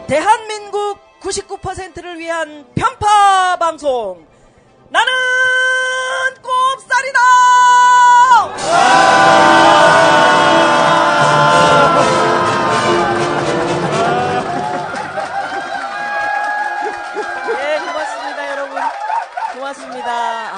대한민국 99%를 위한 편파 방송 나는 꼽살이다. 네, 고맙습니다, 여러분. 고맙습니다.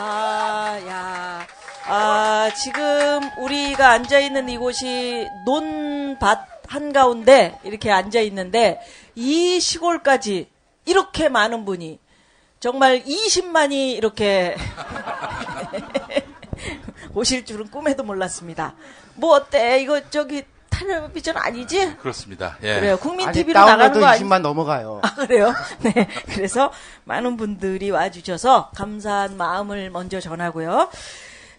지금 우리가 앉아 있는 이곳이 논밭 한가운데 이렇게 앉아 있는데 이 시골까지 이렇게 많은 분이 정말 20만이 이렇게 오실 줄은 꿈에도 몰랐습니다. 뭐 어때? 이거 저기 텔레비전 아니지? 그렇습니다. 예. 그래요. 국민 TV로 나가는 거 아니? 20만 넘어가요. 아, 그래요? 네. 그래서 많은 분들이 와주셔서 감사한 마음을 먼저 전하고요.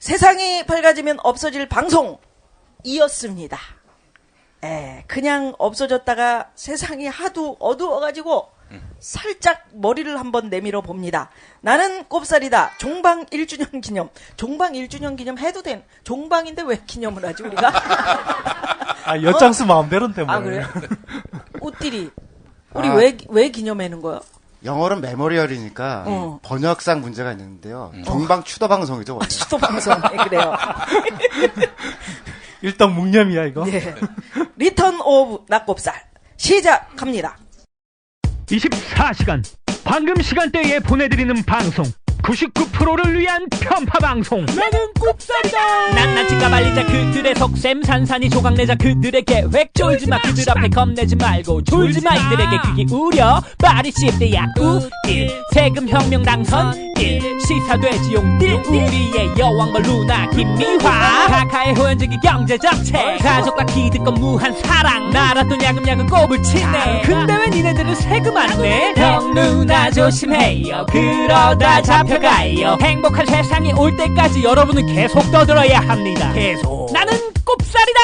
세상이 밝아지면 없어질 방송이었습니다. 예, 그냥 없어졌다가 세상이 하도 어두워가지고 살짝 머리를 한번 내밀어 봅니다. 나는 꼽살이다. 종방 1주년 기념. 종방 1주년 기념 해도 된. 종방인데 왜 기념을 하지 우리가? 엿장수 마음대로인데 뭐. 아, 그래요? 옷들이. 우리 왜 기념하는 거야? 영어는 메모리얼이니까 번역상 문제가 있는데요. 종방 추도 방송이죠, 원래. 추도 방송. 네, 그래요. 일단 묵념이야 이거. 네. 리턴 오브 낙곱살 시작합니다. 24시간 방금 시간대에 보내드리는 방송 99%를 위한 편파 방송. 나는 꼽살이다. 낱낱이 까발리자 그들의 속셈 산산이 조각내자 그들의 계획 쫄지마 그들 앞에 겁내지 말고 졸지마 이들에게 귀 기울여 바리 씹대야 우딜 세금 혁명 당선딜 시사돼지용딜 우리의 여왕벌 루나 김미화 카카의 호연적인 경제정책 가족과 기득권 무한 사랑 나라 돈 야금야금 꼽을 치네. 근데 왜 니네들은 세금 안 내? 형 누나 조심해요 그러다 잡혀가요. 행복한 세상이 올 때까지 여러분은 계속 떠들어야 합니다. 계속 나는 꼽살이다.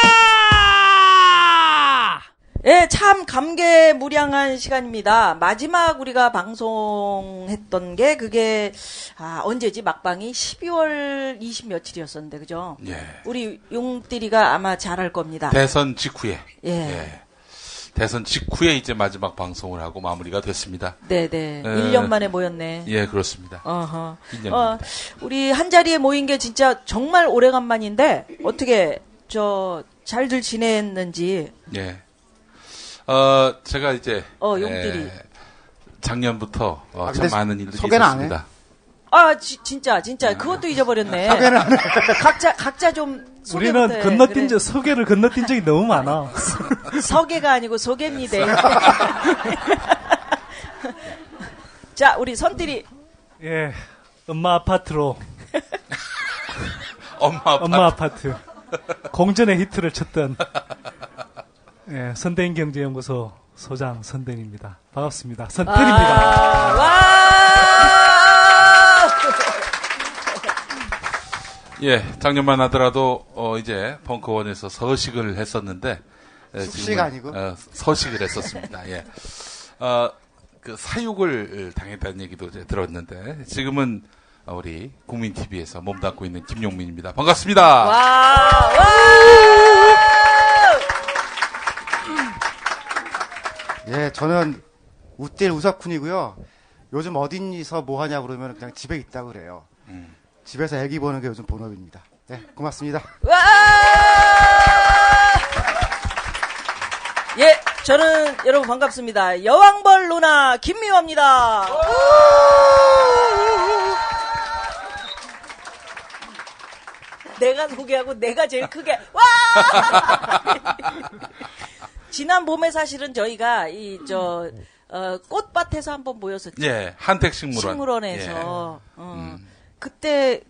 예, 참 감개무량한 시간입니다. 마지막 우리가 방송했던 게 그게 언제지? 막방이 12월 20 며칠이었었는데 그죠? 예. 우리 용띠리가 아마 잘할 겁니다. 대선 직후에. 예. 예. 대선 직후에 이제 마지막 방송을 하고 마무리가 됐습니다. 네네. 1년 만에 모였네. 예, 그렇습니다. 어허. 1년입니다. 우리 한 자리에 모인 게 진짜 정말 오래간만인데 어떻게 잘들 지냈는지. 예. 제가 이제 용띠리. 작년부터 참 근데 많은 일들이 소개는 안 해? 있었습니다. 진짜 그것도 잊어버렸네. 소개는 안 해. 각자 좀 우리는 소개부터 해. 건너뛴 그래. 소개를 건너뛴 적이 너무 많아. 서계가 아니고 소개입니다. 자, 우리 선띠리. 예, 엄마 아파트로. 엄마 아파트. 공전의 히트를 쳤던 예, 선대인경제연구소 소장 선대인입니다. 반갑습니다. 선태입니다. 와! 예, 작년만 하더라도 이제 벙커원에서 서식을 했었는데 숙식 아니고 서식을 했었습니다. 예. 그 사육을 당했다는 얘기도 이제 들었는데 지금은 우리 국민 TV에서 몸담고 있는 김용민입니다. 반갑습니다. 와! 예, 저는 웃딜 우석훈이고요. 요즘 어디서 뭐 하냐 그러면 그냥 집에 있다 그래요. 집에서 애기 보는 게 요즘 본업입니다. 네, 고맙습니다. 와! 예, 저는 여러분 반갑습니다. 여왕벌 누나 김미화입니다. 내가 소개하고 내가 제일 크게 와! 지난 봄에 사실은 저희가 꽃밭에서 한번 모였었죠. 예, 한택식물원. 식물원에서. 예. 그때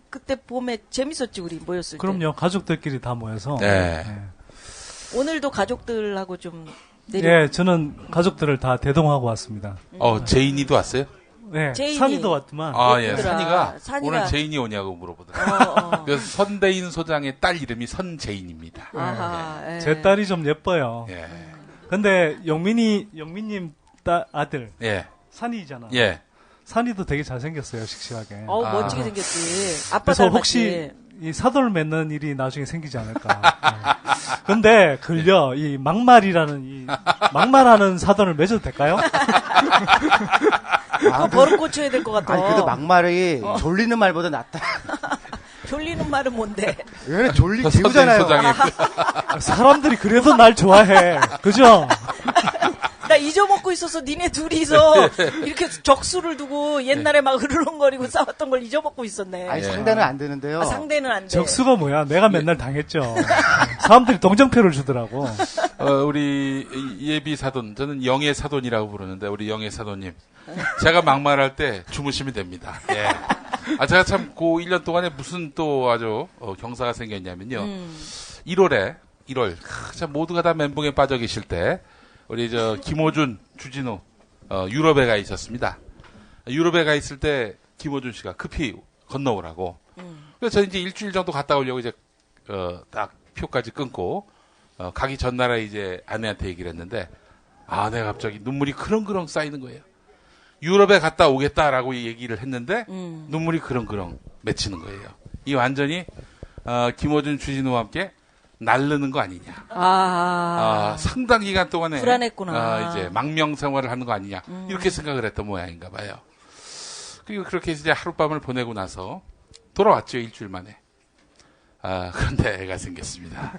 봄에 재밌었지 우리 모였을 때. 그럼요, 가족들끼리 다 모여서. 네. 예. 오늘도 가족들하고 좀 예, 저는 가족들을 다 대동하고 왔습니다. 제인이도 왔어요? 네, 제인이. 산이도 왔더만. 아, 예. 예쁘더라. 산이가 오늘 제인이 오냐고 물어보더라고요. 그래서 선대인 소장의 딸 이름이 선제인입니다. 아하, 예. 제 딸이 좀 예뻐요. 예. 근데 영민님 아들 예. 산이잖아. 예. 산이도 되게 잘생겼어요, 씩씩하게. 멋지게 생겼지. 아빠 그래서 닮았지. 혹시 이 사돈을 맺는 일이 나중에 생기지 않을까. 네. 근데 이 막말하는 사돈을 맺어도 될까요? 그거 버릇 고쳐야 될 것 같아. 아니, 그래도 막말이 졸리는 말보다 낫다. 졸리는 말은 뭔데? 얘는 졸리 선생님 재우잖아요. 소장님. 사람들이 그래도 날 좋아해. 그죠? 나 잊어먹고 있어서 니네 둘이서 이렇게 적수를 두고 옛날에 막 흐르렁거리고 싸웠던 걸 잊어먹고 있었네. 아니, 상대는 안 되는데요. 아, 상대는 안 돼. 적수가 뭐야? 내가 맨날 당했죠. 사람들이 동정표를 주더라고. 우리 예비 사돈, 저는 영예 사돈이라고 부르는데 우리 영예 사돈님, 제가 막말할 때 주무시면 됩니다. 예. 제가 참 그 1년 동안에 무슨 또 아주 경사가 생겼냐면요. 1월 참 모두가 다 멘붕에 빠져 계실 때 우리 김호준, 주진우 유럽에 가 있었습니다. 유럽에 가 있을 때 김호준 씨가 급히 건너오라고. 그래서 저는 이제 일주일 정도 갔다 오려고 이제 딱 표까지 끊고 가기 전날에 이제 아내한테 얘기를 했는데 아내가 갑자기 눈물이 그렁그렁 쌓이는 거예요. 유럽에 갔다 오겠다라고 얘기를 했는데 눈물이 그렁그렁 맺히는 거예요. 이 완전히 김호준, 주진우와 함께 날르는 거 아니냐. 상당 기간 동안에 불안했구나. 이제 망명 생활을 하는 거 아니냐. 이렇게 생각을 했던 모양인가 봐요. 그리고 그렇게 해서 이제 하룻밤을 보내고 나서 돌아왔죠. 일주일 만에. 그런데 애가 생겼습니다.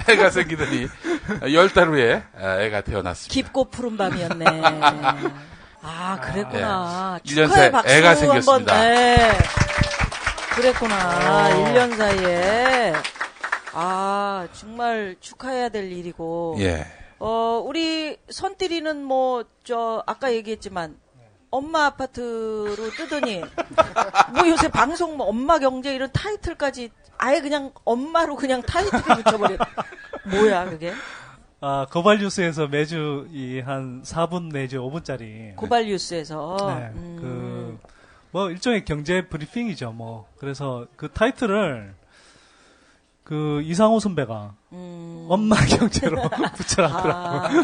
애가 생기더니 10달 후에 애가 태어났습니다. 깊고 푸른 밤이었네. 그랬구나. 예. 1년 축하의 새 박수 애가 한번. 생겼습니다. 네. 그랬구나. 1년 사이에. 정말 축하해야 될 일이고. 예. 우리 선띠리는 아까 얘기했지만, 엄마 아파트로 뜨더니, 요새 방송 엄마 경제 이런 타이틀까지 아예 그냥 엄마로 그냥 타이틀을 붙여버려. 뭐야, 그게? 고발뉴스에서 매주 한 4분 내지 5분짜리. 고발뉴스에서. 네. 일종의 경제 브리핑이죠, 그래서 그 타이틀을, 이상호 선배가, 엄마 경제로 붙여놨더라고요.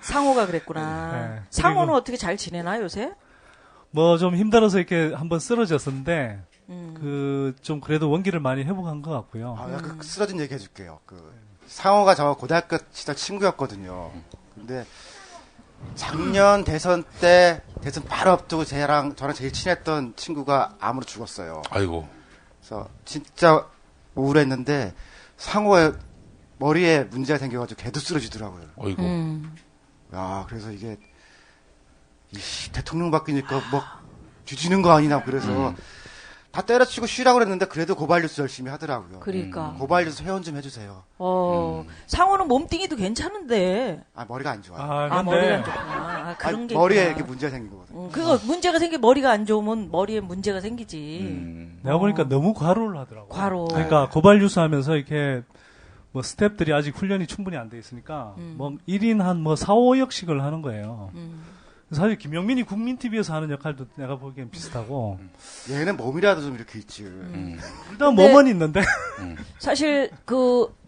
상호가 그랬구나. 네. 상호는 어떻게 잘 지내나, 요새? 좀 힘들어서 이렇게 한번 쓰러졌었는데, 좀 그래도 원기를 많이 회복한 것 같고요. 그 쓰러진 얘기 해줄게요. 상호가 저 고등학교 시절 친구였거든요. 근데 작년 대선 바로 앞두고 저랑 제일 친했던 친구가 암으로 죽었어요. 아이고. 그래서 진짜 우울했는데 상호의 머리에 문제가 생겨가지고 걔도 쓰러지더라고요. 아이고. 그래서 이게 대통령 바뀌니까 뒤지는 거 아니나 그래서 다 때려치고 쉬라고 그랬는데 그래도 고발뉴스 열심히 하더라고요. 그러니까. 고발뉴스 회원 좀 해주세요. 상호는 몸뚱이도 괜찮은데. 머리가 안 좋아요. 머리가 안 좋구나. 그런 게 머리에 있구나. 이렇게 문제가 생긴 거거든요. 그거 문제가 머리가 안 좋으면 머리에 문제가 생기지. 내가 보니까 너무 과로를 하더라고. 과로. 그러니까 고발뉴스 하면서 이렇게 스태프들이 아직 훈련이 충분히 안 돼 있으니까 1인 한 4, 5역씩을 하는 거예요. 사실 김용민이 국민TV에서 하는 역할도 내가 보기엔 비슷하고. 얘는 몸이라도 좀 이렇게 있지. 일단 몸은 있는데. 사실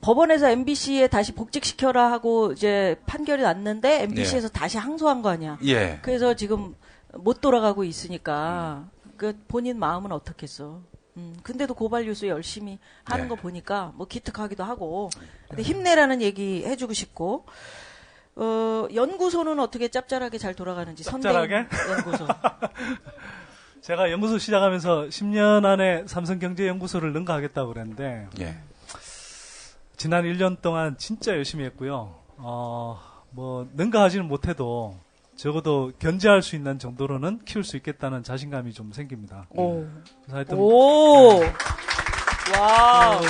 법원에서 MBC에 다시 복직시켜라 하고 이제 판결이 났는데 MBC에서 다시 항소한 거 아니야. 예. 그래서 지금 못 돌아가고 있으니까 본인 마음은 어떻겠어. 근데도 고발뉴스 열심히 하는 거 보니까 기특하기도 하고. 근데 힘내라는 얘기 해주고 싶고. 연구소는 어떻게 짭짤하게 잘 돌아가는지. 짭짤하게? 연구소. 제가 연구소 시작하면서 10년 안에 삼성경제연구소를 능가하겠다고 그랬는데 예. 지난 1년 동안 진짜 열심히 했고요. 능가하지는 못해도 적어도 견제할 수 있는 정도로는 키울 수 있겠다는 자신감이 좀 생깁니다. 오. 그래서 하여튼 오. 와우.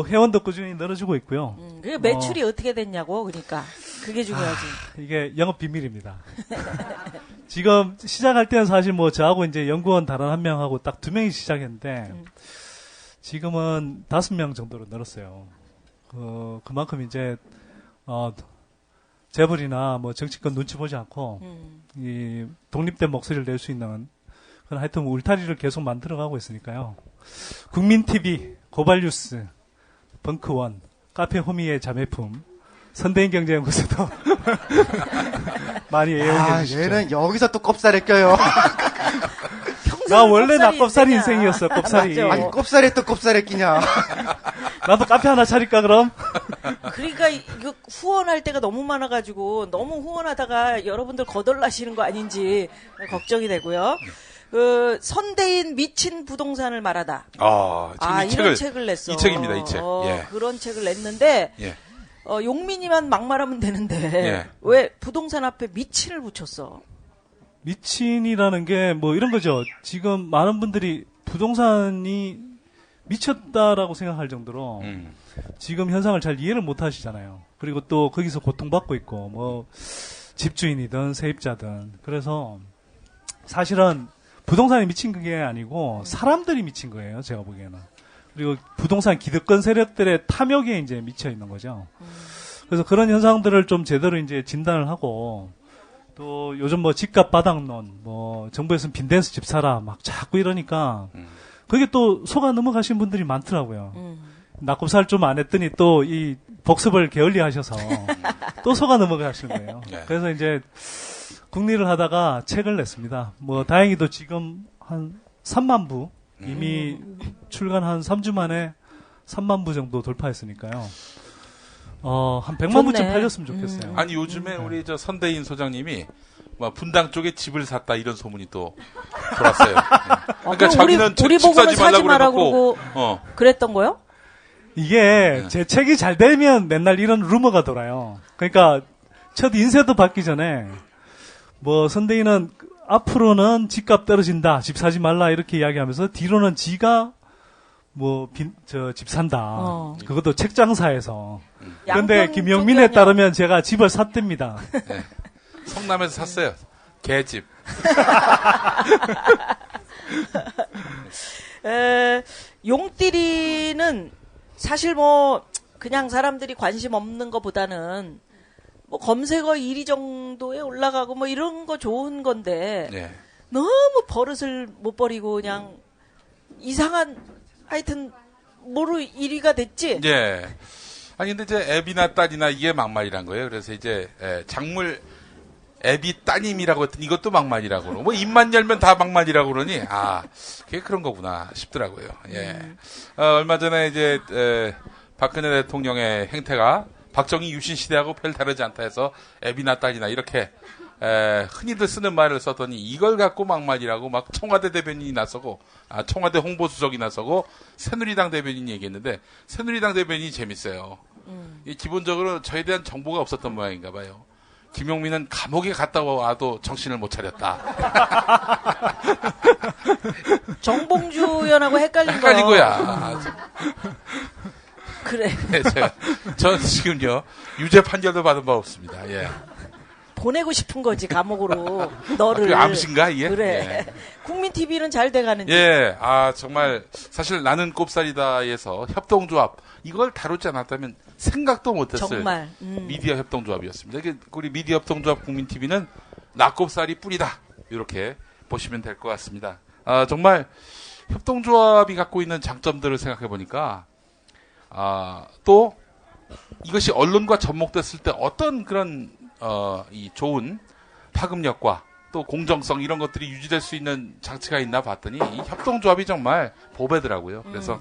회원도 꾸준히 늘어지고 있고요. 그 매출이 어떻게 됐냐고, 그러니까. 그게 중요하지. 이게 영업 비밀입니다. 지금 시작할 때는 사실 저하고 이제 연구원 다른 한 명하고 딱 2명이 시작했는데, 지금은 5명 정도로 늘었어요. 그만큼 이제, 재벌이나 정치권 눈치 보지 않고, 이 독립된 목소리를 낼 수 있는, 그런 하여튼 울타리를 계속 만들어가고 있으니까요. 국민TV, 고발뉴스, 벙크원, 카페 호미의 자매품, 선대인 경제연구소도 많이 애용해 아, 주시죠. 얘는 여기서 또 꼽살에 껴요. 나 원래 나 꼽살이 꼽살이 있으냐. 인생이었어. 꼽살이. 맞아. 아니, 꼽살에 또 꼽살에 끼냐. 나도 카페 하나 차릴까 그럼? 그러니까 이거 후원할 때가 너무 많아가지고 너무 후원하다가 여러분들 거덜나시는 거 아닌지 걱정이 되고요. 그 선대인 미친 부동산을 말하다. 지금 이 이런 책을 냈어. 이 책입니다, 이 책. 예. 그런 책을 냈는데 예. 용민이만 막말하면 되는데 예. 왜 부동산 앞에 미친을 붙였어? 미친이라는 게 뭐 이런 거죠. 지금 많은 분들이 부동산이 미쳤다라고 생각할 정도로 지금 현상을 잘 이해를 못 하시잖아요. 그리고 또 거기서 고통받고 있고 뭐 집주인이든 세입자든. 그래서 사실은 부동산이 미친 게 아니고 사람들이 미친 거예요. 제가 보기에는. 그리고 부동산 기득권 세력들의 탐욕에 이제 미쳐 있는 거죠. 그래서 그런 현상들을 좀 제대로 이제 진단을 하고 또 요즘 뭐 집값 바닥론, 뭐 정부에서는 빈대서 집 사라 막 자꾸 이러니까 그게 또 속아 넘어가신 분들이 많더라고요. 낙곱살 좀 안 했더니 또 이 복습을 게을리 하셔서 또 속아 넘어가시는 거예요. 네. 그래서 이제 국리를 하다가 책을 냈습니다. 뭐 다행히도 지금 한 3만 부 이미 출간 한 3주 만에 3만 부 정도 돌파했으니까요. 한 100만 부쯤 좋네. 팔렸으면 좋겠어요. 아니 요즘에 우리 저 선대인 소장님이 뭐 분당 쪽에 집을 샀다 이런 소문이 또 돌았어요. 그러니까 그럼 자기는 우리 집 보고는 사지 말라고 사지 말라고 그래놓고 그러고 그랬던 거요? 이게 제 책이 잘 되면 맨날 이런 루머가 돌아요. 그러니까 첫 인쇄도 받기 전에 뭐 선대인은 앞으로는 집값 떨어진다, 집 사지 말라 이렇게 이야기하면서 뒤로는 지가 뭐 집 산다. 그것도 책장사에서. 그런데 양평 김영민에 쪽이 아니야. 따르면 제가 집을 샀답니다. 네. 성남에서 샀어요. 개집. 용띠리는 사실 뭐 그냥 사람들이 관심 없는 것보다는 뭐 검색어 1위 정도에 올라가고 뭐 이런 거 좋은 건데 네. 너무 버릇을 못 버리고 그냥 이상한 하여튼 뭐로 1위가 됐지? 예. 아니 근데 이제 애비나 딸이나 이게 막말이란 거예요. 그래서 이제 작물 애비 따님이라고 했더니 이것도 막말이라고 그러고 뭐 입만 열면 다 막말이라고 그러니 그게 그런 거구나 싶더라고요. 예. 얼마 전에 이제 박근혜 대통령의 행태가 박정희 유신 시대하고 별 다르지 않다 해서 애비나 딸이나 이렇게 흔히들 쓰는 말을 썼더니 이걸 갖고 막말이라고 막 청와대 대변인이 나서고 청와대 홍보수석이 나서고 새누리당 대변인이 얘기했는데 새누리당 대변인이 재밌어요. 이 기본적으로 저에 대한 정보가 없었던 모양인가 봐요. 김용민은 감옥에 갔다 와도 정신을 못 차렸다. 정봉주 의원하고 헷갈린 헷갈린 거야. 그래. 저는 지금요 유죄 판결도 받은 바 없습니다. 예. 보내고 싶은 거지 감옥으로 너를. 그 암신가 이게? 그래. 예. 국민 TV는 잘 돼가는지. 예, 정말 사실 나는 꼽살이다에서 협동조합 이걸 다루지 않았다면 생각도 못했을 정말. 미디어 협동조합이었습니다. 우리 미디어 협동조합 국민 TV는 낙곱살이 뿌리다 이렇게 보시면 될 것 같습니다. 정말 협동조합이 갖고 있는 장점들을 생각해 보니까 또 이것이 언론과 접목됐을 때 어떤 그런 이 좋은 파급력과 또 공정성 이런 것들이 유지될 수 있는 장치가 있나 봤더니 이 협동조합이 정말 보배더라고요. 그래서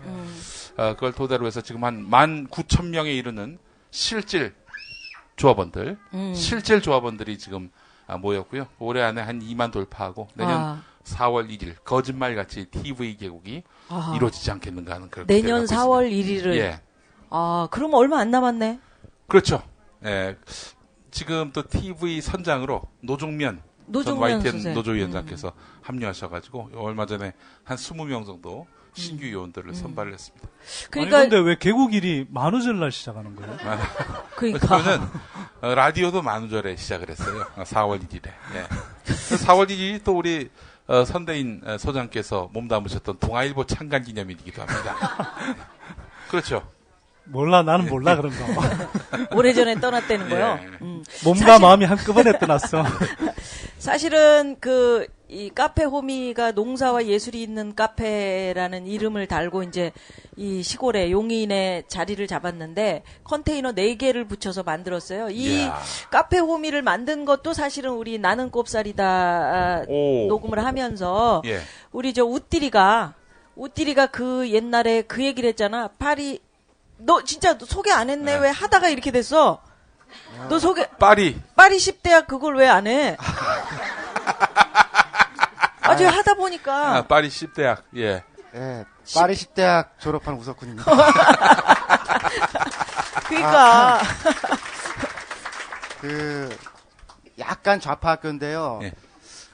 그걸 토대로 해서 지금 한 19,000명에 이르는 실질 조합원들, 실질 조합원들이 지금 모였고요. 올해 안에 한 2만 돌파하고 내년 4월 1일 거짓말같이 TV 개국이 이루어지지 않겠는가 하는 그런 내년 기대를 4월 갖고 있습니다. 1일을. 예. 그럼 얼마 안 남았네. 그렇죠. 예. 지금 또 TV 선장으로 노종면 전 YTN 선생. 노조위원장께서 합류하셔가지고 얼마 전에 한 20명 정도 신규 요원들을 선발을 했습니다. 그러니까 아니 근데 왜 개국일이 만우절 날 시작하는 거예요? 그러니까 저는 라디오도 만우절에 시작을 했어요. 4월 1일에. 예. 4월 1일이 또 우리 선대인 소장께서 몸담으셨던 동아일보 창간 기념일이기도 합니다. 그렇죠. 몰라 나는 몰라 그런 거. 오래전에 떠났다는 거요. 예. 몸과 마음이 한꺼번에 떠났어. 사실은 이 카페 호미가 농사와 예술이 있는 카페라는 이름을 달고 이제 이 시골에 용인에 자리를 잡았는데 컨테이너 4개를 붙여서 만들었어요. 이 이야. 카페 호미를 만든 것도 사실은 우리 나는 꼽살이다 오. 녹음을 하면서 예. 우리 저 우띠리가 그 옛날에 그 얘기를 했잖아. 파리 너 진짜 소개 안 했네. 왜 하다가 이렇게 됐어? 너 소개 파리. 파리 10대학 그걸 왜 안 해? 아주 하다 보니까 아, 파리 10대학. 예. 예, 파리 10대학 졸업한 우석훈입니다. 그러니까 그 약간 좌파 학교인데요. 예.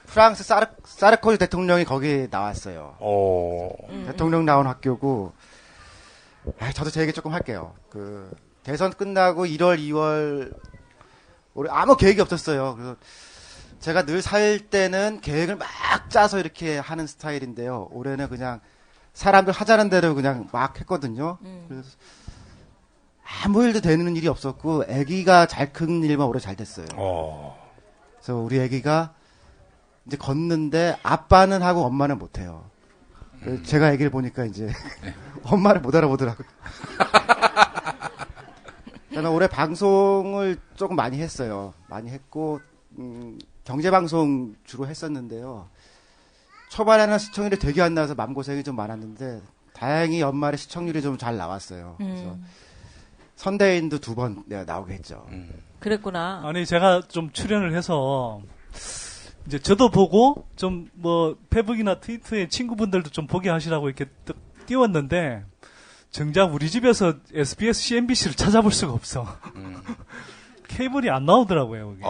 프랑스 사르코지 대통령이 거기 나왔어요. 오. 대통령 나온 학교고. 저도 제 얘기 조금 할게요. 그 대선 끝나고 1월, 2월 올해 아무 계획이 없었어요. 그래서 제가 늘 살 때는 계획을 막 짜서 이렇게 하는 스타일인데요. 올해는 그냥 사람들 하자는 대로 그냥 막 했거든요. 그래서 아무 일도 되는 일이 없었고 아기가 잘 큰 일만 올해 잘 됐어요. 그래서 우리 아기가 이제 걷는데 아빠는 하고 엄마는 못 해요. 그래서 제가 아기를 보니까 이제 엄마를 못 알아보더라고요. 저는 올해 방송을 조금 많이 했어요. 많이 했고 경제방송 주로 했었는데요. 초반에는 시청률이 되게 안 나와서 마음고생이 좀 많았는데 다행히 연말에 시청률이 좀 잘 나왔어요. 그래서 선대인도 2번 내가 나오게 했죠. 그랬구나. 아니 제가 좀 출연을 해서 이제 저도 보고 좀 뭐 페북이나 트위터에 친구분들도 좀 보게 하시라고 이렇게 띄웠는데 정작 우리 집에서 SBS, CNBC를 찾아볼 수가 없어. 케이블이 안 나오더라고요. 여기.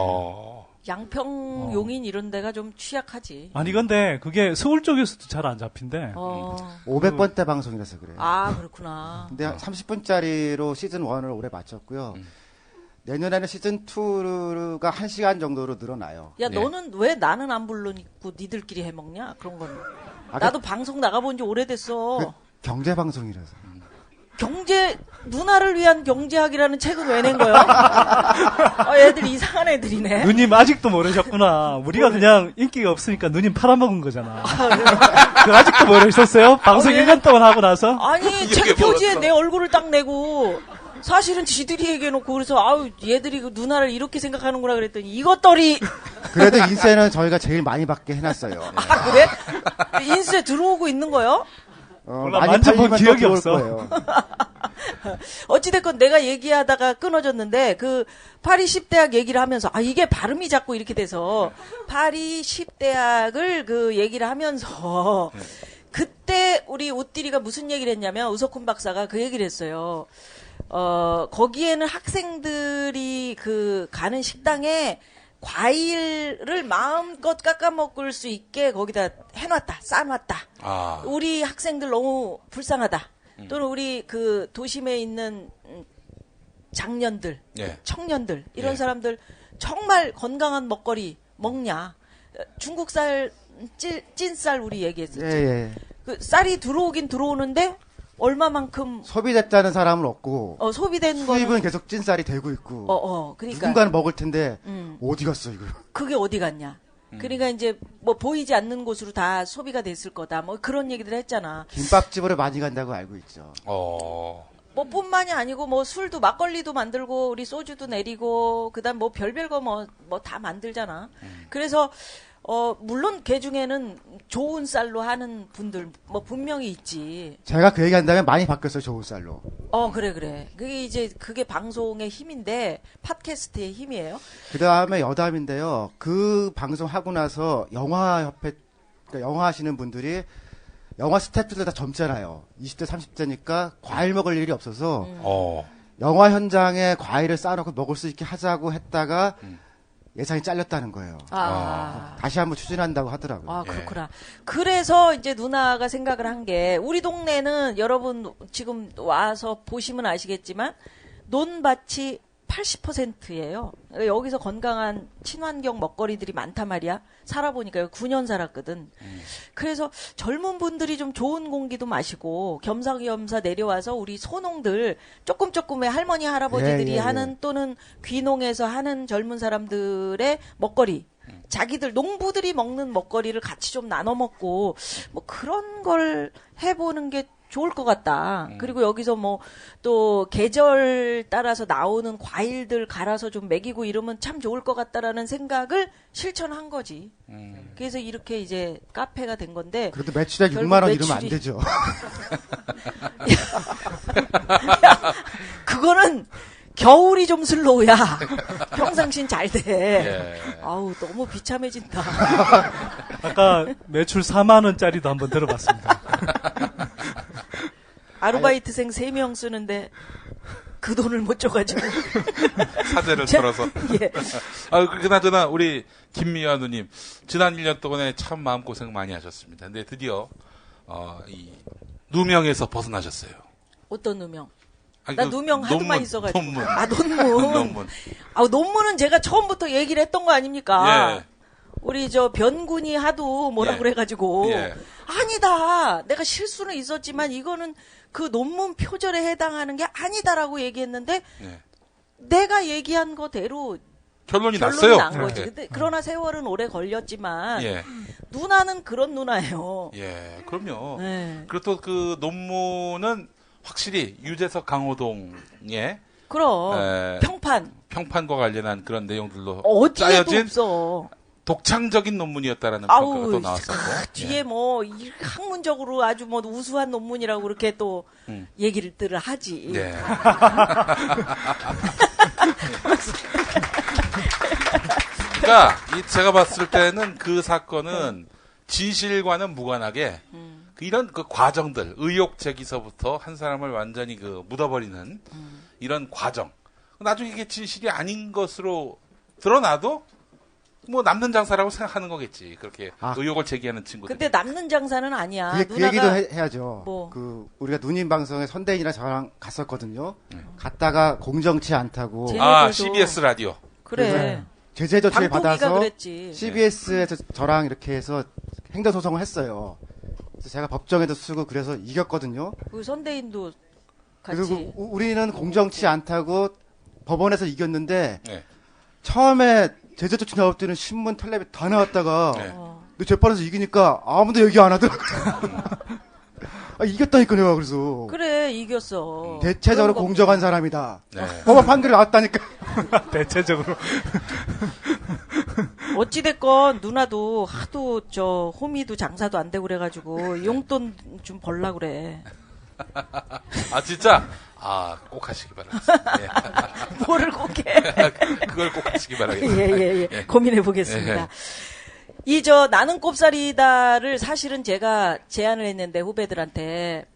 양평, 용인 이런 데가 좀 취약하지. 아니 근데 그게 서울 쪽에서도 잘 안 잡힌대. 500번대 방송이라서 그래요. 아, 그렇구나. 근데 30분짜리로 시즌 1을 올해 마쳤고요. 내년에는 시즌 2가 1시간 정도로 늘어나요. 야, 네. 너는 왜 나는 안 불러니고 니들끼리 해먹냐? 그런 건. 아, 나도 방송 나가본 지 오래됐어. 그 경제 방송이라서. 누나를 위한 경제학이라는 책은 왜 낸 거야? 애들 이상한 애들이네. 누님 아직도 모르셨구나. 우리가 그냥 인기가 없으니까 누님 팔아먹은 거잖아. 그 아직도 모르셨어요? 방송 1년 동안 하고 나서? 아니, 책 표지에 내 얼굴을 딱 내고, 사실은 지들이 얘기해놓고, 그래서, 아우, 얘들이 그 누나를 이렇게 생각하는구나 그랬더니, 이것들이, 그래도 인세는 저희가 제일 많이 받게 해놨어요. 아, 그래? 인쇄 들어오고 있는 거요? 몰라, 많이 만져본 팔리면 기억이 또 들어올 없어. 거예요. 어찌됐건 내가 얘기하다가 끊어졌는데, 그, 파리 10대학 얘기를 하면서, 이게 발음이 자꾸 이렇게 돼서, 파리 10대학을 그 얘기를 하면서, 그때 우리 우띠리가 무슨 얘기를 했냐면, 우석훈 박사가 그 얘기를 했어요. 거기에는 학생들이 가는 식당에 과일을 마음껏 깎아 먹을 수 있게 거기다 해놨다, 싸놨다. 우리 학생들 너무 불쌍하다. 또는 우리 도심에 있는 장년들, 예. 청년들, 이런 예. 사람들 정말 건강한 먹거리 먹냐. 중국쌀, 찐쌀 우리 얘기했었죠. 예. 그 쌀이 들어오긴 들어오는데 얼마만큼 소비됐다는 사람은 없고 소비된 수입은 거는 계속 찐쌀이 되고 있고 그러니까 누군가는 먹을 텐데 어디 갔어 이거? 그게 어디 갔냐? 그러니까 이제 뭐 보이지 않는 곳으로 다 소비가 됐을 거다. 뭐 그런 얘기들 했잖아. 김밥집으로 많이 간다고 알고 있죠. 뭐 뿐만이 아니고 뭐 술도 막걸리도 만들고 우리 소주도 내리고 그다음 뭐 별별 거 뭐 다 만들잖아. 그래서 물론 그 중에는 좋은 쌀로 하는 분들 뭐 분명히 있지. 제가 그 얘기한다면 많이 바뀌었어요, 좋은 쌀로. 그래. 그게 방송의 힘인데 팟캐스트의 힘이에요. 그 다음에 여담인데요. 그 방송 하고 나서 영화협회, 그러니까 영화 하시는 분들이 영화 스태프들 다 젊잖아요. 20대, 30대니까 과일 먹을 일이 없어서 영화 현장에 과일을 싸놓고 먹을 수 있게 하자고 했다가 예산이 잘렸다는 거예요. 다시 한번 추진한다고 하더라고요. 그렇구나. 그래서 이제 누나가 생각을 한 게 우리 동네는 여러분 지금 와서 보시면 아시겠지만 논밭이 80%예요. 여기서 건강한 친환경 먹거리들이 많단 말이야. 살아보니까 9년 살았거든. 그래서 젊은 분들이 좀 좋은 공기도 마시고 겸사겸사 내려와서 우리 소농들 조금의 할머니 할아버지들이 하는 또는 귀농에서 하는 젊은 사람들의 먹거리 자기들 농부들이 먹는 먹거리를 같이 좀 나눠 먹고 뭐 그런 걸 해보는 게 좋을 것 같다. 그리고 여기서 뭐 또 계절 따라서 나오는 과일들 갈아서 좀 먹이고 이러면 참 좋을 것 같다라는 생각을 실천한 거지. 그래서 이렇게 이제 카페가 된 건데. 그래도 매출액 결국 6만 원 이러면 안 매출이- 되죠. 그거는 겨울이 좀 슬로우야. 평상시엔 잘 돼. 예. 아우 너무 비참해진다. 아까 매출 4만 원짜리도 한번 들어봤습니다. 아르바이트생 3명 쓰는데 그 돈을 못 줘가지고. 사재를 털어서. 예. 그나저나 우리 김미화 누님 지난 1년 동안에 참 마음고생 많이 하셨습니다. 근데 드디어 이 누명에서 벗어나셨어요. 어떤 누명? 아니, 나 그 누명 하도만 있어가지고. 논문. 아, 논문. 논문. 아, 논문은 제가 처음부터 얘기를 했던 거 아닙니까? 예. 우리 저 변군이 하도 뭐라 예. 그래가지고. 예. 아니다. 내가 실수는 있었지만 이거는 그 논문 표절에 해당하는 게 아니다라고 얘기했는데 예. 내가 얘기한 거대로 결론이 결론이 났어요. 난 거지. 예. 근데 그러나 세월은 오래 걸렸지만 예. 누나는 그런 누나예요. 예. 그럼요. 네. 그리고 또 그 논문은 확실히 유재석 강호동의 그럼 평판 평판과 관련한 그런 내용들로 어디에도 짜여진 없어. 독창적인 논문이었다라는 평가가 또 나왔었고. 뒤에 뭐 이 학문적으로 아주 뭐 우수한 논문이라고 그렇게 또 얘기를 하지. 네. 그러니까 제가 봤을 때는 그 사건은 진실과는 무관하게 이런 그 과정들, 의혹 제기서부터 한 사람을 완전히 그 묻어버리는 이런 과정. 나중에 이게 진실이 아닌 것으로 드러나도 뭐 남는 장사라고 생각하는 거겠지. 그렇게 의혹을 제기하는 친구들. 근데 남는 장사는 아니야. 그 누나가 얘기도 해야죠. 뭐. 그 우리가 누님 방송에 선대인이랑 저랑 갔었거든요. 갔다가 공정치 않다고 쟤네들도 CBS 라디오. 그래. 제재 조치를 방통위가 받아서 그랬지. CBS에서 저랑 이렇게 해서 행정소송을 했어요. 그래서 제가 법정에도 쓰고 그래서 이겼거든요. 그 선대인도 같이. 그리고 우리는 공정치 않다고 법원에서 이겼는데 네. 처음에 제재 조치 나올 때는 신문 텔레비 다 나왔다가 네. 근데 재판에서 이기니까 아무도 얘기 안 하더라고요. 이겼다니까 내가 그래서 그래 이겼어. 대체적으로 그런 공정한 사람이다. 네. 법원 판결이 나왔다니까. 대체적으로. 어찌됐건 누나도 하도 저 호미도 장사도 안 되고 그래가지고 용돈 좀 벌라 그래. 진짜? 꼭 하시기 바라겠습니다. 예. 뭐를 꼭 해. 그걸 꼭 하시기 바라겠습니다. 예. 고민해 보겠습니다. 예. 이 나는 꼽사리다를 사실은 제가 제안을 했는데 후배들한테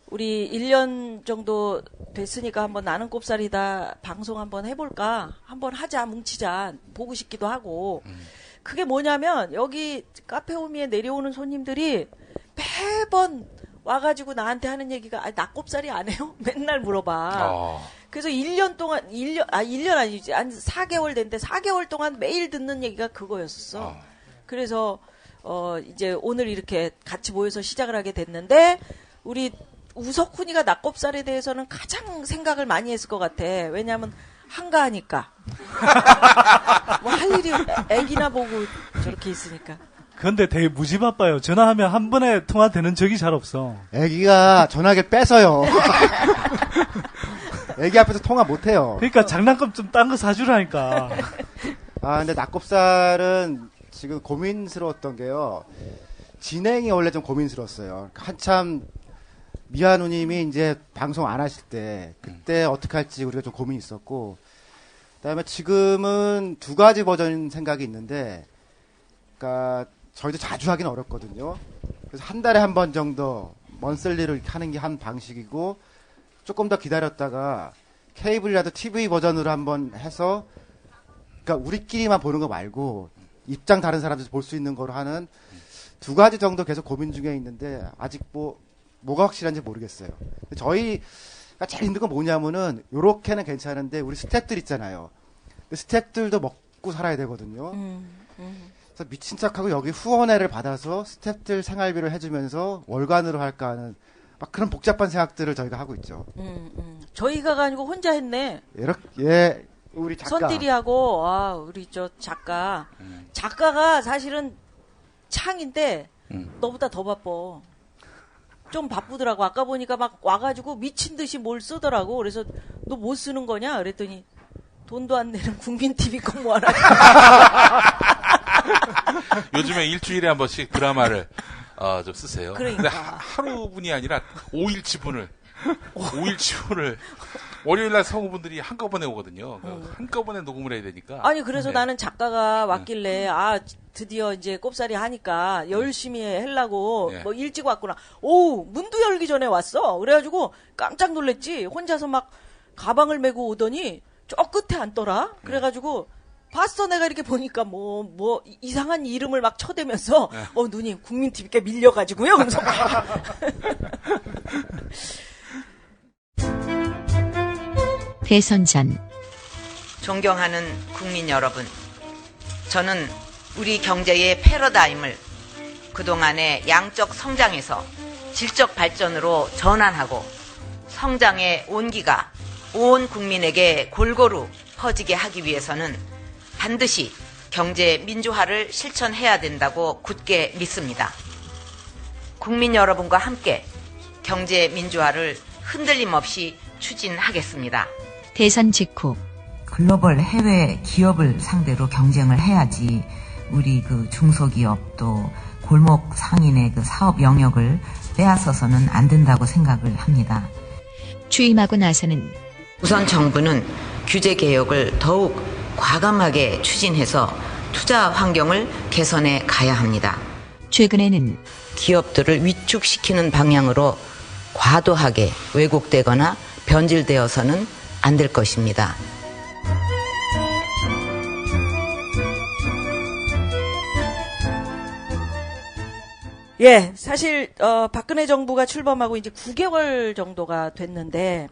우리 1년 정도 됐으니까 한번 나는 꼽사리다 방송 한번 해볼까? 한번 하자, 뭉치자. 보고 싶기도 하고. 그게 뭐냐면 여기 카페오미에 내려오는 손님들이 매번 와가지고 나한테 하는 얘기가 나 꼽사리 안 해요? 맨날 물어봐. 그래서 1년 동안 1년 아니지 한 4개월 됐는데 4개월 동안 매일 듣는 얘기가 그거였었어. 그래서 이제 오늘 이렇게 같이 모여서 시작을 하게 됐는데 우리 우석훈이가 낙곱살에 대해서는 가장 생각을 많이 했을 것 같아. 왜냐하면 한가하니까. 뭐 할 일이 애기나 보고 저렇게 있으니까. 근데 되게 무지 바빠요. 전화하면 한 번에 통화되는 적이 잘 없어. 애기가 전화기를 뺏어요. 애기 앞에서 통화 못해요. 그러니까 장난감 좀 딴 거 사주라니까. 근데 낙곱살은 지금 고민스러웠던 게요. 진행이 원래 좀 고민스러웠어요. 한참 미아 누님이 이제 방송 안 하실 때 그때 어떻게 할지 우리가 좀 고민이 있었고 그다음에 지금은 두 가지 버전 생각이 있는데 그러니까 저희도 자주 하긴 어렵거든요. 그래서 한 달에 한 번 정도 먼슬리를 하는 게 한 방식이고 조금 더 기다렸다가 케이블이라도 TV 버전으로 한번 해서 그러니까 우리끼리만 보는 거 말고 입장 다른 사람들 볼 수 있는 거로 하는 두 가지 정도 계속 고민 중에 있는데 아직 뭐가 확실한지 모르겠어요. 저희가 제일 힘든 건 뭐냐면은 요렇게는 괜찮은데 우리 스태프들 있잖아요. 스태프들도 먹고 살아야 되거든요. 그래서 미친 척하고 여기 후원회를 받아서 스태프들 생활비를 해주면서 월간으로 할까 하는 막 그런 복잡한 생각들을 저희가 하고 있죠. 저희가 아니고 혼자 했네. 우리 작가. 손디리하고 우리 저 작가가 사실은 창인데 너보다 더 바빠. 좀 바쁘더라고. 아까 보니까 막 와가지고 미친 듯이 뭘 쓰더라고. 그래서 너 뭐 쓰는 거냐? 그랬더니 돈도 안 내는 국민 TV 꼭 모아라. 요즘에 일주일에 한 번씩 드라마를 좀 쓰세요. 그러니까. 근데 하루분이 아니라 5일 지분을 월요일 날 성우분들이 한꺼번에 오거든요. 한꺼번에 녹음을 해야 되니까. 아니 그래서 네. 나는 작가가 왔길래 드디어 이제 꼽살이 하니까 열심히 하려고 네. 뭐 일찍 왔구나. 오 문도 열기 전에 왔어. 그래가지고 깜짝 놀랬지. 혼자서 막 가방을 메고 오더니 저 끝에 앉더라. 그래가지고 봤어. 내가 이렇게 보니까 뭐 이상한 이름을 막 쳐대면서 누님 국민 TV께 밀려가지고요. 그래서 대선 전 존경하는 국민 여러분, 저는 우리 경제의 패러다임을 그동안의 양적 성장에서 질적 발전으로 전환하고 성장의 온기가 온 국민에게 골고루 퍼지게 하기 위해서는 반드시 경제 민주화를 실천해야 된다고 굳게 믿습니다. 국민 여러분과 함께 경제 민주화를 흔들림 없이 추진하겠습니다. 대선 직후 글로벌 해외 기업을 상대로 경쟁을 해야지 우리 그 중소기업 또 골목 상인의 그 사업 영역을 빼앗아서는 안 된다고 생각을 합니다. 취임하고 나서는 우선 정부는 규제 개혁을 더욱 과감하게 추진해서 투자 환경을 개선해 가야 합니다. 최근에는 기업들을 위축시키는 방향으로 과도하게 왜곡되거나 변질되어서는 안 될 것입니다. 예, 사실 박근혜 정부가 출범하고 이제 9개월 정도가 됐는데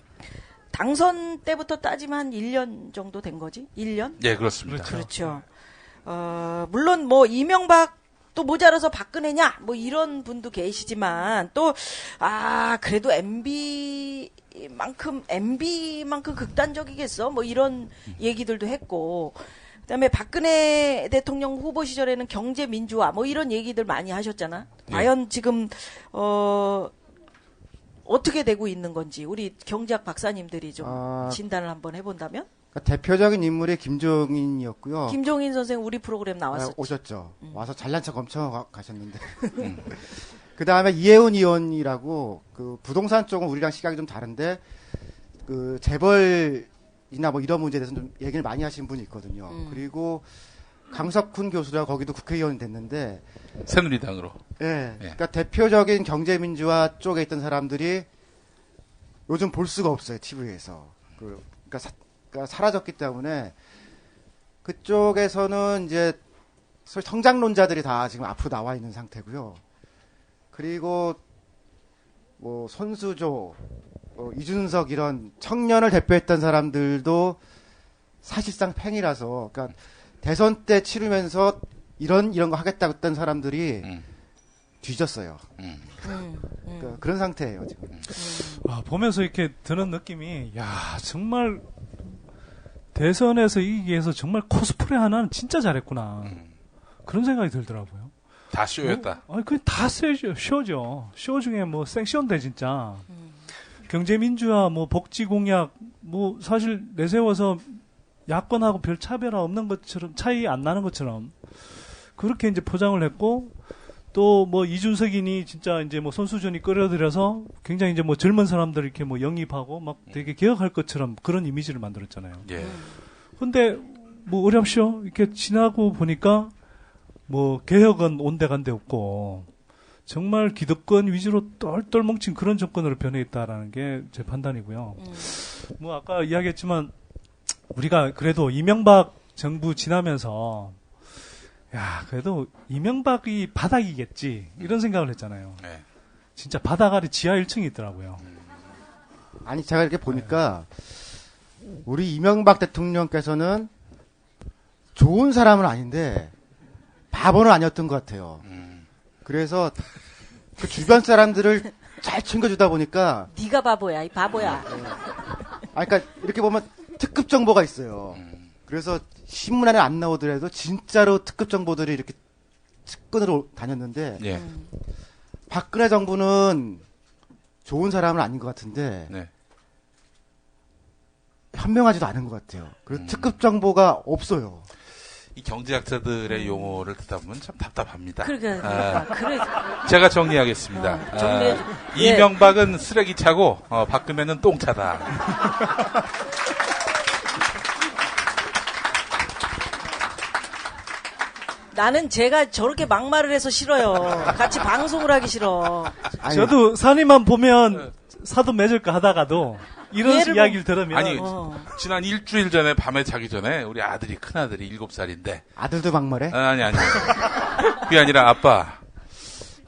당선 때부터 따지면 한 1년 정도 된 거지? 1년? 네, 그렇습니다. 그렇죠. 물론 뭐 이명박 또 모자라서 박근혜냐 뭐 이런 분도 계시지만 또 그래도 MB만큼 극단적이겠어 뭐 이런 얘기들도 했고 그다음에 박근혜 대통령 후보 시절에는 경제 민주화 뭐 이런 얘기들 많이 하셨잖아. 과연 지금 어떻게 되고 있는 건지 우리 경제학 박사님들이 좀 진단을 한번 해본다면? 그러니까 대표적인 인물이 김종인이었고요. 김종인 선생 우리 프로그램 나왔었죠. 오셨죠. 와서 잘난 척 엄청 가셨는데. 그 다음에 이혜훈 의원이라고 그 부동산 쪽은 우리랑 시각이 좀 다른데 그 재벌이나 뭐 이런 문제에 대해서 좀 얘기를 많이 하신 분이 있거든요. 그리고 강석훈 교수가 거기도 국회의원이 됐는데 새누리당으로. 예. 그러니까 대표적인 경제민주화 쪽에 있던 사람들이 요즘 볼 수가 없어요. TV에서. 그러니까 사라졌기 때문에 그쪽에서는 이제 성장론자들이 다 지금 앞으로 나와 있는 상태고요. 그리고 뭐 손수조, 이준석 이런 청년을 대표했던 사람들도 사실상 팽이라서 그러니까 대선 때 치르면서 이런 거 하겠다고 했던 사람들이 뒤졌어요. 그러니까 그런 상태예요 지금. 보면서 이렇게 드는 느낌이 정말 대선에서 이기기 위해서 정말 코스프레 하나는 진짜 잘했구나 그런 생각이 들더라고요. 다 쇼였다. 그게 다 쇼죠. 쇼 중에 뭐 생쇼인데 진짜. 경제민주화, 뭐 복지공약, 뭐 사실 내세워서 야권하고 별 차별화 없는 것처럼 차이 안 나는 것처럼 그렇게 이제 포장을 했고 또 뭐 이준석이니 진짜 이제 뭐 손수준이 끌어들여서 굉장히 이제 뭐 젊은 사람들 이렇게 뭐 영입하고 막 되게 개혁할 것처럼 그런 이미지를 만들었잖아요. 예. 근데 뭐 어렵쇼 이렇게 지나고 보니까 뭐 개혁은 온데간데 없고 정말 기득권 위주로 똘똘 뭉친 그런 정권으로 변해 있다라는 게 제 판단이고요. 뭐 아까 이야기했지만 우리가 그래도 이명박 정부 지나면서 그래도 이명박이 바닥이겠지 이런 생각을 했잖아요. 네. 진짜 바닥 아래 지하 1층이 있더라고요. 아니 제가 이렇게 보니까 우리 이명박 대통령께서는 좋은 사람은 아닌데 바보는 아니었던 것 같아요. 그래서 그 주변 사람들을 잘 챙겨주다 보니까 네가 바보야, 이 바보야. 그러니까 이렇게 보면 특급 정보가 있어요. 그래서 신문에 안 나오더라도 진짜로 특급 정보들이 이렇게 측근으로 다녔는데 예. 박근혜 정부는 좋은 사람은 아닌 것 같은데 네. 현명하지도 않은 것 같아요. 그리고 특급 정보가 없어요. 이 경제학자들의 용어를 듣다 보면 참 답답합니다. 그러니까 그래. 제가 정리하겠습니다. 정리해 주- 이명박은 쓰레기차고 박근혜는 똥차다. 나는 제가 저렇게 막말을 해서 싫어요. 같이 방송을 하기 싫어. 아니, 저도 산이만 보면 사도 맺을까 하다가도 이런 얘를 이야기를 들으면 아니 어. 지난 일주일 전에 밤에 자기 전에 우리 아들이 큰아들이 7살인데 아들도 막말해? 아니 그게 아니라 아빠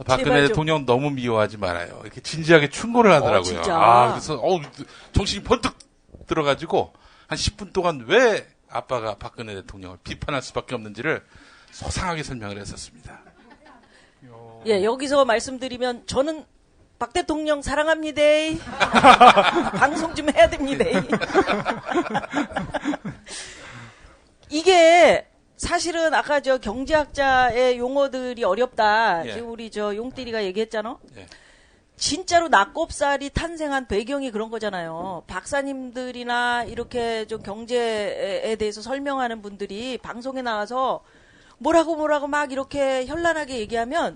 박근혜 제발 좀. 대통령 너무 미워하지 말아요. 이렇게 진지하게 충고를 하더라고요. 진짜? 그래서 정신이 번뜩 들어가지고 한 10분 동안 왜 아빠가 박근혜 대통령을 비판할 수밖에 없는지를 소상하게 설명을 했었습니다. 예, 여기서 말씀드리면 저는 박 대통령 사랑합니다. 방송 좀 해야 됩니다. 이게 사실은 아까 저 경제학자의 용어들이 어렵다. 예. 지금 우리 저 용띠리가 얘기했잖아. 예. 진짜로 낙곱살이 탄생한 배경이 그런 거잖아요. 박사님들이나 이렇게 좀 경제에 대해서 설명하는 분들이 방송에 나와서 뭐라고 막 이렇게 현란하게 얘기하면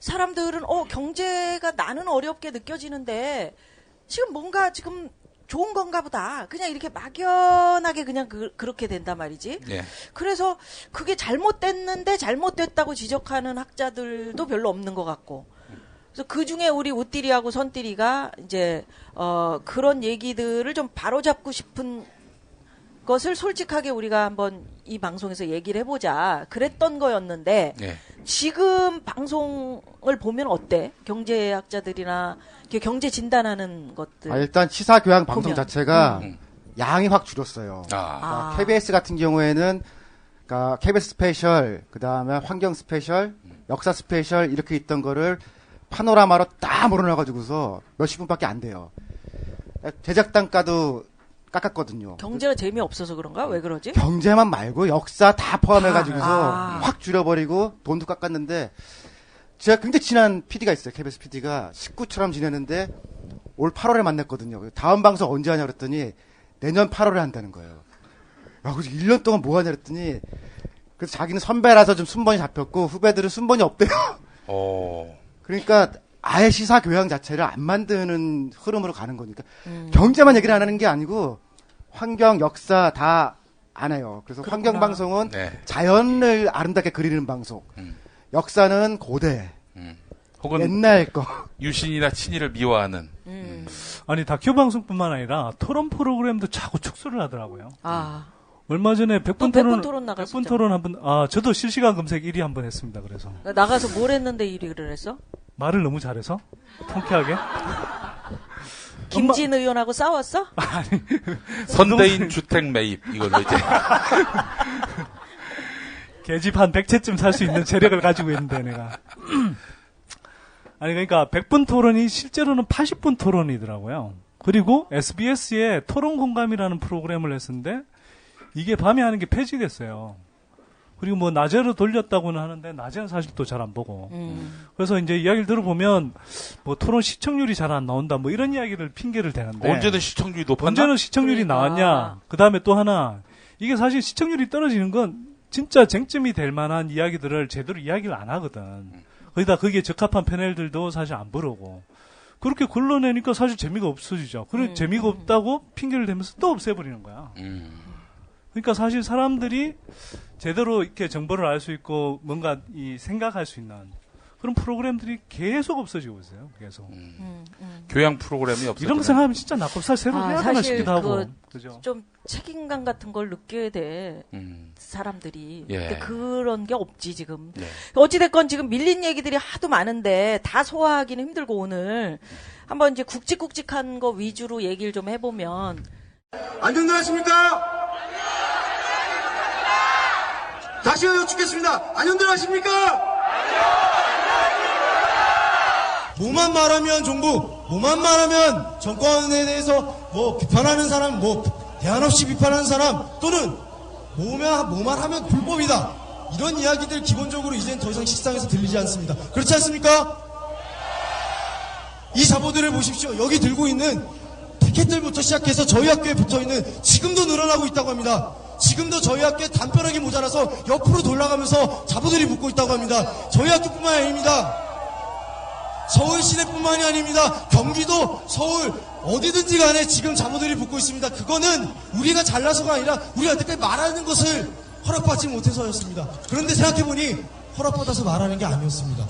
사람들은 경제가 나는 어렵게 느껴지는데 지금 뭔가 지금 좋은 건가 보다. 그냥 이렇게 막연하게 그냥 그렇게 된단 말이지. 예. 그래서 그게 잘못됐는데 잘못됐다고 지적하는 학자들도 별로 없는 것 같고. 그래서 그 중에 우리 우띠리하고 선띠리가 이제 그런 얘기들을 좀 바로잡고 싶은 것을 솔직하게 우리가 한번 이 방송에서 얘기를 해보자. 그랬던 거였는데 예. 지금 방송을 보면 어때? 경제학자들이나 이렇게 경제 진단하는 것들. 일단 시사 교양 방송 보면. 자체가 양이 확 줄었어요. 아. KBS 같은 경우에는 그러니까 KBS 스페셜, 그 다음에 환경 스페셜, 역사 스페셜 이렇게 있던 거를 파노라마로 딱 몰아놔가지고서 몇십 분밖에 안 돼요. 제작 단가도 깎았거든요. 경제가 재미없어서 그런가? 왜 그러지? 경제만 말고 역사 다 포함해가지고서 아. 확 줄여버리고 돈도 깎았는데 제가 굉장히 친한 PD가 있어요. KBS PD가 식구처럼 지내는데 올 8월에 만났거든요. 다음 방송 언제 하냐 그랬더니 내년 8월에 한다는 거예요. 야, 그래서 1년 동안 뭐 하냐 그랬더니 그래서 자기는 선배라서 좀 순번이 잡혔고 후배들은 순번이 없대요. 그러니까 아예 시사 교양 자체를 안 만드는 흐름으로 가는 거니까 경제만 얘기를 안 하는 게 아니고 환경, 역사 다 안 해요. 그래서 환경 방송은 네. 자연을 아름답게 그리는 방송, 역사는 고대, 혹은 옛날 거. 유신이나 친일을 미워하는. 아니 다큐 방송뿐만 아니라 토론 프로그램도 자꾸 축소를 하더라고요. 아. 얼마 전에 또 100분 100분 토론 토론 나갔었죠. 100분 토론 한번 저도 실시간 검색 1위 한번 했습니다. 그래서 나가서 뭘 했는데 1위를 했어? 말을 너무 잘해서 통쾌하게 김진 의원하고 싸웠어? 선대인 주택 매입 이걸로 이제 계집 한 100채쯤 살 수 있는 재력을 가지고 있는데 내가 아니 그러니까 100분 토론이 실제로는 80분 토론이더라고요. 그리고 SBS에 토론 공감이라는 프로그램을 했었는데 이게 밤에 하는 게 폐지됐어요. 그리고 뭐 낮에로 돌렸다고는 하는데 낮에는 사실 또 잘 안 보고. 그래서 이제 이야기를 들어보면 뭐 토론 시청률이 잘 안 나온다 뭐 이런 이야기를 핑계를 대는데 언제는 시청률이 높았나? 언제는 시청률이 그러니까. 나왔냐. 그다음에 또 하나 이게 사실 시청률이 떨어지는 건 진짜 쟁점이 될 만한 이야기들을 제대로 이야기를 안 하거든. 거기다 거기에 적합한 패널들도 사실 안 부르고. 그렇게 걸러내니까 사실 재미가 없어지죠. 그래 재미가 없다고 핑계를 대면서 또 없애버리는 거야. 그러니까 사실 사람들이 제대로 이렇게 정보를 알 수 있고 뭔가 이 생각할 수 있는 그런 프로그램들이 계속 없어지고 있어요. 계속. 교양 프로그램이 없어요. 이런 거 생각하면 진짜 낙곱살 새로 해야 되나 사실 싶기도 하고. 그죠? 좀 책임감 같은 걸 느껴야 돼. 사람들이. 예. 근데 그런 게 없지 지금. 네. 어찌됐건 지금 밀린 얘기들이 하도 많은데 다 소화하기는 힘들고 오늘 한번 이제 굵직굵직한 거 위주로 얘기를 좀 해보면. 안녕들 하십니까? 다시 여쭙겠습니다. 안녕들 하십니까? 뭐만 말하면 정부, 뭐만 말하면 정권에 대해서 뭐 비판하는 사람, 뭐 대안 없이 비판하는 사람 또는 뭐만 하면 불법이다. 이런 이야기들 기본적으로 이젠 더 이상 식상에서 들리지 않습니다. 그렇지 않습니까? 이 자보들을 보십시오. 여기 들고 있는 티켓들부터 시작해서 저희 학교에 붙어있는 지금도 늘어나고 있다고 합니다. 지금도 저희 학교에 담벼락이 모자라서 옆으로 돌아가면서 자보들이 붙고 있다고 합니다. 저희 학교뿐만이 아닙니다. 서울시내뿐만이 아닙니다. 경기도, 서울 어디든지 간에 지금 자보들이 붙고 있습니다. 그거는 우리가 잘나서가 아니라 우리가 여태까지 말하는 것을 허락받지 못해서였습니다. 그런데 생각해보니 허락받아서 말하는 게 아니었습니다.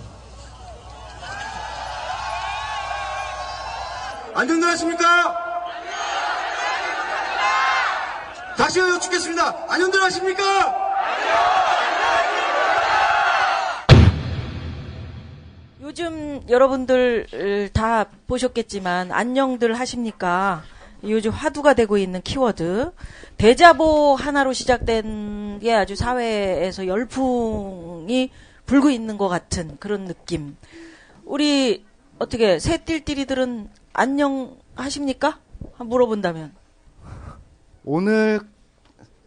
안녕들 하십니까? 다시 여쭙겠습니다. 안녕들 하십니까? 요즘 여러분들 다 보셨겠지만 안녕들 하십니까? 요즘 화두가 되고 있는 키워드 대자보 하나로 시작된 게 아주 사회에서 열풍이 불고 있는 것 같은 그런 느낌. 우리 어떻게 새띨띨이들은 안녕 하십니까? 한번 물어본다면. 오늘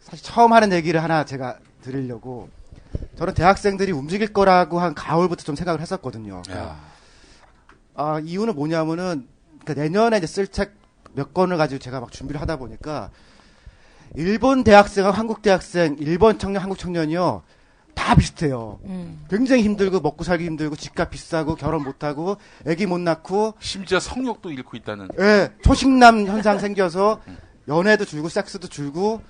사실 처음 하는 얘기를 하나 제가 드리려고 저는 대학생들이 움직일 거라고 한 가을부터 좀 생각을 했었거든요. 이유는 뭐냐면은 그러니까 내년에 이제 쓸 책 몇 권을 가지고 제가 막 준비를 하다 보니까 일본 대학생하고 한국 대학생, 일본 청년, 한국 청년이요 다 비슷해요. 굉장히 힘들고 먹고 살기 힘들고 집값 비싸고 결혼 못하고 애기 못 낳고 심지어 성욕도 잃고 있다는. 예, 초식남 현상 생겨서 연애도 줄고 섹스도 줄고.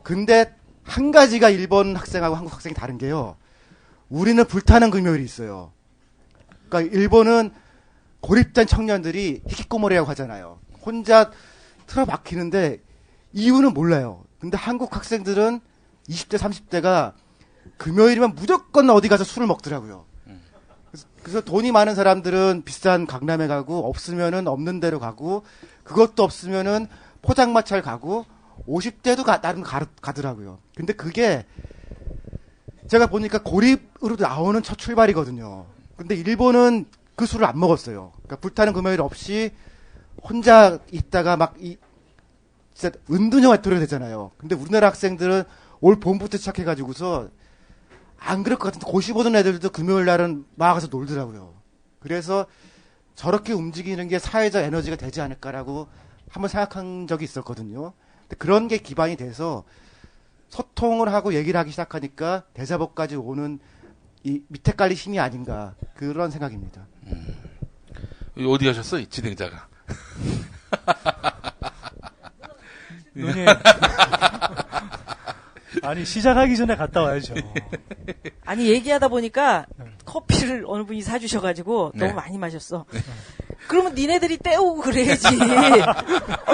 근데 한 가지가 일본 학생하고 한국 학생이 다른 게요. 우리는 불타는 금요일이 있어요. 그러니까 일본은 고립된 청년들이 히키코모리라고 하잖아요. 혼자 틀어박히는데 이유는 몰라요. 근데 한국 학생들은 20대, 30대가 금요일이면 무조건 어디 가서 술을 먹더라고요. 그래서 돈이 많은 사람들은 비싼 강남에 가고 없으면은 없는 데로 가고 그것도 없으면은 포장마차를 가고 50대도 나름 가더라고요. 근데 그게 제가 보니까 고립으로 나오는 첫 출발이거든요. 근데 일본은 그 술을 안 먹었어요. 그러니까 불타는 금요일 없이 혼자 있다가 막 진짜 은둔형 활동이 되잖아요. 근데 우리나라 학생들은 올 봄부터 시작해가지고서 안 그럴 것 같은데 고시 보던 애들도 금요일 날은 막 가서 놀더라고요. 그래서 저렇게 움직이는 게 사회적 에너지가 되지 않을까라고 한번 생각한 적이 있었거든요. 근데 그런 게 기반이 돼서 소통을 하고 얘기를 하기 시작하니까 대자보까지 오는 이 밑에 깔릴 힘이 아닌가 그런 생각입니다. 어디 가셨어? 이 진행자가. 눈이 아니 시작하기 전에 갔다 와야죠. 아니 얘기하다 보니까 커피를 어느 분이 사주셔가지고 너무 많이 마셨어. 그러면 니네들이 때우고 그래야지.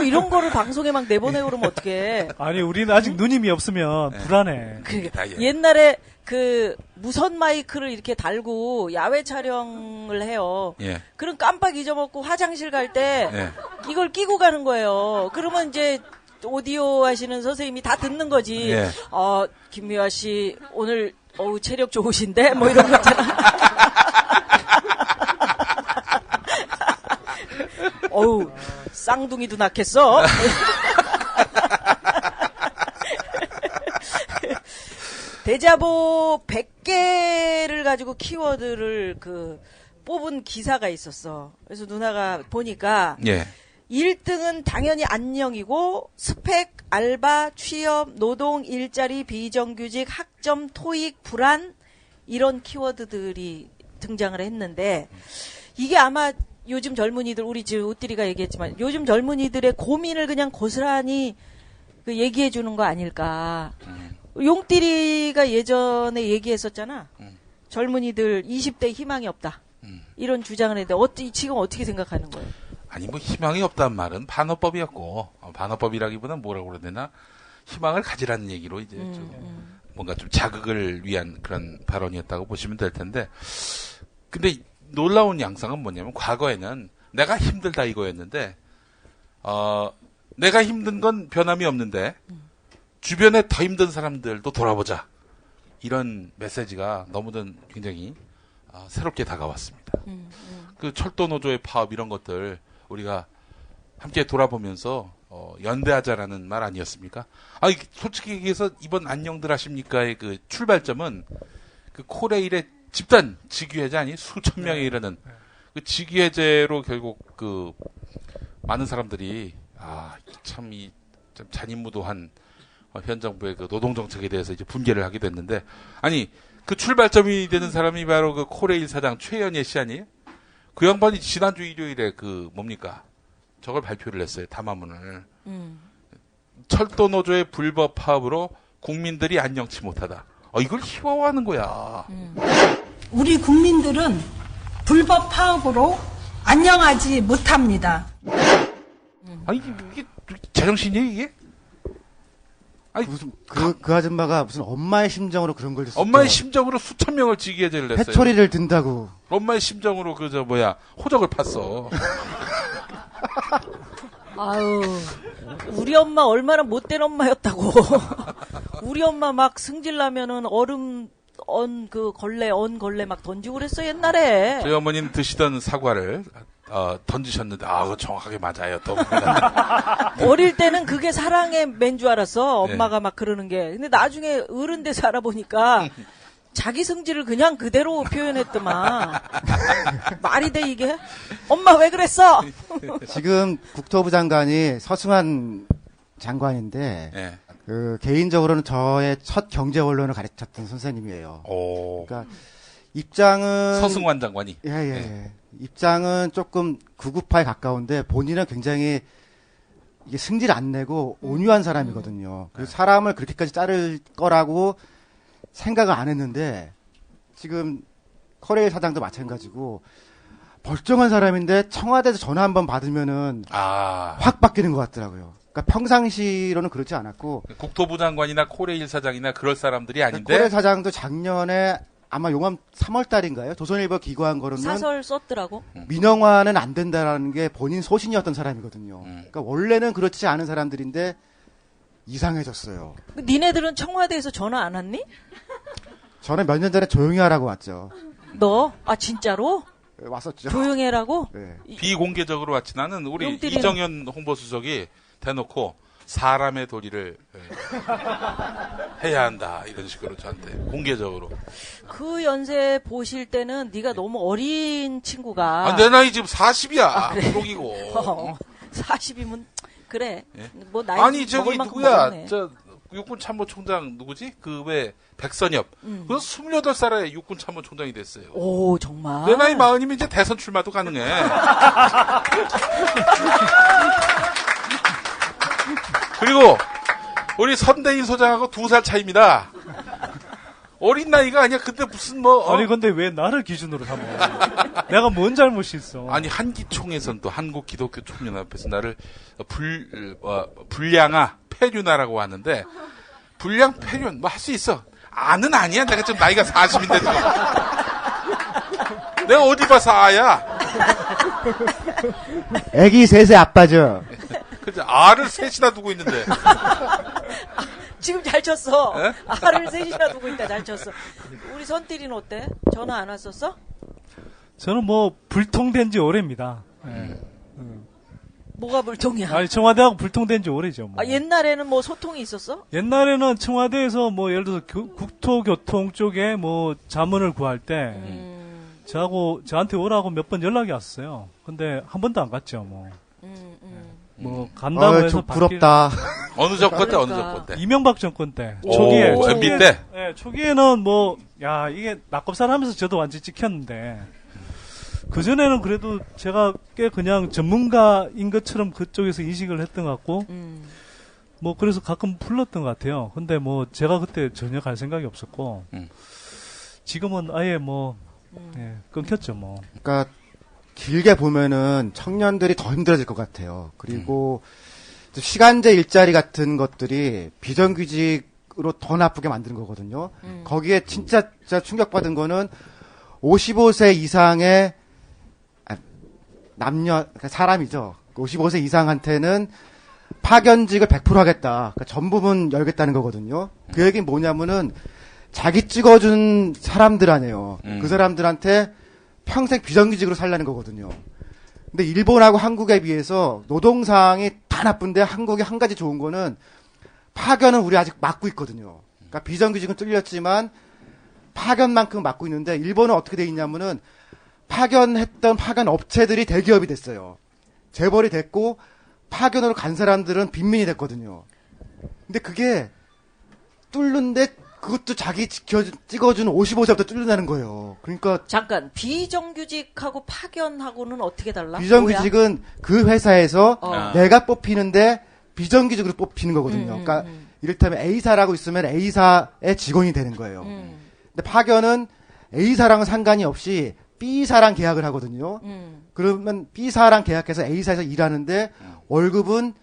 이런 거를 방송에 막 내보내고 그러면 어떡해. 아니 우리는 아직 누님이 없으면 불안해. 그러니까 옛날에 그 무선 마이크를 이렇게 달고 야외 촬영을 해요. 예. 그럼 깜빡 잊어먹고 화장실 갈 때 이걸 끼고 가는 거예요. 그러면 이제 오디오 하시는 선생님이 다 듣는 거지. 예. 김미화 씨 오늘 체력 좋으신데 뭐 이런 거 있잖아. 쌍둥이도 낳겠어. 대자보 100개를 가지고 키워드를 뽑은 기사가 있었어. 그래서 누나가 보니까 1등은 당연히 안녕이고 스펙, 알바, 취업, 노동, 일자리, 비정규직, 학점, 토익, 불안 이런 키워드들이 등장을 했는데 이게 아마 요즘 젊은이들 우리 지금 우띠리가 얘기했지만 요즘 젊은이들의 고민을 그냥 고스란히 얘기해 주는 거 아닐까. 용띠리가 예전에 얘기했었잖아. 젊은이들 20대 희망이 없다. 이런 주장을 했는데 지금 어떻게 생각하는 거예요? 아니 뭐 희망이 없단 말은 반어법이었고 반어법이라기보다는 뭐라고 그래야 되나 희망을 가지라는 얘기로 이제 좀 뭔가 좀 자극을 위한 그런 발언이었다고 보시면 될 텐데 근데 놀라운 양상은 뭐냐면 과거에는 내가 힘들다 이거였는데 내가 힘든 건 변함이 없는데 주변에 더 힘든 사람들도 돌아보자 이런 메시지가 너무든 굉장히 새롭게 다가왔습니다. 그 철도 노조의 파업 이런 것들 우리가 함께 돌아보면서 연대하자라는 말 아니었습니까? 아, 솔직히 얘기해서 이번 안녕들 하십니까의 그 출발점은 그 코레일의 집단 직위해제 아니 수천 명에 이르는 그 직위해제로 결국 그 많은 사람들이 참 잔인무도한 현 정부의 그 노동 정책에 대해서 이제 분개를 하게 됐는데 아니 그 출발점이 되는 사람이 바로 그 코레일 사장 최연예 씨 아니에요? 그 양반이 지난주 일요일에 그 뭡니까? 저걸 발표를 했어요. 담화문을. 철도 노조의 불법 파업으로 국민들이 안녕치 못하다. 이걸 희화화하는 거야. 우리 국민들은 불법 파업으로 안녕하지 못합니다. 아니 이게 제정신이에요 이게? 아니 무슨 그 아줌마가 무슨 엄마의 심정으로 그런 걸 했어요. 엄마의 심정으로 수천 명을 직위해제를 했어요. 회초리를 든다고. 엄마의 심정으로 호적을 팠어. 아유, 우리 엄마 얼마나 못된 엄마였다고. 우리 엄마 막 승질나면은 얼음 언 걸레 막 던지고 그랬어 옛날에. 저희 어머니는 드시던 사과를 던지셨는데 그거 정확하게 맞아요. 또 어릴 때는 그게 사랑의 맨 줄 알았어. 엄마가 막 그러는 게. 근데 나중에 어른 돼서 알아보니까 자기 성질을 그냥 그대로 표현했더만. 말이 돼 이게? 엄마 왜 그랬어? 지금 국토부 장관이 서승환 장관인데 네. 그 개인적으로는 저의 첫 경제 언론을 가르쳤던 선생님이에요. 그러니까 입장은 서승환 장관이. 예. 네. 입장은 조금 극우파에 가까운데 본인은 굉장히 이게 승질 안 내고 온유한 사람이거든요. 그래서 사람을 그렇게까지 자를 거라고 생각을 안 했는데 지금 코레일 사장도 마찬가지고 멀쩡한 사람인데 청와대에서 전화 한번 받으면은 확 바뀌는 것 같더라고요. 그러니까 평상시로는 그렇지 않았고 국토부 장관이나 코레일 사장이나 그럴 사람들이 아닌데 코레일 사장도 작년에 아마 용암 3월 달인가요? 조선일보 기고한 거로는 사설 썼더라고. 민영화는 안 된다라는 게 본인 소신이었던 사람이거든요. 그러니까 원래는 그렇지 않은 사람들인데 이상해졌어요. 니네들은 청와대에서 전화 안 왔니? 저는 몇 년 전에 조용히 하라고 왔죠. 너? 진짜로? 네, 왔었죠. 조용히 해라고? 네. 비공개적으로 왔지. 나는 우리 용띠리는... 이정현 홍보수석이 대놓고 사람의 도리를 해야 한다 이런 식으로 저한테 공개적으로. 그 연세 보실 때는 네가 너무 어린 친구가. 내 나이 지금 40이야. 그래. 부록이고. 40이면 그래. 예? 뭐 나이 아니 저기 누구야? 먹었네. 저 육군 참모총장 누구지? 그 왜 백선엽. 그 28살에 육군 참모총장이 됐어요. 오 정말. 내 나이 40이면 이제 대선 출마도 가능해. 그리고 우리 선대인 소장하고 2살 차이입니다. 어린 나이가 아니야. 근데 무슨 아니 근데 왜 나를 기준으로 삼아? 내가 뭔 잘못이 있어? 아니 한기총에선 또 한국기독교총연합에서 나를 불량아 폐륜아라고 하는데 불량 폐륜 뭐 할 수 있어. 아는 아니야. 내가 지금 나이가 40인데 지금. 내가 어디 봐서 아야. 애기 셋의 아빠죠. 그죠. 알을 셋이나 두고 있는데. 지금 잘 쳤어. 에? 알을 셋이나 두고 있다. 잘 쳤어. 우리 선띠리는 어때? 전화 안 왔었어? 저는 뭐 불통된 지 오래입니다. 뭐가 불통이야? 아니 청와대하고 불통된 지 오래죠. 뭐. 옛날에는 뭐 소통이 있었어? 옛날에는 청와대에서 뭐 예를 들어서 국토교통 쪽에 뭐 자문을 구할 때 저한테 오라고 몇 번 연락이 왔어요. 근데 한 번도 안 갔죠. 뭐 간다고 해서 부럽다. 어느 정권 때 그러니까. 어느 정권 때? 이명박 정권 때 초기에 MB 때. 네, 초기에는 뭐 이게 낙곱살 하면서 저도 완전 찍혔는데 그 전에는 그래도 제가 꽤 그냥 전문가인 것처럼 그쪽에서 인식을 했던 것 같고 뭐 그래서 가끔 불렀던 것 같아요. 근데 뭐 제가 그때 전혀 갈 생각이 없었고 지금은 아예 뭐 끊겼죠 뭐. 그러니까 길게 보면은 청년들이 더 힘들어질 것 같아요. 그리고 시간제 일자리 같은 것들이 비정규직으로 더 나쁘게 만드는 거거든요. 거기에 진짜 충격받은 거는 55세 이상의 그러니까 사람이죠. 55세 이상한테는 파견직을 100% 하겠다. 그러니까 전 부분 열겠다는 거거든요. 그 얘기는 뭐냐면은 자기 찍어준 사람들 아니에요. 그 사람들한테 평생 비정규직으로 살라는 거거든요. 근데 일본하고 한국에 비해서 노동상이 다 나쁜데 한국이 한 가지 좋은 거는 파견은 우리 아직 막고 있거든요. 그러니까 비정규직은 뚫렸지만 파견만큼 막고 있는데 일본은 어떻게 돼 있냐면은 파견했던 파견 업체들이 대기업이 됐어요. 재벌이 됐고 파견으로 간 사람들은 빈민이 됐거든요. 근데 그게 뚫는데 그것도 자기 찍어주는 55세부터 뚫는다는 거예요. 그러니까 잠깐 비정규직하고 파견하고는 어떻게 달라? 비정규직은 뭐야? 그 회사에서 내가 뽑히는데 비정규직으로 뽑히는 거거든요. 그러니까 이를테면 A사라고 있으면 A사의 직원이 되는 거예요. 근데 파견은 A사랑은 상관이 없이 B사랑 계약을 하거든요. 그러면 B사랑 계약해서 A사에서 일하는데 월급은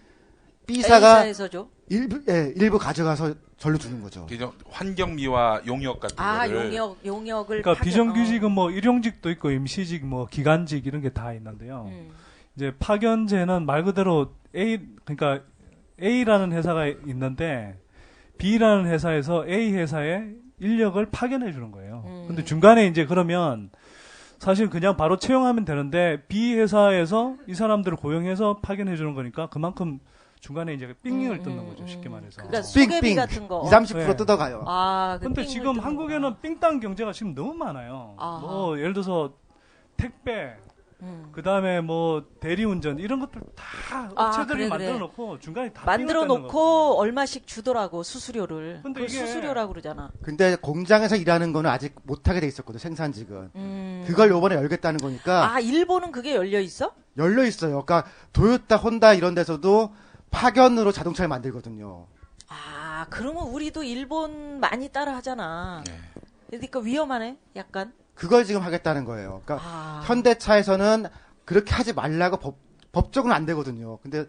B사가 A사에서 줘? 일부 가져가서 절로 주는 거죠. 환경미화 용역 같은 거를. 용역을. 그러니까 비정규직은 뭐 일용직도 있고 임시직, 뭐 기간직 이런 게 다 있는데요. 이제 파견제는 말 그대로 그러니까 A라는 회사가 있는데 B라는 회사에서 A 회사에 인력을 파견해 주는 거예요. 근데 중간에 이제 그러면 사실 그냥 바로 채용하면 되는데 B 회사에서 이 사람들을 고용해서 파견해 주는 거니까 그만큼 중간에 이제 삥링을 뜯는 거죠. 쉽게 말해서. 그러니까 소개비 같은 거. 20, 30% 네. 뜯어가요. 근데 지금 한국에는 삥땅 경제가 지금 너무 많아요. 뭐 예를 들어서 택배, 그 다음에 뭐 대리운전 이런 것들 다 업체들이 만들어 놓고 중간에 다 만들어 놓고 얼마씩 주더라고 수수료를. 근데 이게 수수료라고 그러잖아. 근데 공장에서 일하는 거는 아직 못하게 돼 있었거든 생산직은. 그걸 요번에 열겠다는 거니까. 일본은 그게 열려 있어? 열려 있어요. 그러니까 도요타, 혼다 이런 데서도 파견으로 자동차를 만들거든요. 그러면 우리도 일본 많이 따라 하잖아. 그러니까 위험하네, 약간. 그걸 지금 하겠다는 거예요. 그러니까 현대차에서는 그렇게 하지 말라고 법적으로는 안 되거든요. 근데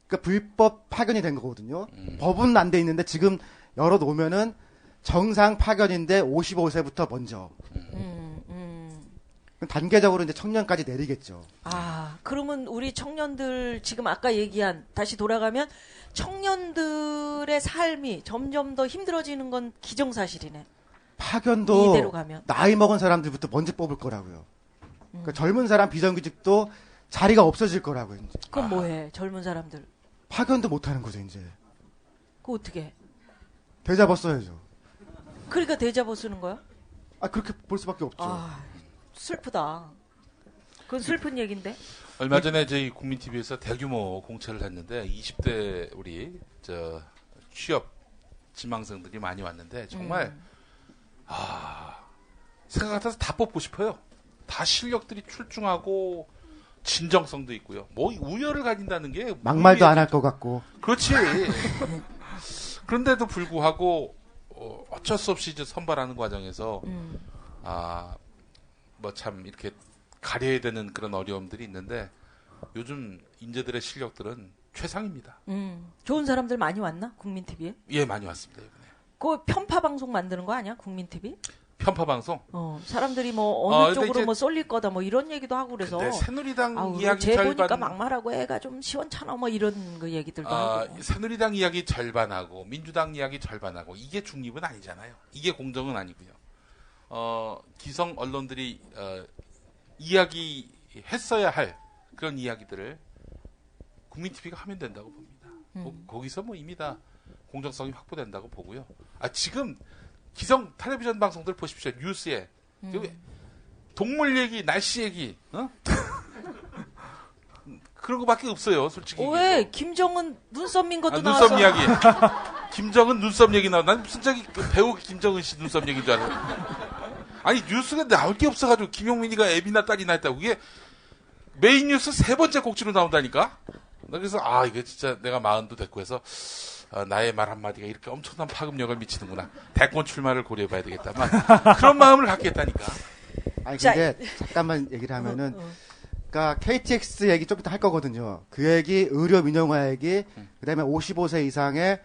그러니까 불법 파견이 된 거거든요. 법은 안 돼 있는데 지금 열어 놓으면은 정상 파견인데 55세부터 먼저. 단계적으로 이제 청년까지 내리겠죠. 그러면 우리 청년들 지금 아까 얘기한 다시 돌아가면 청년들의 삶이 점점 더 힘들어지는 건 기정사실이네. 파견도 이대로 가면. 나이 먹은 사람들부터 먼저 뽑을 거라고요. 그러니까 젊은 사람 비정규직도 자리가 없어질 거라고요. 이제. 그럼 뭐해? 젊은 사람들. 파견도 못 하는 거죠, 이제. 그거 어떻게 해? 대잡아 써야죠. 그러니까 대잡아 쓰는 거야? 그렇게 볼 수밖에 없죠. 슬프다. 그건 슬픈 얘기인데. 얼마 전에 저희 국민TV에서 대규모 공채를 했는데 20대 우리 취업 지망생들이 많이 왔는데 정말 생각 같아서 다 뽑고 싶어요. 다 실력들이 출중하고 진정성도 있고요. 뭐 우열을 가진다는 게 막말도 안 할 것 같고. 그렇지. 그런데도 불구하고 어쩔 수 없이 이제 선발하는 과정에서 뭐 참 이렇게 가려야 되는 그런 어려움들이 있는데 요즘 인재들의 실력들은 최상입니다. 좋은 사람들 많이 왔나? 국민TV에? 예, 많이 왔습니다, 이번에. 그 편파 방송 만드는 거 아니야? 국민TV? 편파 방송? 사람들이 뭐 어느 쪽으로 뭐 쏠릴 거다 뭐 이런 얘기도 하고 그래서. 근데 새누리당 이야기 쟤 보니까 절반 막말하고 애가 좀 시원찮아 뭐 이런 그 얘기들도 하고. 새누리당 이야기 절반하고 민주당 이야기 절반하고 이게 중립은 아니잖아요. 이게 공정은 아니고요. 기성 언론들이 이야기했어야 할 그런 이야기들을 국민TV가 하면 된다고 봅니다. 거기서 뭐 이미 다 공정성이 확보된다고 보고요. 지금 기성 텔레비전 방송들 보십시오. 뉴스에 동물 얘기, 날씨 얘기, 그런 거밖에 없어요. 솔직히. 왜 김정은 눈썹 민 것도 눈썹 나왔어. 이야기. 김정은 눈썹 얘기 나와. 난 무슨 저기 배우 김정은 씨 눈썹 얘기인 줄 알았어. 아니 뉴스가 나올 게 없어가지고 김용민이가 애비나 딸이나 했다고. 이게 메인 뉴스 3번째 곡지로 나온다니까. 그래서 이게 진짜 내가 40도 됐고 해서 나의 말 한마디가 이렇게 엄청난 파급력을 미치는구나. 대권 출마를 고려해봐야 되겠다만 그런 마음을 갖겠다니까. 근데 잠깐만 얘기를 하면은 그러니까 KTX 얘기 좀 이따 할 거거든요. 그 얘기, 의료 민영화 얘기, 그다음에 55세 이상의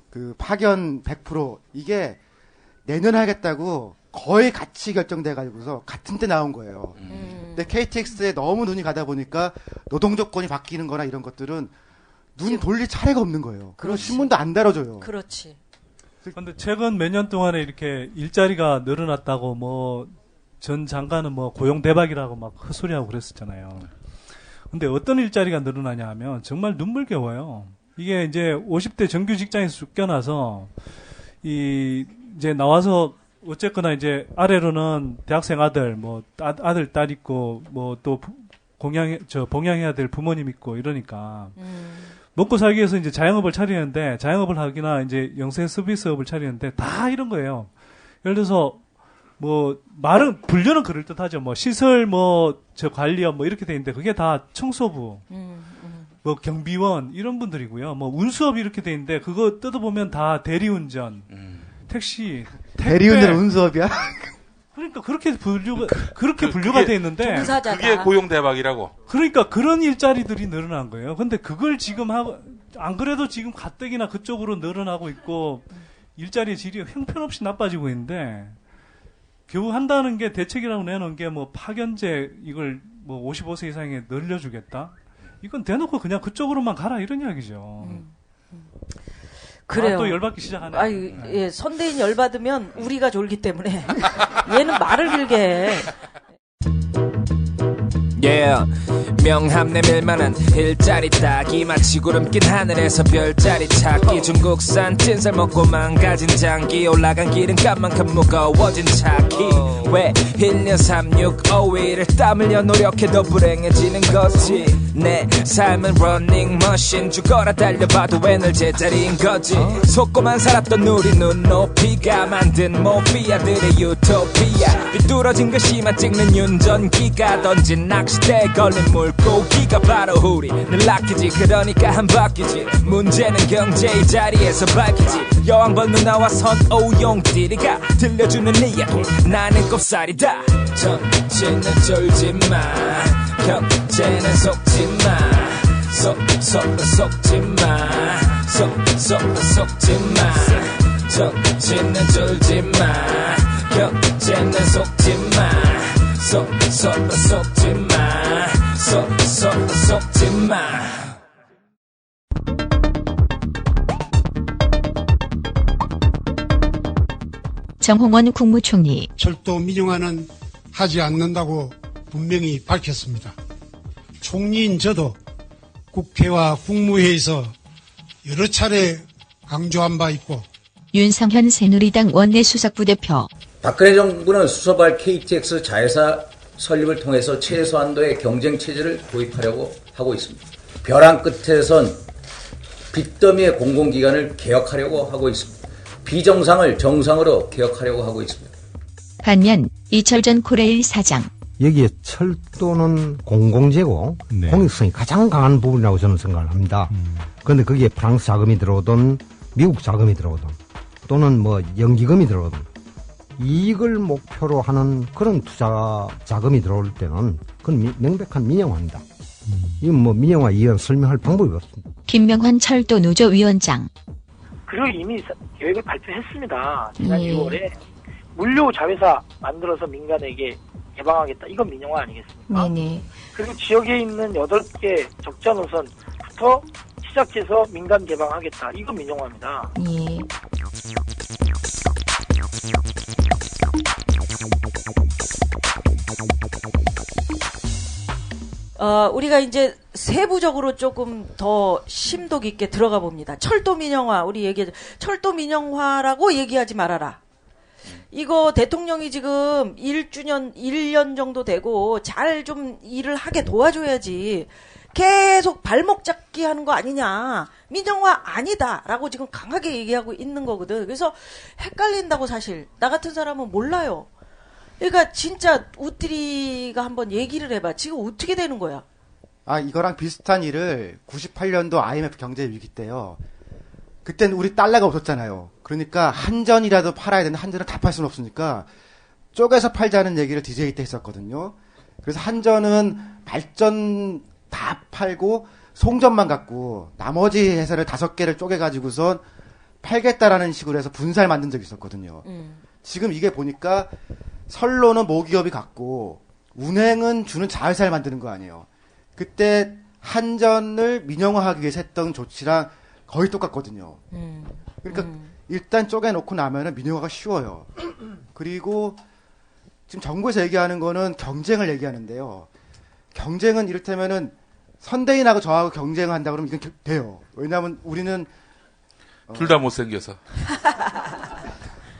그 파견 100% 이게 내년에 하겠다고 거의 같이 결정돼 가지고서 같은 때 나온 거예요. 근데 KTX에 너무 눈이 가다 보니까 노동 조건이 바뀌는 거나 이런 것들은 눈 돌릴 차례가 없는 거예요. 그리고 신문도 안 다뤄줘요. 그렇지. 근데 최근 몇 년 동안에 이렇게 일자리가 늘어났다고 뭐 전 장관은 뭐 고용 대박이라고 막 헛소리하고 그랬었잖아요. 근데 어떤 일자리가 늘어나냐 하면 정말 눈물겨워요. 이게 이제 50대 정규 직장에서 쫓겨나서 이제 나와서 어쨌거나 이제 아래로는 대학생 아들, 뭐 아들 딸 있고 뭐 또 봉양해야 될 부모님 있고 이러니까 먹고 살기 위해서 이제 자영업을 차리는데 자영업을 하기나 이제 영세 서비스업을 차리는데 다 이런 거예요. 예를 들어서 뭐 말은 분류는 그럴 듯하죠. 뭐 시설 뭐 저 관리업 뭐 이렇게 돼 있는데 그게 다 청소부, 뭐 경비원 이런 분들이고요. 뭐 운수업 이렇게 돼 있는데 그거 뜯어보면 다 대리운전, 택시, 택배. 대리운전 운수업이야? 그러니까 그렇게 분류가 돼 있는데 종사자다. 그게 고용 대박이라고. 그러니까 그런 일자리들이 늘어난 거예요. 근데 그걸 지금 하고 안 그래도 지금 가뜩이나 그쪽으로 늘어나고 있고 일자리 질이 형편없이 나빠지고 있는데 겨우 한다는 게 대책이라고 내놓은 게 뭐 파견제 이걸 뭐 55세 이상에 늘려주겠다. 이건 대놓고 그냥 그쪽으로만 가라 이런 이야기죠. 그래요. 또 열받기 시작하네. 아유, 예, 선대인 열받으면 우리가 졸기 때문에 얘는 말을 길게 해. Yeah. 명함 내밀만한 일자리 따기 마치 구름낀 하늘에서 별자리 찾기 중국산 찐살 먹고 망가진 장기 올라간 기름값만큼 무거워진 차키 왜 1년 365일을 땀 흘려 노력해도 불행해지는 거지 내 삶은 러닝머신 죽어라 달려봐도 왜 늘 제자리인 거지 속고만 살았던 우리 눈높이가 만든 모피아들의 유토피아 삐뚤어진 글씨만 찍는 윤전기가 던진 낚싯대에 걸린 물고기가 바로 우리 늘 낚이지 그러니까 한 바퀴지 문제는 경제의 자리에서 밝히지 여왕벌 누나와 선오용띠리가 들려주는 이야기 나는 꼽살이다 정치는 쫄지마 경제는 속지마 속지마 속지마 정치는 쫄지마 경제는 속지마 속지마 정홍원 국무총리 철도 민영화는 하지 않는다고 분명히 밝혔습니다. 총리인 저도 국회와 국무회의에서 여러 차례 강조한 바 있고 윤상현 새누리당 원내수석부대표 박근혜 정부는 수서발 KTX 자회사 설립을 통해서 최소한도의 경쟁 체제를 도입하려고 하고 있습니다. 벼랑 끝에선 빚더미의 공공기관을 개혁하려고 하고 있습니다. 비정상을 정상으로 개혁하려고 하고 있습니다. 반면 이철전 코레일 사장 여기에 철도는 공공재고 공익성이 가장 강한 부분이라고 저는 생각을 합니다. 그런데 거기에 프랑스 자금이 들어오든 미국 자금이 들어오든 또는 뭐 연기금이 들어오든 이익을 목표로 하는 그런 투자 자금이 들어올 때는 그건 명백한 민영화입니다. 이건 뭐 민영화 이해를 설명할 방법이 없습니다. 김명환 철도 노조위원장 그리고 이미 계획을 발표했습니다. 지난 6월에 물류 자회사 만들어서 민간에게 개방하겠다. 이건 민영화 아니겠습니까? 네네. 그리고 지역에 있는 8개 적자 노선부터 시작해서 민간 개방하겠다. 이건 민영화입니다. 예. 우리가 이제 세부적으로 조금 더 심도 깊게 들어가 봅니다. 철도 민영화, 우리 얘기하죠. 철도 민영화라고 얘기하지 말아라. 이거 대통령이 지금 1년 정도 되고 잘 좀 일을 하게 도와줘야지. 계속 발목 잡기 하는 거 아니냐. 민영화 아니다라고 지금 강하게 얘기하고 있는 거거든. 그래서 헷갈린다고 사실. 나 같은 사람은 몰라요. 그러니까 진짜 우띠리가 한번 얘기를 해봐. 지금 어떻게 되는 거야? 이거랑 비슷한 일을 98년도 IMF 경제 위기 때요. 그때는 우리 달러가 없었잖아요. 그러니까 한전이라도 팔아야 되는데 한전을 다 팔 수는 없으니까 쪼개서 팔자는 얘기를 DJ 때 했었거든요. 그래서 한전은 발전 다 팔고 송전만 갖고 나머지 회사를 5개를 쪼개가지고선 팔겠다라는 식으로 해서 분사를 만든 적이 있었거든요. 지금 이게 보니까 선로는 모기업이 갖고 운행은 주는 자회사를 만드는 거 아니에요. 그때 한전을 민영화하기 위해서 했던 조치랑 거의 똑같거든요. 그러니까 일단 쪼개놓고 나면은 민영화가 쉬워요. 그리고 지금 정부에서 얘기하는 거는 경쟁을 얘기하는데요. 경쟁은 이를테면은 선대인하고 저하고 경쟁을 한다 그러면 이건 돼요. 왜냐하면 우리는 둘 다 못생겨서.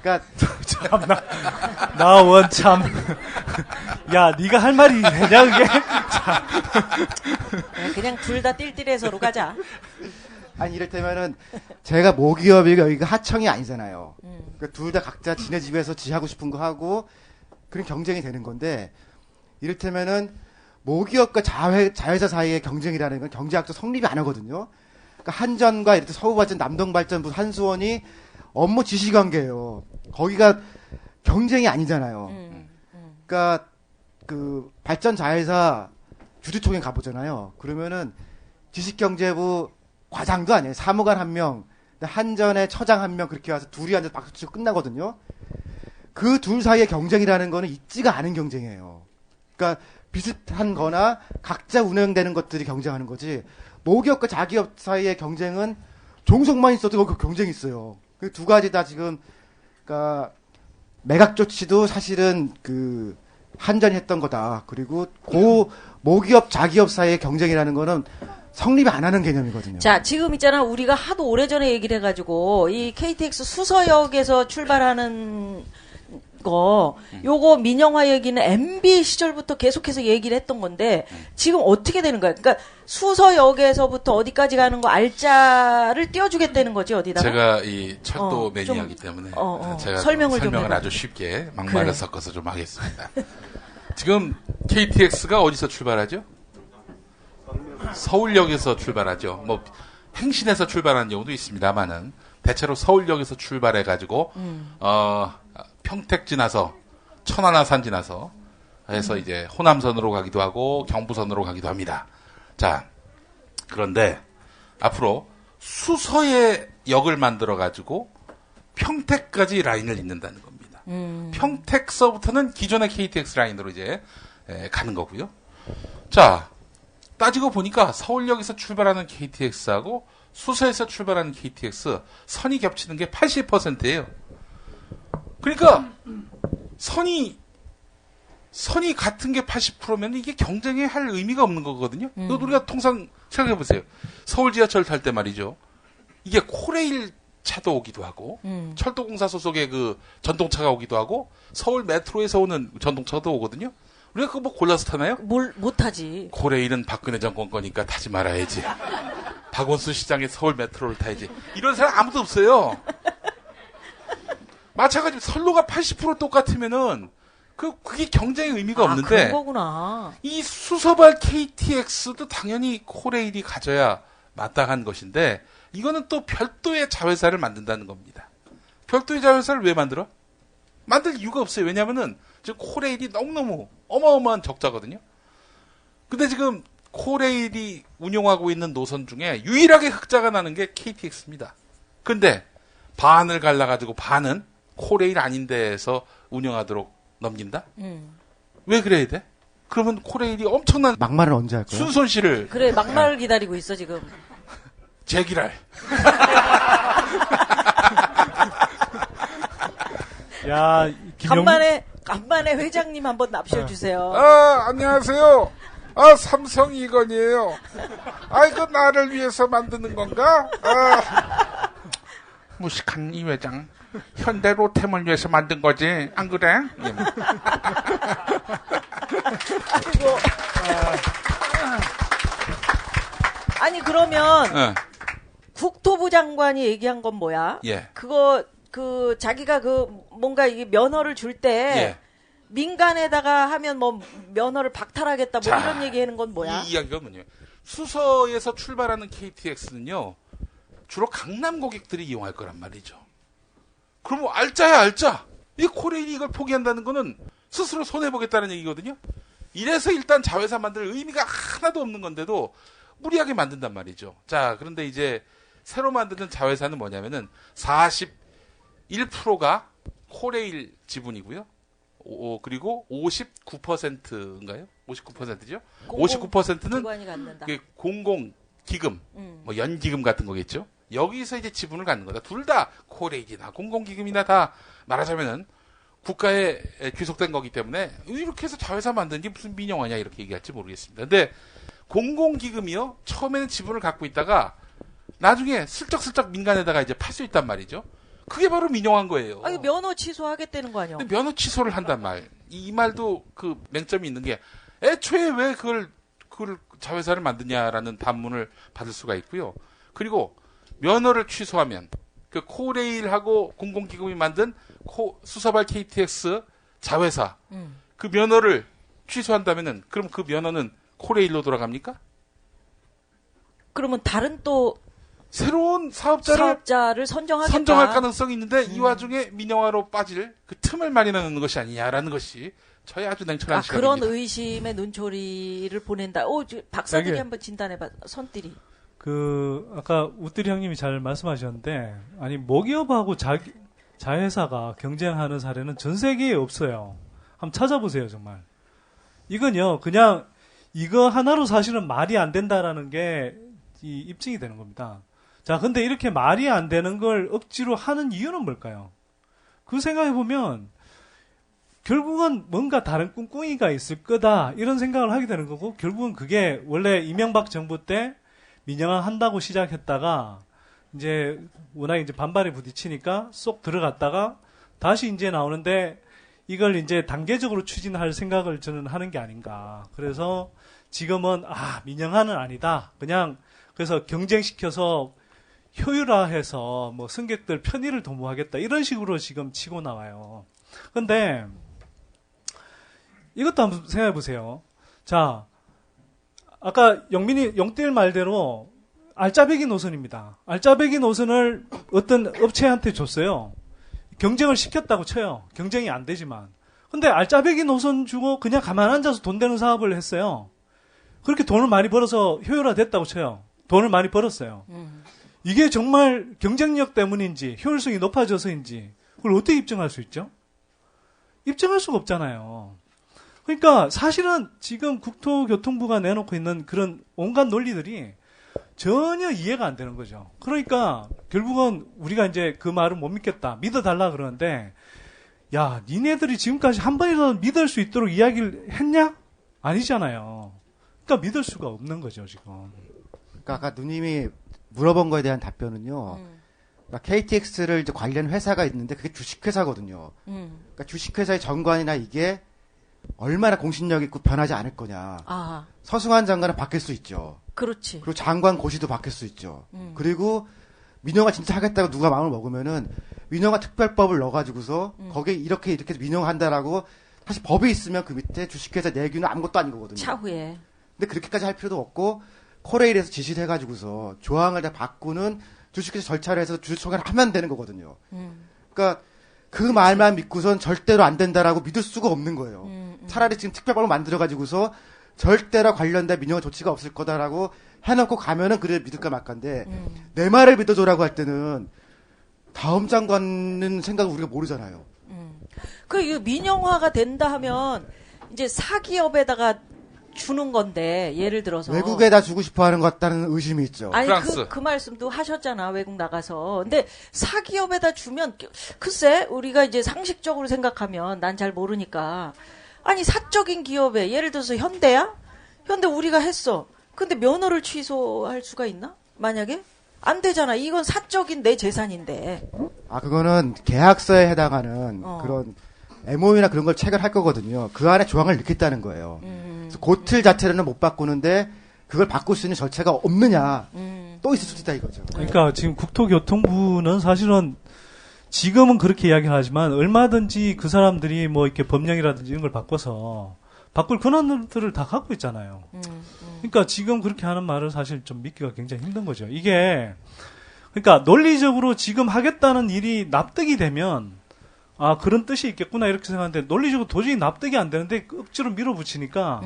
그러니까 참나 나원 참. 야, 네가 할 말이 되냐 그게? 그냥 둘 다 띨띨해서로 가자. 아니 이를테면은 제가 모기업이고 여기가 하청이 아니잖아요. 그러니까 둘 다 각자 지네 집에서 지 하고 싶은 거 하고 그런 경쟁이 되는 건데 이를테면은 모기업과 자회사 사이의 경쟁이라는 건 경제학적 성립이 안 하거든요. 그러니까 한전과 이렇게 서울발전, 남동발전부, 한수원이 업무 지시관계예요. 거기가 경쟁이 아니잖아요. 그러니까 그 발전 자회사 주주총회 가보잖아요. 그러면은 지식경제부 과장도 아니에요. 사무관 1명, 한전의 처장 1명 그렇게 와서 둘이 앉아서 박수 치고 끝나거든요. 그 둘 사이의 경쟁이라는 거는 있지가 않은 경쟁이에요. 그러니까 비슷한 거나 각자 운영되는 것들이 경쟁하는 거지. 모기업과 자기업 사이의 경쟁은 종속만 있어도 그 경쟁이 있어요. 그 두 가지 다 지금 그러니까 매각 조치도 사실은 그 한전이 했던 거다. 그리고 모기업 자기업 사이의 경쟁이라는 거는 성립이 안 하는 개념이거든요. 자, 지금 있잖아. 우리가 하도 오래전에 얘기를 해가지고 이 KTX 수서역에서 출발하는 거 요거 민영화 얘기는 MB 시절부터 계속해서 얘기를 했던 건데 지금 어떻게 되는 거야? 그러니까 수서역에서부터 어디까지 가는 거 알짜를 띄워주겠다는 거지 어디다가? 제가 이 철도 매니아이기 때문에 제가 설명을 아주 쉽게 막말을 그래. 섞어서 좀 하겠습니다. 지금 KTX가 어디서 출발하죠? 서울역에서 출발하죠. 뭐 행신에서 출발하는 경우도 있습니다만은 대체로 서울역에서 출발해가지고 평택 지나서 천안아산 지나서 해서 이제 호남선으로 가기도 하고 경부선으로 가기도 합니다. 자, 그런데 앞으로 수서에 역을 만들어 가지고 평택까지 라인을 잇는다는 겁니다. 평택서부터는 기존의 KTX 라인으로 이제 가는 거고요. 자, 따지고 보니까 서울역에서 출발하는 KTX하고 수서에서 출발하는 KTX 선이 겹치는 게 80%예요. 그러니까 선이 같은 게 80%면 이게 경쟁에 할 의미가 없는 거거든요. 우리가 통상 생각해 보세요. 서울 지하철 탈 때 말이죠. 이게 코레일 차도 오기도 하고 철도공사 소속의 그 전동차가 오기도 하고 서울 메트로에서 오는 전동차도 오거든요. 우리가 그거 뭐 골라서 타나요? 못 타지. 코레일은 박근혜 정권 거니까 타지 말아야지. 박원순 시장의 서울 메트로를 타야지. 이런 사람 아무도 없어요. 마찬가지로 선로가 80% 똑같으면은 그게 경쟁의 의미가 없는데 그런 거구나. 이 수서발 KTX도 당연히 코레일이 가져야 마땅한 것인데 이거는 또 별도의 자회사를 만든다는 겁니다. 별도의 자회사를 왜 만들어? 만들 이유가 없어요. 왜냐하면은 지금 코레일이 너무너무 어마어마한 적자거든요. 근데 지금 코레일이 운용하고 있는 노선 중에 유일하게 흑자가 나는 게 KTX입니다. 근데 반을 갈라가지고 반은 코레일 아닌 데에서 운영하도록 넘긴다? 왜 그래야 돼? 그러면 코레일이 엄청난 막말을 언제 할 거야? 순손실을 그래, 막말을 기다리고 있어 지금. 제기랄. 야, 간만에 회장님 한번 납시해주세요. 안녕하세요. 삼성 이건이에요. 이거 나를 위해서 만드는 건가? 무식한 이 회장. 현대 로템을 위해서 만든 거지. 안 그래? 아니 그러면 국토부 장관이 얘기한 건 뭐야? 예. 그거 자기가 뭔가 이게 면허를 줄 때 민간에다가 하면 뭐 면허를 박탈하겠다 뭐 이런 얘기하는 건 뭐야? 이 이야기가 뭐냐? 수서에서 출발하는 KTX는요 주로 강남 고객들이 이용할 거란 말이죠. 그럼 알짜야 알짜. 이 코레일이 이걸 포기한다는 거는 스스로 손해 보겠다는 얘기거든요. 이래서 일단 자회사 만들 의미가 하나도 없는 건데도 무리하게 만든단 말이죠. 자, 그런데 이제 새로 만드는 자회사는 뭐냐면은 41%가 코레일 지분이고요. 그리고 59%인가요? 59%죠? 59%는 공공기금, 뭐 연기금 같은 거겠죠? 여기서 이제 지분을 갖는 거다. 둘 다 코레일이나 공공기금이나 다 말하자면은 국가에 귀속된 거기 때문에 이렇게 해서 자회사 만드는 게 무슨 민영화냐 이렇게 얘기할지 모르겠습니다. 근데 공공기금이요. 처음에는 지분을 갖고 있다가 나중에 슬쩍슬쩍 민간에다가 이제 팔 수 있단 말이죠. 그게 바로 민영화인 거예요. 아니, 면허 취소하겠다는 거 아니야? 면허 취소를 한단 말. 이 말도 그 맹점이 있는 게 애초에 왜 그걸 자회사를 만드냐라는 반문을 받을 수가 있고요. 그리고 면허를 취소하면 그 코레일하고 공공기금이 만든 수서발 KTX 자회사 그 면허를 취소한다면은 그럼 그 면허는 코레일로 돌아갑니까? 그러면 다른 또 새로운 사업자를 선정하겠다. 선정할 가능성이 있는데 이 와중에 민영화로 빠질 그 틈을 마련하는 것이 아니냐라는 것이 저희 아주 냉철한 시각입니다. 그런 의심의 눈초리를 보낸다. 박사들이 한번 진단해봐. 선들이. 아까 우뜨리 형님이 잘 말씀하셨는데, 아니, 모기업하고 자회사가 경쟁하는 사례는 전 세계에 없어요. 한번 찾아보세요, 정말. 이건요, 그냥 이거 하나로 사실은 말이 안 된다라는 게 입증이 되는 겁니다. 자, 근데 이렇게 말이 안 되는 걸 억지로 하는 이유는 뭘까요? 그 생각해보면, 결국은 뭔가 다른 꿍꿍이가 있을 거다, 이런 생각을 하게 되는 거고, 결국은 그게 원래 이명박 정부 때 민영화 한다고 시작했다가, 이제 워낙 이제 반발에 부딪히니까 쏙 들어갔다가, 다시 이제 나오는데, 이걸 이제 단계적으로 추진할 생각을 저는 하는 게 아닌가. 그래서 지금은, 민영화는 아니다. 그냥, 그래서 경쟁시켜서 효율화해서 뭐 승객들 편의를 도모하겠다. 이런 식으로 지금 치고 나와요. 근데 이것도 한번 생각해 보세요. 자, 아까 영띠일 말대로 알짜배기 노선입니다. 알짜배기 노선을 어떤 업체한테 줬어요. 경쟁을 시켰다고 쳐요. 경쟁이 안 되지만. 근데 알짜배기 노선 주고 그냥 가만 앉아서 돈 되는 사업을 했어요. 그렇게 돈을 많이 벌어서 효율화됐다고 쳐요. 돈을 많이 벌었어요. 이게 정말 경쟁력 때문인지 효율성이 높아져서인지 그걸 어떻게 입증할 수 있죠? 입증할 수가 없잖아요. 그러니까 사실은 지금 국토교통부가 내놓고 있는 그런 온갖 논리들이 전혀 이해가 안 되는 거죠. 그러니까 결국은 우리가 이제 그 말은 못 믿겠다. 믿어달라 그러는데 야, 니네들이 지금까지 한 번이라도 믿을 수 있도록 이야기를 했냐? 아니잖아요. 그러니까 믿을 수가 없는 거죠, 지금. 그러니까 아까 누님이 물어본 거에 대한 답변은요. 그러니까 KTX를 이제 관련 회사가 있는데 그게 주식회사거든요. 그러니까 주식회사의 정관이나 이게 얼마나 공신력 있고 변하지 않을 거냐. 서승환 장관은 바뀔 수 있죠. 그렇지. 그리고 장관 고시도 바뀔 수 있죠. 그리고 민영화 진짜 하겠다고 누가 마음을 먹으면은 민영화 특별법을 넣어가지고서 거기에 이렇게 민영화한다라고 사실 법이 있으면 그 밑에 주식회사 내규는 아무것도 아닌 거거든요. 차후에. 근데 그렇게까지 할 필요도 없고 코레일에서 지시를 해가지고서 조항을 다 바꾸는 주식회사 절차를 해서 주주총회를 하면 되는 거거든요. 그러니까 그 말만 믿고선 절대로 안 된다라고 믿을 수가 없는 거예요. 차라리 지금 특별법을 만들어가지고서 절대로 관련된 민영화 조치가 없을 거다라고 해놓고 가면은 그래 믿을까 말까인데 내 말을 믿어줘라고 할 때는 다음 장관은 생각을 우리가 모르잖아요. 그 민영화가 된다 하면 이제 사기업에다가 주는 건데 예를 들어서 외국에다 주고 싶어하는 것 같다는 의심이 있죠. 아니 그 말씀도 하셨잖아. 외국 나가서. 근데 사기업에다 주면 글쎄 우리가 이제 상식적으로 생각하면 난 잘 모르니까 아니 사적인 기업에 예를 들어서 현대야? 현대 우리가 했어. 근데 면허를 취소할 수가 있나? 만약에? 안 되잖아. 이건 사적인 내 재산인데. 그거는 계약서에 해당하는 그런 MOU나 그런 걸 체결할 거거든요. 그 안에 조항을 넣겠다는 거예요. 그 틀 자체로는 못 바꾸는데 그걸 바꿀 수 있는 절차가 없느냐. 또 있을 수도 있다 이거죠. 그러니까 지금 국토교통부는 사실은 지금은 그렇게 이야기를 하지만 얼마든지 그 사람들이 뭐 이렇게 법령이라든지 이런 걸 바꿔서 바꿀 권한들을 다 갖고 있잖아요. 그러니까 지금 그렇게 하는 말을 사실 좀 믿기가 굉장히 힘든 거죠. 이게 그러니까 논리적으로 지금 하겠다는 일이 납득이 되면 그런 뜻이 있겠구나 이렇게 생각하는데 논리적으로 도저히 납득이 안 되는데 억지로 밀어붙이니까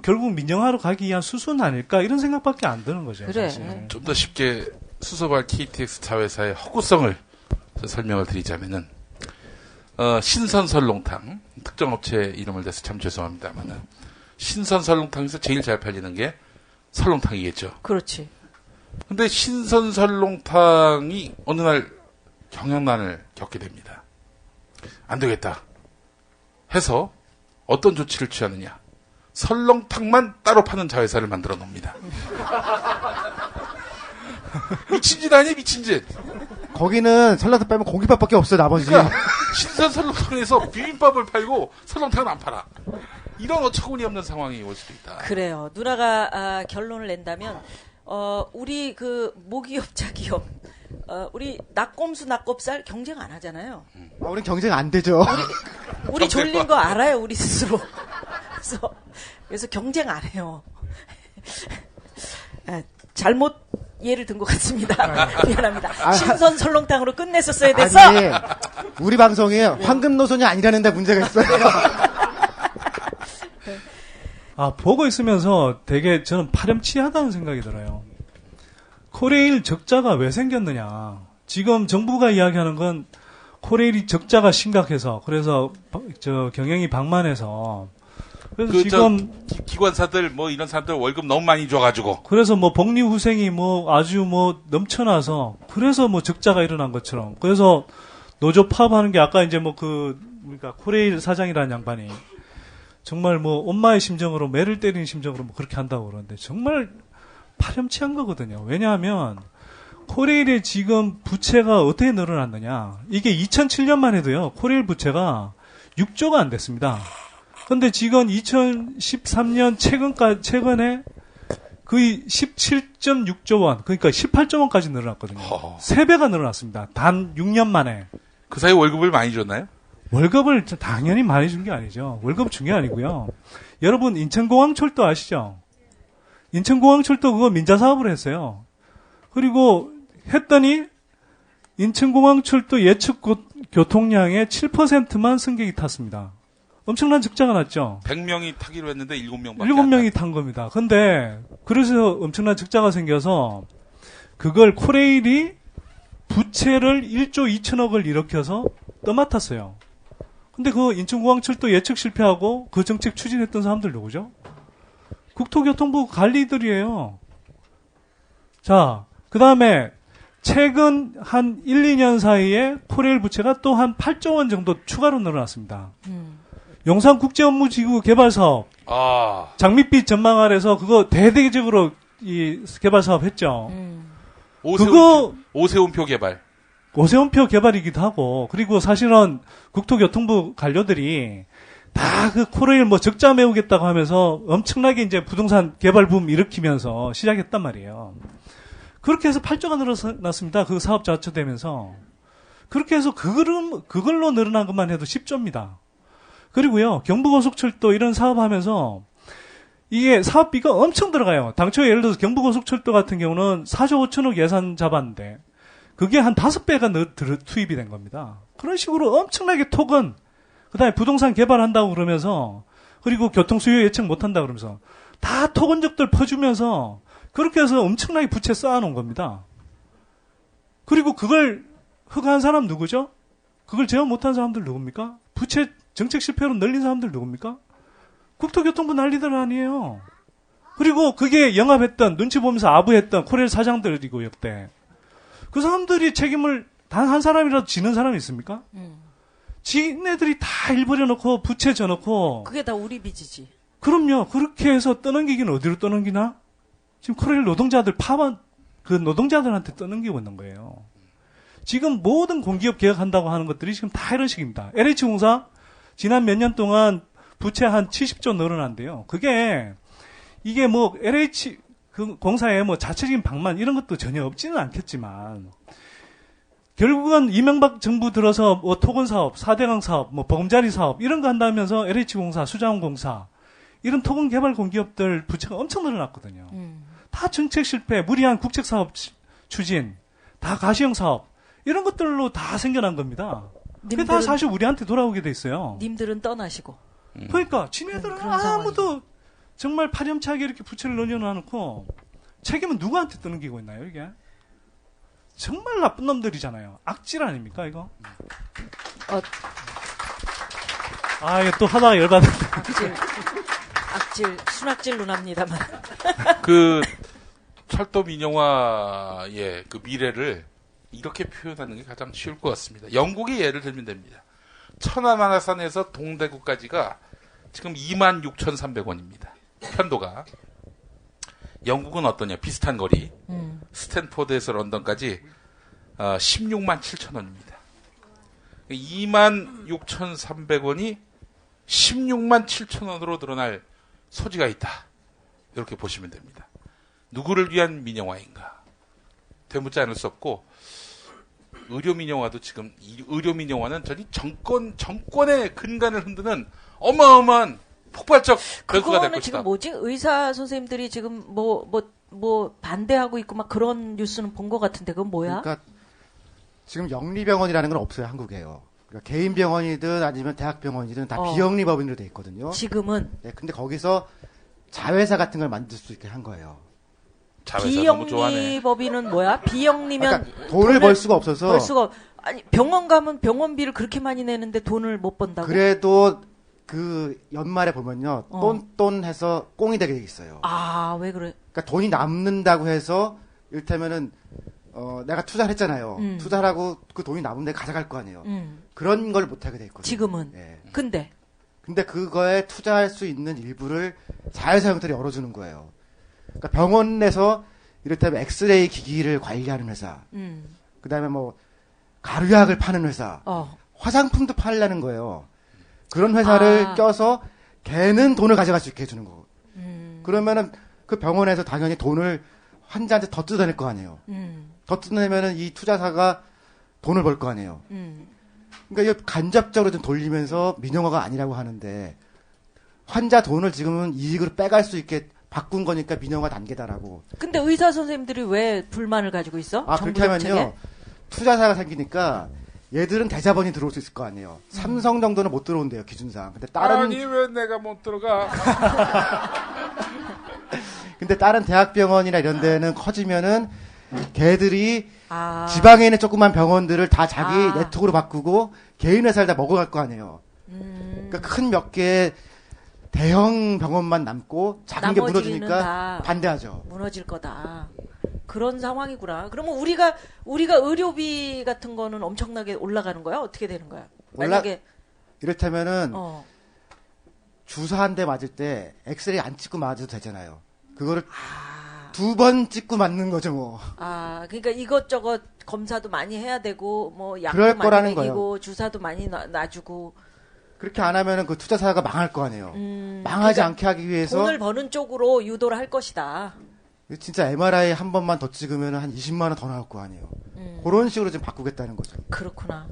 결국 민영화로 가기 위한 수순 아닐까 이런 생각밖에 안 드는 거죠. 그래. 좀 더 쉽게 수서발 KTX 자회사의 허구성을 설명을 드리자면은 신선설렁탕 특정 업체 이름을 대서 참 죄송합니다만은 신선설렁탕에서 제일 잘 팔리는 게 설렁탕이겠죠. 그렇지. 근데 신선설렁탕이 어느 날 경영난을 겪게 됩니다. 안 되겠다 해서 어떤 조치를 취하느냐. 설렁탕만 따로 파는 자회사를 만들어 놓습니다. 미친 짓 아니에요, 미친 짓. 거기는 설렁탕 빼면 공깃밥밖에 없어요, 나머지. 그러니까 신선 설렁탕에서 비빔밥을 팔고 설렁탕은 안 팔아. 이런 어처구니 없는 상황이 올 수도 있다. 그래요. 누나가 결론을 낸다면 우리 그 모기업자 기업 우리 낙곰수 낙곱살 경쟁 안 하잖아요. 우린 경쟁 안 되죠. 우리 졸린 거 알아요, 우리 스스로. 그래서 경쟁 안 해요. 잘못 예를 든 것 같습니다. 미안합니다. 신선 설렁탕으로 끝냈었어야 됐어. 아니, 우리 방송에 황금 노선이 아니라는데 문제가 있어요. 보고 있으면서 되게 저는 파렴치하다는 생각이 들어요. 코레일 적자가 왜 생겼느냐. 지금 정부가 이야기하는 건 코레일이 적자가 심각해서 그래서 경영이 방만해서 그래서 지금 기관사들 뭐 이런 사람들 월급 너무 많이 줘가지고 그래서 뭐 복리 후생이 뭐 아주 뭐 넘쳐나서 그래서 뭐 적자가 일어난 것처럼 그래서 노조 파업하는 게 아까 이제 뭐 그러니까 코레일 사장이라는 양반이 정말 뭐 엄마의 심정으로 매를 때리는 심정으로 뭐 그렇게 한다고 그러는데 정말 파렴치한 거거든요. 왜냐하면 코레일의 지금 부채가 어떻게 늘어났느냐. 이게 2007년만 해도요. 코레일 부채가 6조가 안 됐습니다. 근데 지금 2013년 최근에 거의 17.6조 원, 그러니까 18조 원까지 늘어났거든요. 3배가 늘어났습니다. 단 6년 만에. 그 사이 월급을 많이 줬나요? 월급을 당연히 많이 준 게 아니죠. 월급 준 게 아니고요. 여러분 인천공항철도 아시죠? 인천공항철도 그거 민자사업을 했어요. 그리고 했더니 인천공항철도 예측 교통량의 7%만 승객이 탔습니다. 엄청난 적자가 났죠. 100명이 타기로 했는데 7명밖에 7명이 탄 겁니다. 근데 그래서 엄청난 적자가 생겨서 그걸 코레일이 부채를 1조 2천억을 일으켜서 떠맡았어요. 근데 그 인천공항철도 예측 실패하고 그 정책 추진했던 사람들 누구죠? 국토교통부 관리들이에요. 자, 그 다음에 최근 한 1, 2년 사이에 코레일 부채가 또 한 8조 원 정도 추가로 늘어났습니다. 용산국제업무지구 개발사업. 장밋빛 전망 아래서 그거 대대적으로 이 개발사업 했죠. 오세훈표 개발. 오세훈표 개발이기도 하고, 그리고 사실은 국토교통부 관료들이 다 그 코레일 뭐 적자 메우겠다고 하면서 엄청나게 이제 부동산 개발 붐 일으키면서 시작했단 말이에요. 그렇게 해서 8조가 늘어났습니다. 그 사업 자초되면서. 그렇게 해서 그걸로 늘어난 것만 해도 10조입니다. 그리고요, 경부고속철도 이런 사업하면서 이게 사업비가 엄청 들어가요. 당초에 예를 들어서 경부고속철도 같은 경우는 4조 5천억 예산 잡았는데 그게 한 5배가 투입이 된 겁니다. 그런 식으로 엄청나게 토건, 그 다음에 부동산 개발한다고 그러면서, 그리고 교통수요 예측 못한다고 그러면서 다 토건적들 퍼주면서 그렇게 해서 엄청나게 부채 쌓아놓은 겁니다. 그리고 그걸 허가한 사람 누구죠? 그걸 제어 못한 사람들 누굽니까? 부채 정책 실패로 늘린 사람들 누굽니까? 국토교통부 난리들 아니에요. 그리고 그게 영합했던, 눈치 보면서 아부했던 코레일 사장들이고 역대. 그 사람들이 책임을 단 한 사람이라도 지는 사람이 있습니까? 지네들이 다 일버려놓고 부채 져놓고. 그게 다 우리 빚이지. 그럼요. 그렇게 해서 떠넘기기는 어디로 떠넘기나? 지금 코레일 노동자들 그 노동자들한테 떠넘기고 있는 거예요. 지금 모든 공기업 개혁한다고 하는 것들이 지금 다 이런 식입니다. LH공사 지난 몇 년 동안 부채 한 70조 늘어난대요. 이게 뭐 LH 그 공사에 뭐 자체적인 방만 이런 것도 전혀 없지는 않겠지만 결국은 이명박 정부 들어서 뭐 토건 사업, 4대강 사업, 뭐 보금자리 사업 이런 거 한다면서 LH공사, 수자원공사 이런 토건 개발 공기업들 부채가 엄청 늘어났거든요. 다 정책 실패, 무리한 국책 사업 추진, 다 가시형 사업 이런 것들로 다 생겨난 겁니다. 그게 다 사실 우리한테 돌아오게 돼 있어요. 님들은 떠나시고. 그러니까 지네들은 아무도 정말 파렴치하게 이렇게 부채를 늘려놔놓고 책임은 누구한테 떠넘기고 있나요, 이게? 정말 나쁜 놈들이잖아요. 악질 아닙니까, 이거? 이거 또 하다가 열받았네. 순악질 누납니다만. 그 철도 민영화의 그 미래를 이렇게 표현하는 게 가장 쉬울 것 같습니다. 영국의 예를 들면 됩니다. 천안하산에서 동대구까지가 지금 26,300원입니다. 편도가. 영국은 어떠냐? 비슷한 거리. 스탠포드에서 런던까지 16만 7천 원입니다. 26,300원이 16만 7천 원으로 늘어날 소지가 있다. 이렇게 보시면 됩니다. 누구를 위한 민영화인가? 되묻지 않을 수 없고 의료 민영화도 지금 의료 민영화는 전이 정권의 근간을 흔드는 어마어마한 폭발적 변수가 될 그거는 것이다. 지금 뭐지? 의사 선생님들이 지금 뭐 반대하고 있고 막 그런 뉴스는 본 것 같은데 그건 뭐야? 그러니까 지금 영리병원이라는 건 없어요, 한국에요. 그러니까 개인 병원이든 아니면 대학 병원이든 다 비영리법인으로 돼 있거든요. 지금은. 네, 근데 거기서 자회사 같은 걸 만들 수 있게 한 거예요. 비영리법인은 뭐야? 비영리면 그러니까 돈을 벌 수가 없어서. 아니 병원 가면 병원비를 그렇게 많이 내는데 돈을 못 번다고? 그래도 그 연말에 보면요, 똔똔해서 꽁이 되게 있어요. 아, 왜 그래? 그러니까 돈이 남는다고 해서 이를테면은 내가 투자를 했잖아요. 투자를 하고 그 돈이 남으면 내가 가져갈 거 아니에요. 그런 걸 못하게 돼 있거든요. 지금은. 네. 근데 그거에 투자할 수 있는 일부를 자회사 형태로 열어주는 거예요. 그러니까 병원에서 이를테면 엑스레이 기기를 관리하는 회사, 그다음에 뭐 가루약을 파는 회사, 화장품도 팔려는 거예요. 그런 회사를 껴서 걔는 돈을 가져갈 수 있게 해주는 거고. 그러면은 그 병원에서 당연히 돈을 환자한테 더 뜯어낼 거 아니에요. 더 뜯어내면은 이 투자사가 돈을 벌 거 아니에요. 그러니까 이거 간접적으로 좀 돌리면서 민영화가 아니라고 하는데 환자 돈을 지금은 이익으로 빼갈 수 있게 바꾼 거니까 민영화 단계다라고. 근데 의사 선생님들이 왜 불만을 가지고 있어? 그렇게 하면요. 투자사가 생기니까 얘들은 대자본이 들어올 수 있을 거 아니에요. 삼성 정도는 못 들어온대요, 기준상. 근데 다른 아니 왜 내가 못 들어가? 근데 다른 대학병원이나 이런 데는 커지면은 걔들이 지방에 있는 조그만 병원들을 다 자기 네트워크로 바꾸고 개인 회사를 다 먹어갈 거 아니에요. 그러니까 큰 몇 개의 대형 병원만 남고 작은 게 무너지니까 반대하죠. 무너질 거다. 그런 상황이구나. 그러면 우리가 의료비 같은 거는 엄청나게 올라가는 거야? 어떻게 되는 거야? 만약에 이렇다면은 주사 한 대 맞을 때 엑스레이 안 찍고 맞아도 되잖아요. 그거를 2번 찍고 맞는 거죠, 뭐. 그러니까 이것저것 검사도 많이 해야 되고 뭐 약도 그럴 많이 거라는 먹이고 거예요. 주사도 많이 놔주고. 그렇게 안 하면은 그 투자사가 망할 거 아니에요. 망하지 그러니까 않게 하기 위해서 돈을 버는 쪽으로 유도를 할 것이다. 진짜 MRI 한 번만 더 찍으면 한 20만 원 더 나올 거 아니에요. 그런 식으로 좀 바꾸겠다는 거죠. 그렇구나.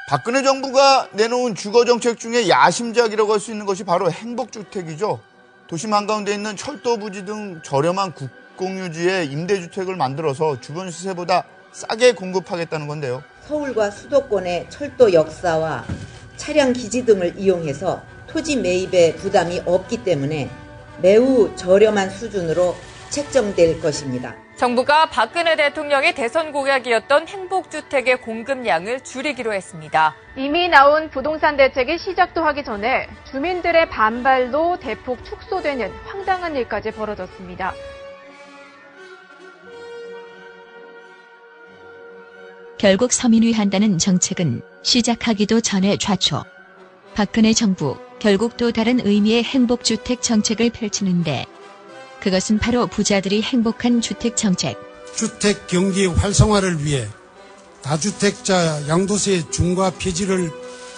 박근혜 정부가 내놓은 주거정책 중에 야심작이라고 할 수 있는 것이 바로 행복주택이죠. 도심 한가운데 있는 철도 부지 등 저렴한 국공유지의 임대주택을 만들어서 주변 시세보다 싸게 공급하겠다는 건데요. 서울과 수도권의 철도 역사와 차량 기지 등을 이용해서 토지 매입에 부담이 없기 때문에 매우 저렴한 수준으로 책정될 것입니다. 정부가 박근혜 대통령의 대선 공약이었던 행복주택의 공급량을 줄이기로 했습니다. 이미 나온 부동산 대책이 시작도 하기 전에 주민들의 반발도 대폭 축소되는 황당한 일까지 벌어졌습니다. 결국 서민위한다는 정책은 시작하기도 전에 좌초. 박근혜 정부 결국 또 다른 의미의 행복주택 정책을 펼치는데 그것은 바로 부자들이 행복한 주택 정책. 주택 경기 활성화를 위해 다주택자 양도세 중과 폐지를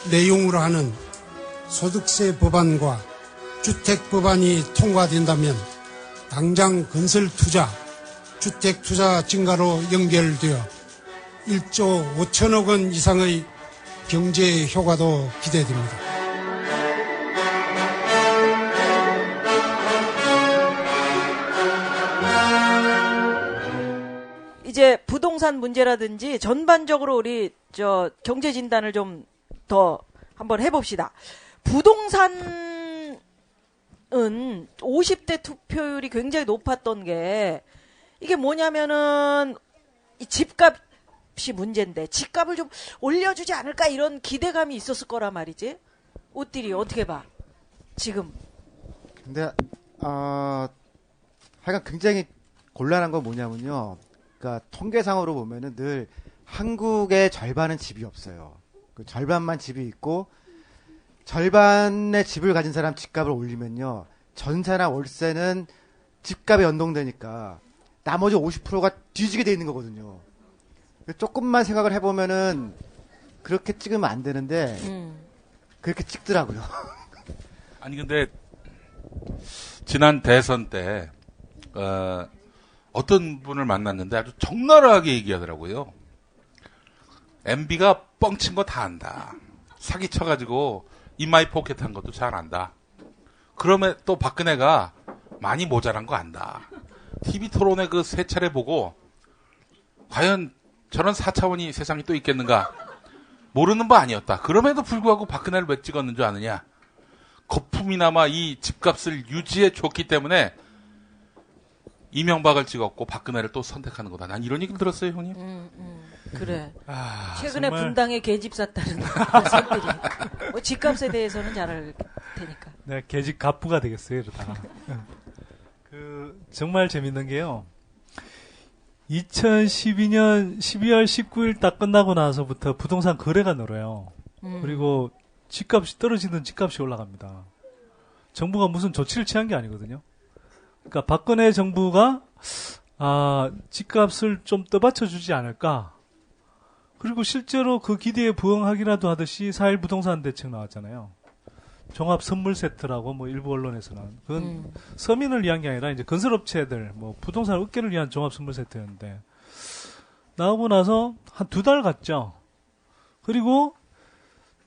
내용으로 하는 소득세 법안과 주택 법안이 통과된다면 당장 건설 투자, 주택 투자 증가로 연결되어 1조 5천억 원 이상의 경제 효과도 기대됩니다. 이제 부동산 문제라든지 전반적으로 우리 경제 진단을 좀 더 한번 해봅시다. 부동산은 50대 투표율이 굉장히 높았던 게 이게 뭐냐면은 이 집값이 문제인데 집값을 좀 올려주지 않을까 이런 기대감이 있었을 거란 말이지. 옷들이 어떻게 봐? 지금. 근데 하여간 굉장히 곤란한 건 뭐냐면요. 그러니까 통계상으로 보면은 늘 한국의 절반은 집이 없어요. 그 절반만 집이 있고 절반의 집을 가진 사람 집값을 올리면요. 전세나 월세는 집값에 연동되니까 나머지 50%가 뒤지게 돼 있는 거거든요. 조금만 생각을 해보면은 그렇게 찍으면 안 되는데 그렇게 찍더라고요. 아니 근데 지난 대선 때 어떤 분을 만났는데 아주 적나라하게 얘기하더라고요. MB가 뻥친 거 다 안다. 사기 쳐가지고 인마이 포켓한 것도 잘 안다. 그러면 또 박근혜가 많이 모자란 거 안다. TV 토론회 그 세 차례 보고 과연 저런 4차원이 세상에 또 있겠는가 모르는 바 아니었다. 그럼에도 불구하고 박근혜를 왜 찍었는 줄 아느냐. 거품이나마 이 집값을 유지해 줬기 때문에 이명박을 찍었고 박근혜를 또 선택하는 거다. 난 이런 얘기를 들었어요, 형님. 그래. 최근에 정말... 분당에 개집 샀다는 선들이. 뭐 집값에 대해서는 잘 알 테니까. 네, 개집 갑부가 되겠어요, 이러다가. 정말 재밌는 게요. 2012년 12월 19일 딱 끝나고 나서부터 부동산 거래가 늘어요. 그리고 집값이 떨어지는 집값이 올라갑니다. 정부가 무슨 조치를 취한 게 아니거든요. 그러니까 박근혜 정부가 집값을 좀 떠받쳐주지 않을까. 그리고 실제로 그 기대에 부응하기라도 하듯이 4.1 부동산 대책 나왔잖아요. 종합 선물 세트라고 뭐 일부 언론에서는 그건 서민을 위한 게 아니라 이제 건설업체들 뭐 부동산 업계를 위한 종합 선물 세트였는데 나오고 나서 한 2달 갔죠. 그리고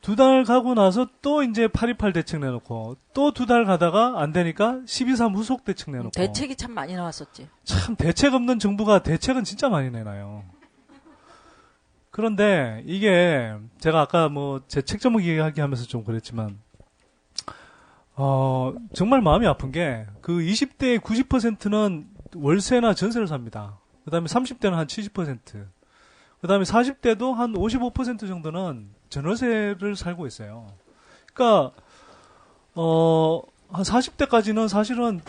2달 가고 나서 또 이제 828 대책 내놓고 또 2달 가다가 안 되니까 12.3 후속 대책 내놓고 대책이 참 많이 나왔었지. 참 대책 없는 정부가 대책은 진짜 많이 내놔요. 그런데 이게 제가 아까 뭐 제 책 제목 얘기하면서 좀 그랬지만 정말 마음이 아픈 게 그 20대의 90%는 월세나 전세를 삽니다. 그 다음에 30대는 한 70%. 그 다음에 40대도 한 55% 정도는 전월세를 살고 있어요. 그러니까, 한 40대까지는 사실은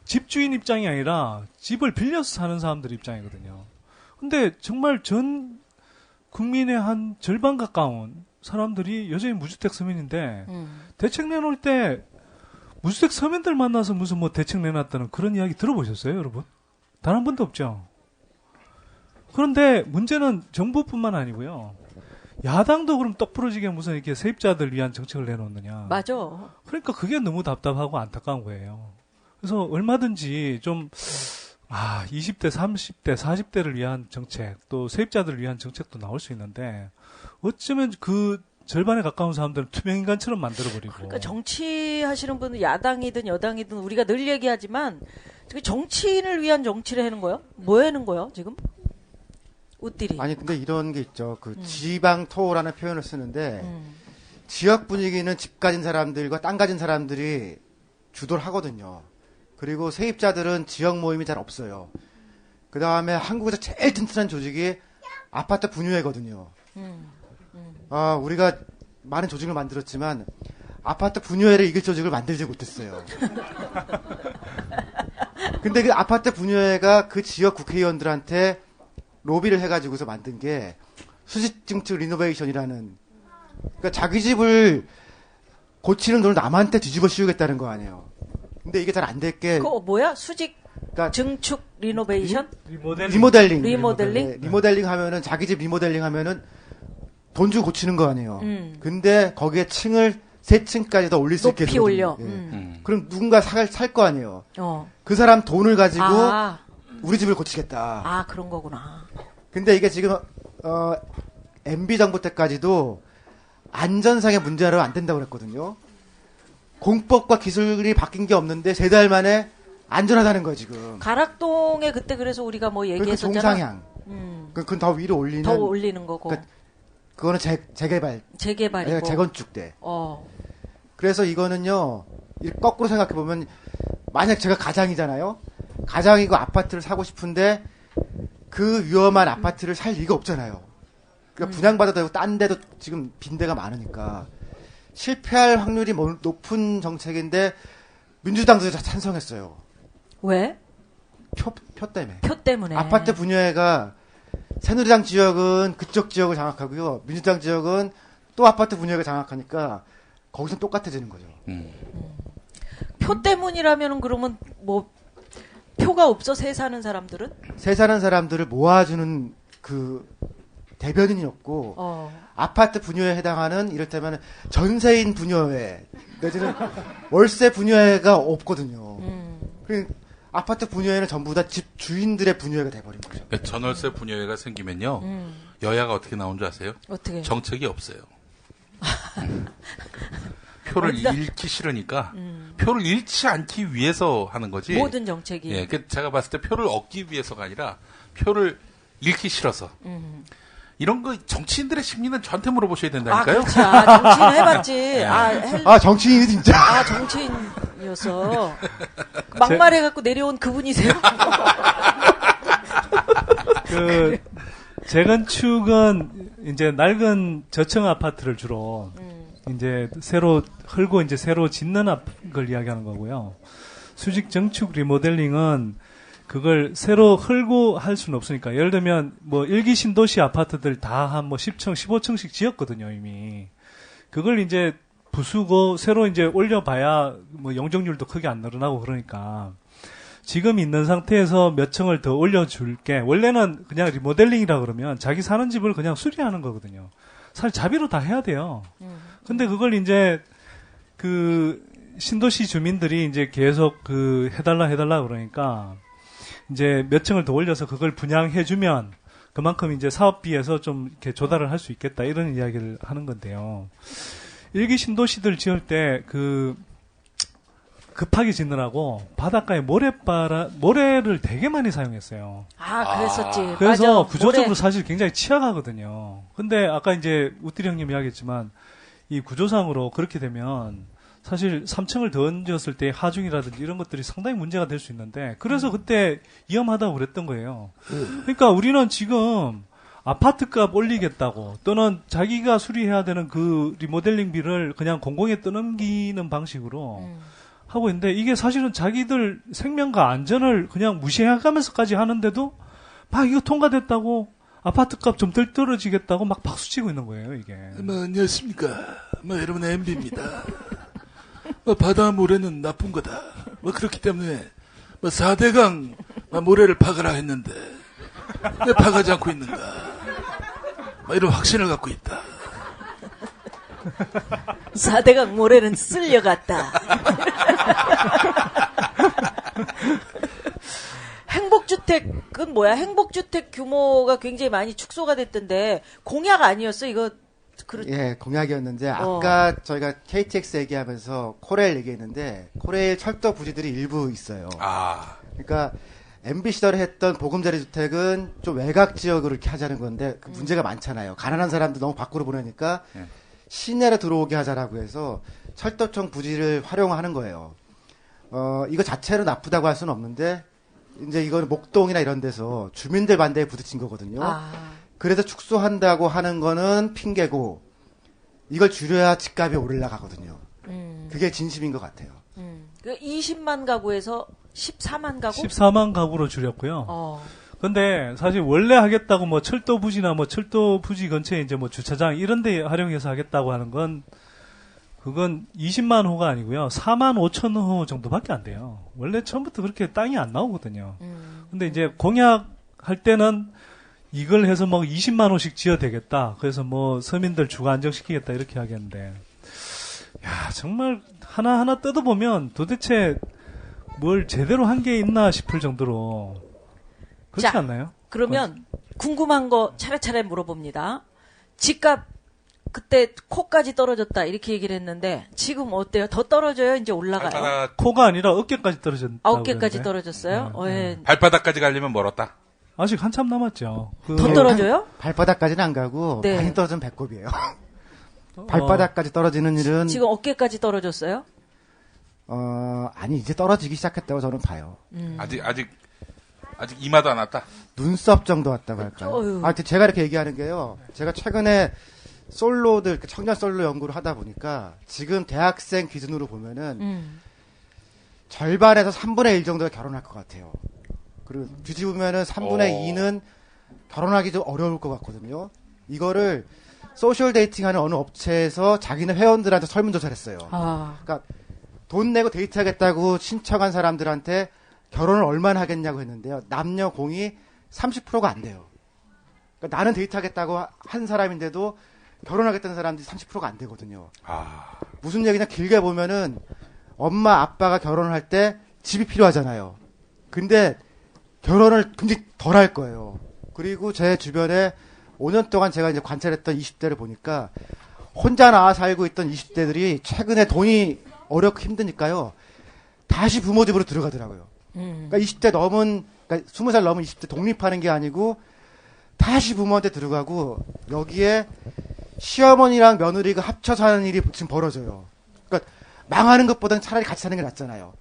집주인 입장이 아니라 집을 빌려서 사는 사람들 입장이거든요. 근데 정말 전 국민의 한 절반 가까운 사람들이 여전히 무주택 서민인데, 대책 내놓을 때 무주택 서민들 만나서 무슨 뭐 대책 내놨다는 그런 이야기 들어보셨어요, 여러분? 단 한 번도 없죠? 그런데 문제는 정부뿐만 아니고요. 야당도 그럼 똑 부러지게 무슨 이렇게 세입자들 위한 정책을 내놓느냐. 맞아. 그러니까 그게 너무 답답하고 안타까운 거예요. 그래서 얼마든지 좀, 20대, 30대, 40대를 위한 정책, 또 세입자들을 위한 정책도 나올 수 있는데, 어쩌면 그 절반에 가까운 사람들은 투명인간처럼 만들어버리고. 그러니까 정치하시는 분은 야당이든 여당이든 우리가 늘 얘기하지만, 정치인을 위한 정치를 하는 거요? 뭐 하는 거요, 지금? 웃들이. 아니 근데 이런 게 있죠. 그 지방토라는 표현을 쓰는데 지역 분위기는 집 가진 사람들과 땅 가진 사람들이 주도를 하거든요. 그리고 세입자들은 지역 모임이 잘 없어요. 그 다음에 한국에서 제일 튼튼한 조직이 아파트 분유회거든요. 우리가 많은 조직을 만들었지만 아파트 분유회를 이길 조직을 만들지 못했어요. 근데 그 아파트 분유회가 그 지역 국회의원들한테 로비를 해가지고서 만든 게 수직증축 리노베이션이라는, 그러니까 자기 집을 고치는 돈을 남한테 뒤집어 씌우겠다는 거 아니에요. 근데 이게 잘 안 될 게. 그거 뭐야? 수직 증축 리노베이션? 리모델링. 리모델링? 리모델링 하면은 자기 집 리모델링 하면은 돈 주고 고치는 거 아니에요. 근데 거기에 층을 3층까지 더 올릴 수 있게 높이 올려. 그럼 누군가 살 거 아니에요. 그 사람 돈을 가지고 우리 집을 고치겠다. 그런 거구나. 근데 이게 지금 MB 정부 때까지도 안전상의 문제로 안 된다고 그랬거든요. 공법과 기술이 바뀐 게 없는데 3달 만에 안전하다는 거예요, 지금. 가락동에 그때 그래서 우리가 뭐 얘기했었잖아. 동상향. 그건 더 위로 올리는. 더 올리는 거고. 그거는 재개발. 재개발이고. 재건축 때. 그래서 이거는요, 거꾸로 생각해보면, 만약 제가 가장이잖아요? 가장이고 아파트를 사고 싶은데, 그 위험한 아파트를 살 리가 없잖아요. 그러니까 분양받아도 되고, 딴 데도 지금 빈대가 많으니까. 실패할 확률이 높은 정책인데, 민주당도 찬성했어요. 왜? 표 때문에. 표 때문에. 아파트 분야가 새누리당 지역은 그쪽 지역을 장악하고요. 민주당 지역은 또 아파트 분야가 장악하니까 거기서 똑같아지는 거죠. 표 때문이라면 그러면 뭐 표가 없어 새 사는 사람들은? 새 사는 사람들을 모아주는 그 대변인이었고 아파트 분야에 해당하는 이를테면 전세인 분야에 내지는 월세 분야가 없거든요. 그 아파트 분야에는 전부 다 집 주인들의 분야가 돼버린 거죠. 그러니까 전월세 분야가 생기면요. 여야가 어떻게 나온 줄 아세요? 어떻게? 정책이 없어요. 표를 잃기 싫으니까 표를 잃지 않기 위해서 하는 거지. 모든 정책이. 예, 제가 봤을 때 표를 얻기 위해서가 아니라 표를 잃기 싫어서. 이런 거 정치인들의 심리는 저한테 물어보셔야 된다니까요. 그렇지. 정치인 해봤지. 정치인이 진짜. 정치인이었어. 막말해갖고 내려온 그분이세요? 재건축은 이제 낡은 저층 아파트를 주로 이제 새로 헐고 이제 새로 짓는 걸 이야기하는 거고요. 수직 정축 리모델링은 그걸 새로 헐고 할 수는 없으니까. 예를 들면 뭐 일기 신도시 아파트들 다 한 뭐 10층, 15층씩 지었거든요, 이미. 그걸 이제 부수고 새로 이제 올려봐야 뭐 용적률도 크게 안 늘어나고 그러니까 지금 있는 상태에서 몇 층을 더 올려줄게. 원래는 그냥 리모델링이라 그러면 자기 사는 집을 그냥 수리하는 거거든요. 사실 자비로 다 해야 돼요. 근데 그걸 이제 그 신도시 주민들이 이제 계속 해달라 그러니까 이제 몇 층을 더 올려서 그걸 분양해주면 그만큼 이제 사업비에서 좀 이렇게 조달을 할 수 있겠다 이런 이야기를 하는 건데요. 일기 신도시들 지을 때 급하게 짓느라고 바닷가에 모래를 되게 많이 사용했어요. 그랬었지. 그래서 맞아, 구조적으로 모래. 사실 굉장히 취약하거든요. 근데 아까 이제 우띠리 형님이 이야기했지만 이 구조상으로 그렇게 되면 사실 3층을 더 얹었을 때 하중이라든지 이런 것들이 상당히 문제가 될 수 있는데 그래서 그때 위험하다고 그랬던 거예요. 그러니까 우리는 지금 아파트값 올리겠다고 또는 자기가 수리해야 되는 그 리모델링비를 그냥 공공에 떠넘기는 방식으로 하고 있는데 이게 사실은 자기들 생명과 안전을 그냥 무시해가면서까지 하는데도 막 이거 통과됐다고 아파트값 좀 덜 떨어지겠다고 막 박수치고 있는 거예요, 이게. 안녕하십니까. 여러분 MB입니다. 바다 모래는 나쁜 거다. 그렇기 때문에 4대강 모래를 박으라 했는데 왜 박하지 않고 있는가. 이런 확신을 갖고 있다. 4대강 모래는 쓸려갔다. 행복주택은 뭐야? 행복주택 규모가 굉장히 많이 축소가 됐던데 공약 아니었어? 이거 예, 공약이었는데 아까 저희가 KTX 얘기하면서 코레일 얘기했는데 코레일 철도 부지들이 일부 있어요. 그러니까 MB 시절에 했던 보금자리 주택은 좀 외곽 지역으로 이렇게 하자는 건데 그 문제가 많잖아요. 가난한 사람들 너무 밖으로 보내니까 시내로 들어오게 하자라고 해서 철도청 부지를 활용하는 거예요. 이거 자체로 나쁘다고 할 수는 없는데 이제 이거는 목동이나 이런 데서 주민들 반대에 부딪힌 거거든요. 그래서 축소한다고 하는 거는 핑계고 이걸 줄여야 집값이 올라가거든요. 그게 진심인 것 같아요. 그 20만 가구에서 14만 가구? 14만 가구로 줄였고요. 근데 사실 원래 하겠다고 뭐 철도 부지나 뭐 철도 부지 근처에 이제 뭐 주차장 이런 데 활용해서 하겠다고 하는 건 그건 20만 호가 아니고요. 4만 5천 호 정도밖에 안 돼요. 원래 처음부터 그렇게 땅이 안 나오거든요. 근데 이제 공약할 때는 이걸 해서 뭐 20만 호씩 지어야 되겠다. 그래서 뭐 서민들 주거 안정시키겠다 이렇게 하겠는데 야, 정말 하나하나 뜯어보면 도대체 뭘 제대로 한 게 있나 싶을 정도로 그렇지 자, 않나요? 그러면 궁금한 거 차례차례 물어봅니다. 집값 그때 코까지 떨어졌다 이렇게 얘기를 했는데 지금 어때요? 더 떨어져요? 이제 올라가요? 코가 아니라 어깨까지 떨어졌다. 어깨까지 떨어졌어요? 발바닥까지 가려면 멀었다. 아직 한참 남았죠. 더 떨어져요? 발바닥까지는 안 가고 네. 많이 떨어지면 배꼽이에요. 발바닥까지 떨어지는 일은 지금 어깨까지 떨어졌어요? 아니 이제 떨어지기 시작했다고 저는 봐요. 아직 이마도 안 왔다. 눈썹 정도 왔다고 할까요? 제가 이렇게 얘기하는 게요. 제가 최근에 솔로들 청년 솔로 연구를 하다 보니까 지금 대학생 기준으로 보면은 절반에서 3분의 1 정도가 결혼할 것 같아요. 그리고 뒤집으면은 3분의 2는 결혼하기도 어려울 것 같거든요. 이거를 소셜 데이팅하는 어느 업체에서 자기네 회원들한테 설문조사를 했어요. 그러니까 돈 내고 데이트하겠다고 신청한 사람들한테 결혼을 얼마나 하겠냐고 했는데요. 남녀 공이 30%가 안 돼요. 그러니까 나는 데이트하겠다고 한 사람인데도 결혼하겠다는 사람들이 30%가 안 되거든요. 무슨 얘기냐, 길게 보면은 엄마 아빠가 결혼을 할 때 집이 필요하잖아요. 근데 결혼을 굉장히 덜 할 거예요. 그리고 제 주변에 5년 동안 제가 이제 관찰했던 20대를 보니까 혼자 나와 살고 있던 20대들이 최근에 돈이 어렵고 힘드니까요. 다시 부모 집으로 들어가더라고요. 그러니까 20대 넘은, 그러니까 20살 넘은 20대 독립하는 게 아니고 다시 부모한테 들어가고 여기에 시어머니랑 며느리가 합쳐서 하는 일이 지금 벌어져요. 그러니까 망하는 것보다는 차라리 같이 사는 게 낫잖아요.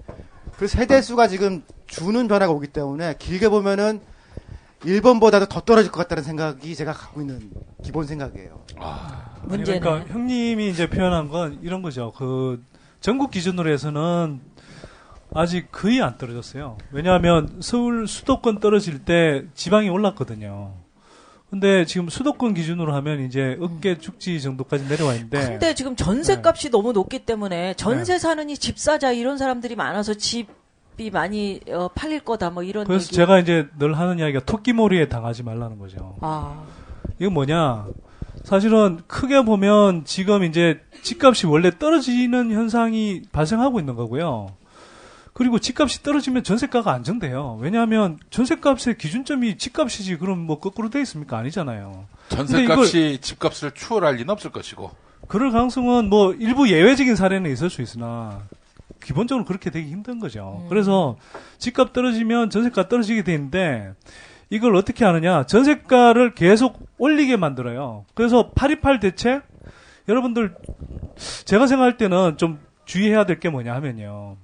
그래서 세대수가 지금 주는 변화가 오기 때문에 길게 보면은 일본보다도 더 떨어질 것 같다는 생각이 제가 갖고 있는 기본 생각이에요. 문제는 그러니까 형님이 이제 표현한 건 이런 거죠. 그 전국 기준으로 해서는 아직 거의 안 떨어졌어요. 왜냐하면 서울 수도권 떨어질 때 지방이 올랐거든요. 근데 지금 수도권 기준으로 하면 이제 어깨 죽지 정도까지 내려와 있는데. 근데 지금 전세값이 너무 높기 때문에 전세 사느니 집 사자 이런 사람들이 많아서 집이 많이 팔릴 거다 뭐 이런. 그래서 얘기. 제가 이제 늘 하는 이야기가 토끼몰이에 당하지 말라는 거죠. 이건 뭐냐? 사실은 크게 보면 지금 이제 집값이 원래 떨어지는 현상이 발생하고 있는 거고요. 그리고 집값이 떨어지면 전세가가 안정돼요. 왜냐하면 전세값의 기준점이 집값이지 그럼 뭐 거꾸로 돼 있습니까? 아니잖아요. 전세값이 집값을 추월할 리는 없을 것이고. 그럴 가능성은 뭐 일부 예외적인 사례는 있을 수 있으나 기본적으로 그렇게 되기 힘든 거죠. 그래서 집값 떨어지면 전세가 떨어지게 되는데 이걸 어떻게 하느냐. 전세가를 계속 올리게 만들어요. 그래서 828 대책 여러분들 제가 생각할 때는 좀 주의해야 될 게 뭐냐 하면요.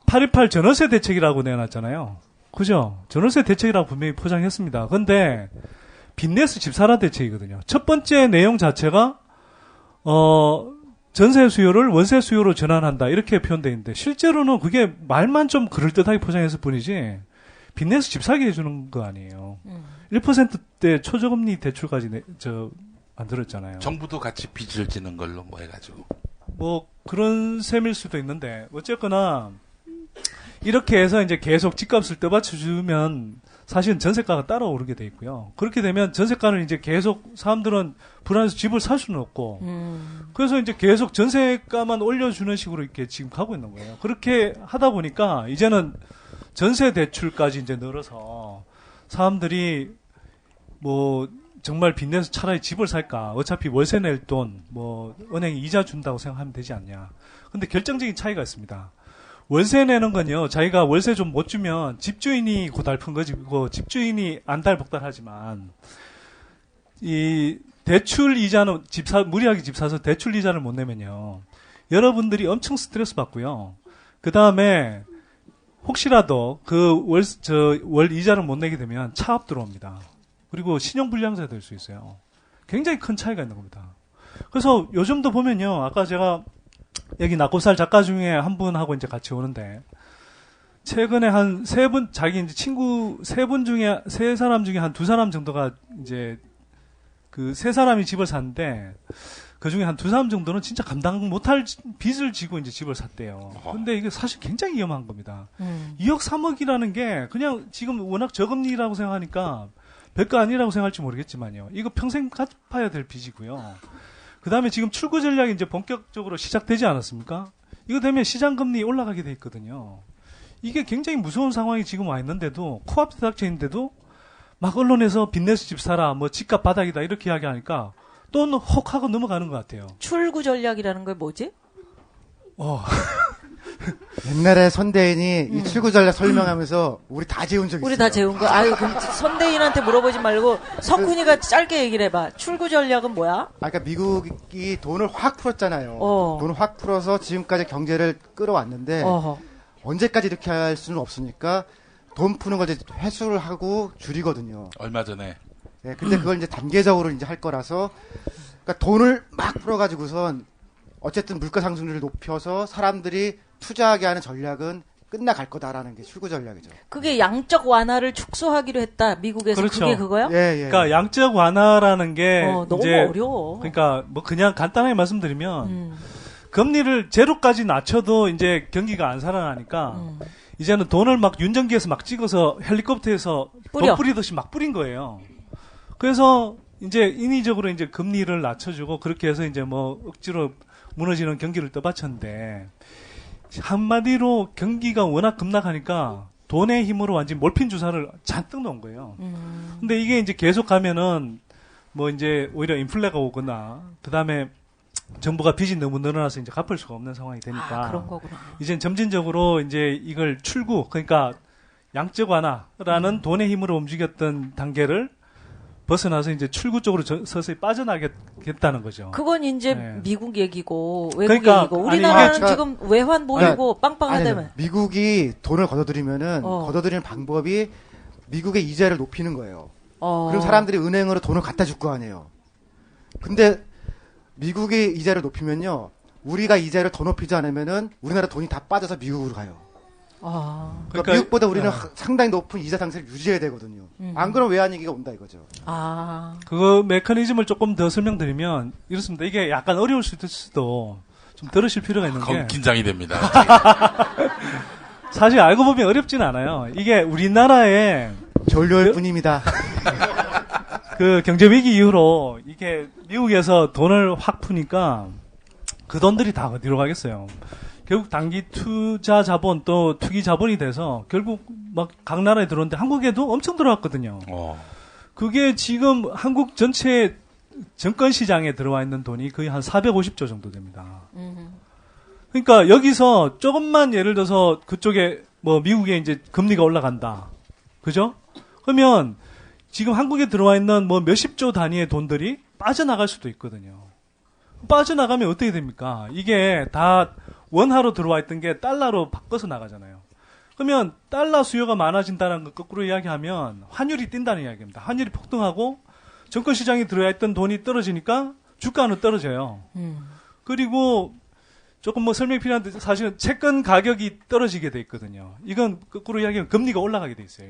828 전월세 대책이라고 내놨잖아요. 그죠? 전월세 대책이라고 분명히 포장했습니다. 근데 빚내서 집 사라 대책이거든요. 첫 번째 내용 자체가 전세 수요를 월세 수요로 전환한다 이렇게 표현되어 있는데 실제로는 그게 말만 좀 그럴듯하게 포장했을 뿐이지 빚내서 집 사게 해주는 거 아니에요. 1%대 초저금리 대출까지 만들었잖아요. 정부도 같이 빚을 지는 걸로 뭐 해가지고. 뭐 그런 셈일 수도 있는데 어쨌거나 이렇게 해서 이제 계속 집값을 떠받쳐주면 사실은 전세가가 따라 오르게 돼 있고요. 그렇게 되면 전세가는 이제 계속 사람들은 불안해서 집을 살 수는 없고 그래서 이제 계속 전세가만 올려주는 식으로 이렇게 지금 가고 있는 거예요. 그렇게 하다 보니까 이제는 전세 대출까지 이제 늘어서 사람들이 뭐 정말 빚내서 차라리 집을 살까? 어차피 월세 낼 돈, 뭐 은행이 이자 준다고 생각하면 되지 않냐? 근데 결정적인 차이가 있습니다. 월세 내는 건요, 자기가 월세 좀 못 주면 집주인이 고달픈 거지고, 집주인이 안달복달하지만, 이 대출 이자는 무리하게 집 사서 대출 이자를 못 내면요, 여러분들이 엄청 스트레스 받고요. 그 다음에, 혹시라도 월 이자를 못 내게 되면 차압 들어옵니다. 그리고 신용불량자 될 수 있어요. 굉장히 큰 차이가 있는 겁니다. 그래서 요즘도 보면요, 아까 제가 여기 낙곱살 작가 중에 한 분하고 이제 같이 오는데, 최근에 한 자기 이제 친구 세 사람 중에 한 2사람 정도가 이제 그 3사람이 집을 샀는데, 그 중에 한 2사람 정도는 진짜 감당 못할 빚을 지고 이제 집을 샀대요. 근데 이게 사실 굉장히 위험한 겁니다. 2억 3억이라는 게 그냥 지금 워낙 저금리라고 생각하니까 별거 아니라고 생각할지 모르겠지만요. 이거 평생 갚아야 될 빚이고요. 그 다음에 지금 출구 전략이 이제 본격적으로 시작되지 않았습니까? 이거 되면 시장금리 올라가게 돼 있거든요. 이게 굉장히 무서운 상황이 지금 와 있는데도, 코앞에 닥쳐 있는데도, 막 언론에서 빚내서 집 사라, 뭐 집값 바닥이다, 이렇게 이야기하니까, 또 혹 하고 넘어가는 것 같아요. 출구 전략이라는 게 뭐지? 옛날에 선대인이 이 출구 전략 설명하면서 우리 다 재운 적 있어요. 우리 다 재운 거? 아유, 그럼 선대인한테 물어보지 말고 석훈이가 짧게 얘기를 해봐. 출구 전략은 뭐야? 그러니까 미국이 돈을 확 풀었잖아요. 돈을 확 풀어서 지금까지 경제를 끌어왔는데 언제까지 이렇게 할 수는 없으니까 돈 푸는 걸 이제 회수를 하고 줄이거든요. 얼마 전에. 네, 근데 그걸 이제 단계적으로 이제 할 거라서, 그러니까 돈을 막 풀어가지고선 어쨌든 물가 상승률을 높여서 사람들이 투자하게 하는 전략은 끝나갈 거다라는 게 출구 전략이죠. 그게 양적 완화를 축소하기로 했다. 미국에서 그렇죠. 그게 그거요? 그러니까 양적 완화라는 게 너무 이제 어려워. 그러니까 뭐 그냥 간단하게 말씀드리면 금리를 제로까지 낮춰도 이제 경기가 안 살아나니까 이제는 돈을 막 윤전기에서 막 찍어서 헬리콥터에서 돈 뿌리듯이 막 뿌린 거예요. 그래서 이제 인위적으로 이제 금리를 낮춰주고 그렇게 해서 이제 뭐 억지로 무너지는 경기를 떠받쳤는데 한마디로 경기가 워낙 급락하니까 돈의 힘으로 완전히 몰핀 주사를 잔뜩 놓은 거예요. 근데 이게 이제 계속 가면은 뭐 이제 오히려 인플레가 오거나 그 다음에 정부가 빚이 너무 늘어나서 이제 갚을 수가 없는 상황이 되니까 그런 거구나. 이젠 점진적으로 이제 이걸 출구 그러니까 양적 완화라는 돈의 힘으로 움직였던 단계를 벗어나서 이제 출구 쪽으로 서서히 빠져나겠다는 거죠. 그건 이제 미국 얘기고 외국 그러니까, 얘기고 우리나라는 아니, 지금 외환 모이고 빵빵하다면 미국이 돈을 걷어들이면은 걷어들이는 방법이 미국의 이자를 높이는 거예요. 그럼 사람들이 은행으로 돈을 갖다 줄 거 아니에요. 근데 미국이 이자를 높이면요, 우리가 이자를 더 높이지 않으면은 우리나라 돈이 다 빠져서 미국으로 가요. 그러니까 미국보다 우리는 상당히 높은 이자 상승을 유지해야 되거든요. 안 그러면 외환위기가 온다 이거죠. 그거 메커니즘을 조금 더 설명드리면 이렇습니다. 이게 약간 어려울 수도 있어도 좀 들으실 필요가 있는 게 긴장이 됩니다. 사실 알고 보면 어렵지는 않아요. 이게 우리나라의 졸려올 뿐입니다. 그 경제 위기 이후로 이게 미국에서 돈을 확 푸니까 그 돈들이 다 어디로 가겠어요. 결국 단기 투자 자본 또 투기 자본이 돼서 결국 막 각 나라에 들어오는데 한국에도 엄청 들어왔거든요. 그게 지금 한국 전체 증권 시장에 들어와 있는 돈이 거의 한 450조 정도 됩니다. 그러니까 여기서 조금만 예를 들어서 그쪽에 뭐 미국에 이제 금리가 올라간다. 그죠? 그러면 지금 한국에 들어와 있는 뭐 몇십조 단위의 돈들이 빠져나갈 수도 있거든요. 빠져나가면 어떻게 됩니까? 이게 다 원화로 들어와 있던 게 달러로 바꿔서 나가잖아요. 그러면 달러 수요가 많아진다는 걸 거꾸로 이야기하면 환율이 뛴다는 이야기입니다. 환율이 폭등하고 증권시장에 들어와 있던 돈이 떨어지니까 주가는 떨어져요. 그리고 조금 뭐 설명이 필요한데 사실은 채권 가격이 떨어지게 돼 있거든요. 이건 거꾸로 이야기하면 금리가 올라가게 돼 있어요.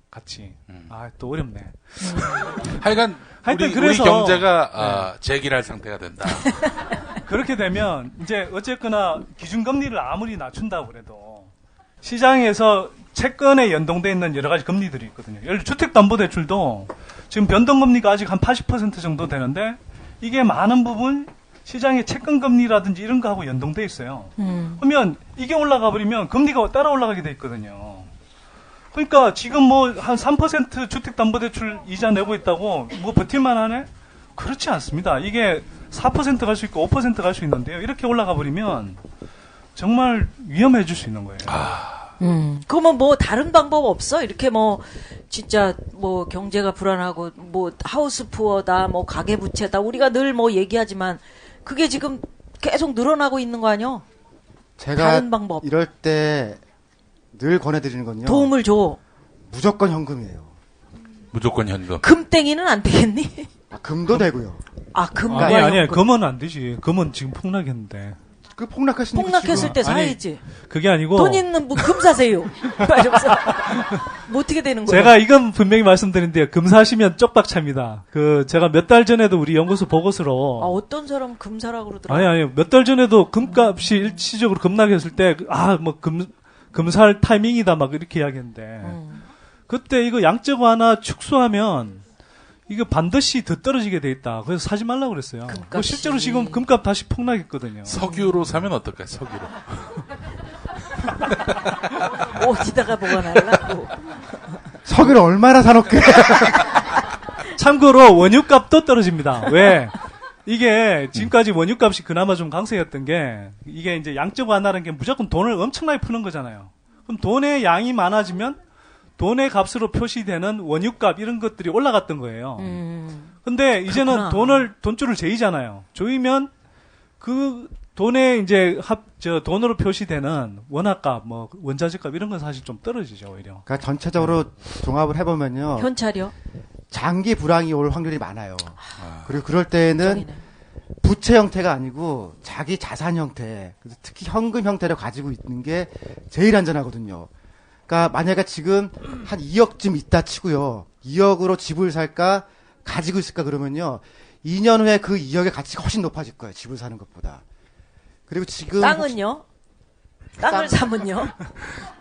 같이. 또 어렵네. 하여간 우리 경제가 재기할 상태가 된다. 그렇게 되면 이제 어쨌거나 기준금리를 아무리 낮춘다고 그래도 시장에서 채권에 연동돼 있는 여러 가지 금리들이 있거든요. 예를 들어 주택담보대출도 지금 변동금리가 아직 한 80% 정도 되는데 이게 많은 부분 시장의 채권금리라든지 이런 거하고 연동돼 있어요. 그러면 이게 올라가 버리면 금리가 따라 올라가게 돼 있거든요. 그러니까 지금 뭐 한 3% 주택담보대출 이자 내고 있다고 뭐 버틸만 하네? 그렇지 않습니다. 이게 4% 갈 수 있고 5% 갈 수 있는데요. 이렇게 올라가 버리면 정말 위험해질 수 있는 거예요. 그러면 뭐 다른 방법 없어? 이렇게 뭐 진짜 뭐 경제가 불안하고 뭐 하우스 푸어다 뭐 가계 부채다 우리가 늘 뭐 얘기하지만 그게 지금 계속 늘어나고 있는 거 아니요? 제가 다른 방법. 이럴 때 늘 권해드리는 건요. 도움을 줘. 무조건 현금이에요. 무조건 현금. 금땡이는 안 되겠니? 금도 되고요. 금과 아니, 금은 안 되지. 금은 지금 폭락했는데. 그 폭락하시니까 폭락했을 때 사야지. 그게 아니고. 돈 있는 분 금 사세요. 뭐 어떻게 되는 거예요? 제가 이건 분명히 말씀드린데요. 금 사시면 쪽박차입니다. 제가 몇 달 전에도 우리 연구소 보고서로. 어떤 사람 금 사라고 그러더라고요. 아니, 몇 달 전에도 금값이 일시적으로 급락했을 때, 금살 타이밍이다, 막 이렇게 이야기했는데. 그때 이거 양적 완화 축소하면, 이거 반드시 더 떨어지게 돼 있다. 그래서 사지 말라고 그랬어요. 실제로 지금 금값 다시 폭락했거든요. 석유로 사면 어떨까요? 석유로. 어디다가 보관하려고. 석유를 얼마나 사놓게. 참고로 원유값도 떨어집니다. 왜? 이게 지금까지 원유값이 그나마 좀 강세였던 게 이게 이제 양적 완화라는 게 무조건 돈을 엄청나게 푸는 거잖아요. 그럼 돈의 양이 많아지면 돈의 값으로 표시되는 원유값 이런 것들이 올라갔던 거예요. 근데 이제는 돈줄을 재이잖아요. 조이면 그 돈에 이제 돈으로 표시되는 원화값, 뭐 원자재값 이런 건 사실 좀 떨어지죠 오히려. 그러니까 전체적으로 종합을 해보면요. 현찰이요? 장기 불황이 올 확률이 많아요. 그리고 그럴 때는 부채 형태가 아니고 자기 자산 형태, 그래서 특히 현금 형태를 가지고 있는 게 제일 안전하거든요. 그러니까 만약에 지금 한 2억쯤 있다 치고요. 2억으로 집을 살까 가지고 있을까 그러면요. 2년 후에 그 2억의 가치가 훨씬 높아질 거예요. 집을 사는 것보다. 그리고 지금 땅은요? 땅을 사면요?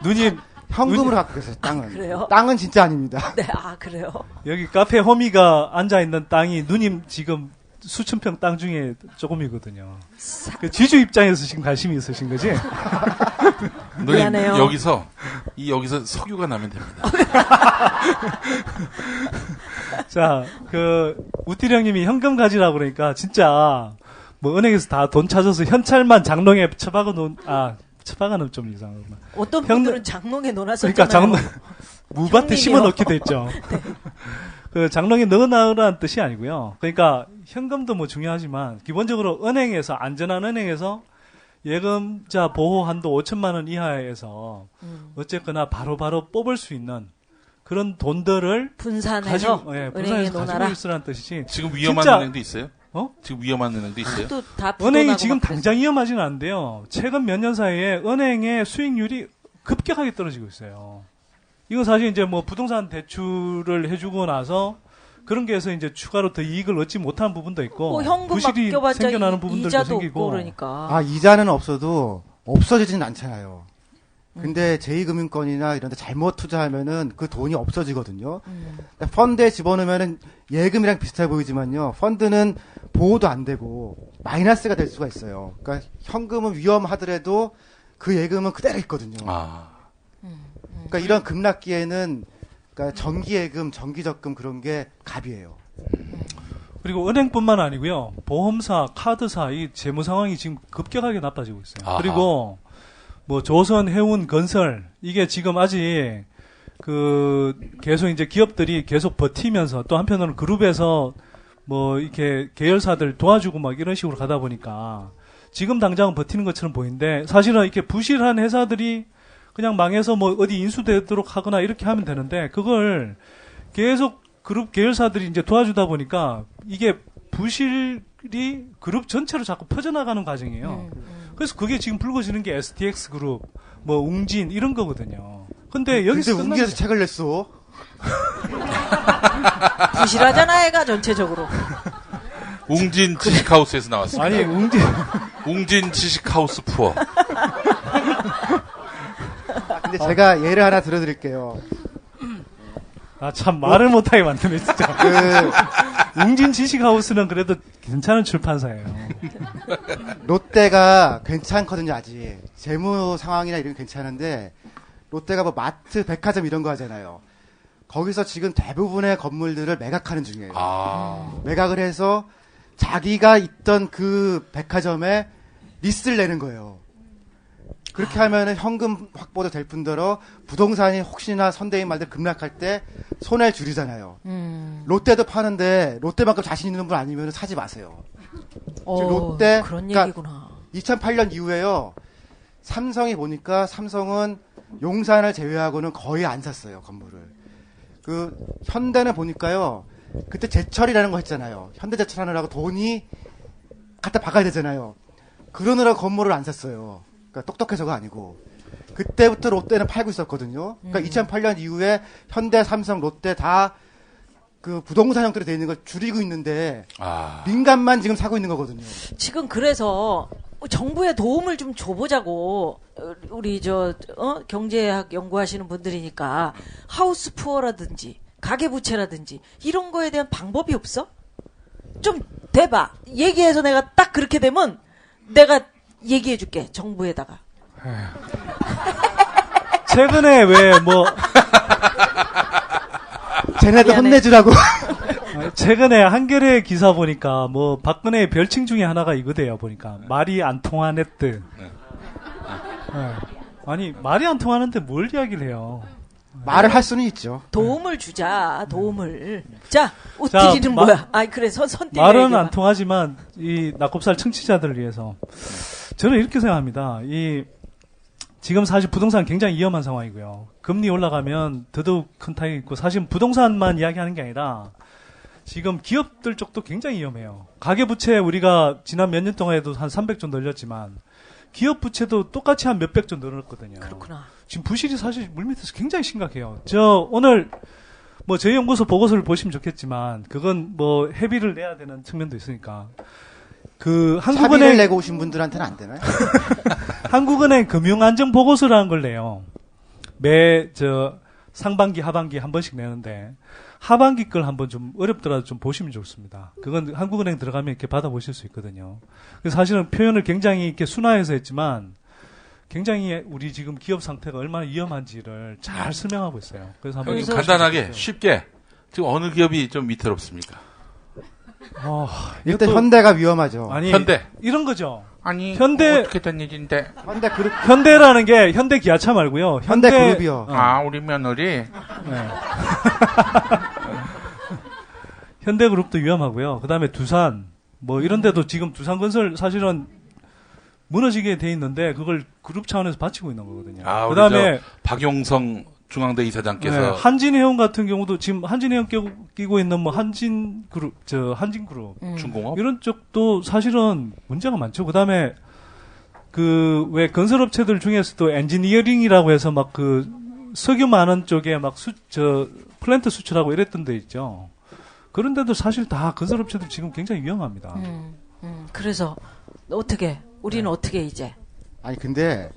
누님 현금으로 갖고 계세요. 땅은. 그래요? 땅은 진짜 아닙니다. 네, 아 그래요. 여기 카페 호미가 앉아 있는 땅이 누님 지금 수천 평 땅 중에 조금이거든요. 그 지주 입장에서 지금 관심이 있으신 거지? 누님, 미안해요. 여기서 석유가 나면 됩니다. 자, 우띠리 형님이 현금 가지라고 그러니까 진짜 뭐 은행에서 다 돈 찾아서 현찰만 장롱에 처박아 놓은 처박아는 좀 이상하구나. 어떤 분들은 장롱에 넣어놨었잖아요. 그러니까 장롱 무밭에 심어 넣기도 했죠. 네. 그 장롱에 넣어놔라는 뜻이 아니고요. 그러니까 현금도 뭐 중요하지만 기본적으로 은행에서 안전한 은행에서 예금자 보호 한도 5천만 원 이하에서 어쨌거나 바로바로 뽑을 수 있는 그런 돈들을 분산해서 은행에 가지고 놓아라. 있으라는 뜻이지. 지금 위험한 진짜, 은행도 있어요? 지금 위험한 은행도 있어요? 은행이 지금 당장 위험하지는 않은데요. 최근 몇 년 사이에 은행의 수익률이 급격하게 떨어지고 있어요. 이거 사실 이제 뭐 부동산 대출을 해주고 나서 그런 게 해서 이제 추가로 더 이익을 얻지 못하는 부분도 있고 현금 부실이 맡겨봤자 생겨나는 부분들도 이자도 생기고. 없고 그러니까. 아, 이자는 없어도 없어지진 않잖아요. 근데 제2금융권이나 이런 데 잘못 투자하면은 그 돈이 없어지거든요. 펀드에 집어넣으면은 예금이랑 비슷해 보이지만요. 펀드는 보호도 안 되고 마이너스가 될 수가 있어요. 그러니까 현금은 위험하더라도 그 예금은 그대로 있거든요. 그러니까 이런 급락기에는 그러니까 정기예금, 정기적금 그런 게 갑이에요. 그리고 은행뿐만 아니고요. 보험사, 카드사 이 재무 상황이 지금 급격하게 나빠지고 있어요. 아하. 그리고 뭐 조선, 해운, 건설 이게 지금 아직 계속 이제 기업들이 계속 버티면서 또 한편으로는 그룹에서 뭐 이렇게 계열사들 도와주고 막 이런 식으로 가다 보니까 지금 당장은 버티는 것처럼 보이는데 사실은 이렇게 부실한 회사들이 그냥 망해서 뭐 어디 인수되도록 하거나 이렇게 하면 되는데 그걸 계속 그룹 계열사들이 이제 도와주다 보니까 이게 부실이 그룹 전체로 자꾸 퍼져나가는 과정이에요. 그래서 그게 지금 불거지는 게 STX 그룹, 뭐 웅진 이런 거거든요. 근데 여기서 근데 웅진에서 책을 냈어. 부실하잖아, 애가 전체적으로. 웅진 지식하우스에서 나왔습니다. 아니, 웅진 지식하우스 푸어. 근데 제가 예를 하나 들어드릴게요. 참 말을 못하게 만드네 진짜. 웅진 지식하우스는 그래도 괜찮은 출판사예요. 롯데가 괜찮거든요 아직. 재무 상황이나 이런 게 괜찮은데 롯데가 뭐 마트, 백화점 이런 거 하잖아요. 거기서 지금 대부분의 건물들을 매각하는 중이에요. 매각을 해서 자기가 있던 그 백화점에 리스를 내는 거예요. 그렇게 하면은 현금 확보도 될 뿐더러 부동산이 혹시나 선대인 말들 급락할 때 손해를 줄이잖아요. 롯데도 파는데 롯데만큼 자신 있는 분 아니면 사지 마세요. 롯데 그런 그러니까 얘기구나. 2008년 이후에요. 삼성이 보니까 삼성은 용산을 제외하고는 거의 안 샀어요 건물을. 현대는 보니까요. 그때 제철이라는 거 했잖아요. 현대제철하느라고 돈이 갖다 박아야 되잖아요. 그러느라 건물을 안 샀어요. 그러니까 똑똑해서가 아니고 그때부터 롯데는 팔고 있었거든요. 그러니까 2008년 이후에 현대, 삼성, 롯데 다 그 부동산 형태로 되어 있는 걸 줄이고 있는데 민간만 지금 사고 있는 거거든요. 지금 그래서 정부의 도움을 좀 줘보자고 우리 경제학 연구하시는 분들이니까 하우스 푸어라든지 가계부채라든지 이런 거에 대한 방법이 없어? 좀 대봐. 얘기해서 내가 딱 그렇게 되면 내가 얘기해줄게 정부에다가. 최근에 쟤네도 혼내주라고. 최근에 한겨레 기사 보니까 박근혜 별칭 중에 하나가 이거대요. 보니까 말이 안 통하네뜨. 아니 말이 안 통하는데 뭘 이야기를 해요? 말을 할 수는 있죠. 도움을 주자. 도움을. 자, 옷띠리는 뭐야? 그래서 선띠리 말은 안 통하지만 이 낙곱살 청취자들을 위해서 저는 이렇게 생각합니다. 지금 사실 부동산 굉장히 위험한 상황이고요. 금리 올라가면 더더욱 큰 타격이 있고 사실 부동산만 이야기하는 게 아니라 지금 기업들 쪽도 굉장히 위험해요. 가계부채 우리가 지난 몇 년 동안에도 한 300조 늘렸지만 기업 부채도 똑같이 한 몇백 조 늘었거든요. 그렇구나. 지금 부실이 사실 물밑에서 굉장히 심각해요. 저 오늘 뭐 저희 연구소 보고서를 보시면 좋겠지만 그건 뭐 회비를 내야 되는 측면도 있으니까 그 차비를 한국은행 내고 오신 분들한테는 안 되나요? 한국은행 금융안정보고서라는 걸 내요. 매 상반기 하반기 한 번씩 내는데 하반기 걸 한번 좀 어렵더라도 좀 보시면 좋습니다. 그건 한국은행 들어가면 이렇게 받아보실 수 있거든요. 그래서 사실은 표현을 굉장히 이렇게 순화해서 했지만 굉장히 우리 지금 기업 상태가 얼마나 위험한지를 잘 설명하고 있어요. 그래서 한번 간단하게 쉽게 지금 어느 기업이 좀 위태롭습니까? 일단 현대가 위험하죠. 아니, 현대 이런 거죠. 아니 현대 어떻게 된 일인데? 현대라는 게 현대 기아차 말고요. 현대그룹이요. 우리 며느리. 네. 현대그룹도 위험하고요. 그다음에 두산 뭐 이런 데도 지금 두산건설 사실은 무너지게 돼 있는데 그걸 그룹 차원에서 바치고 있는 거거든요. 그다음에 박용성 중앙대 이사장께서 네, 한진해운 같은 경우도 지금 한진해운 끼고 있는 뭐 한진그룹 중공업 이런 쪽도 사실은 문제가 많죠. 그다음에 그 왜 건설업체들 중에서도 엔지니어링이라고 해서 막 그 석유 많은 쪽에 막 플랜트 수출하고 이랬던 데 있죠. 그런데도 사실 다 건설업체들 지금 굉장히 위험합니다. 그래서 어떻게 우리는 어떻게 이제 아니 근데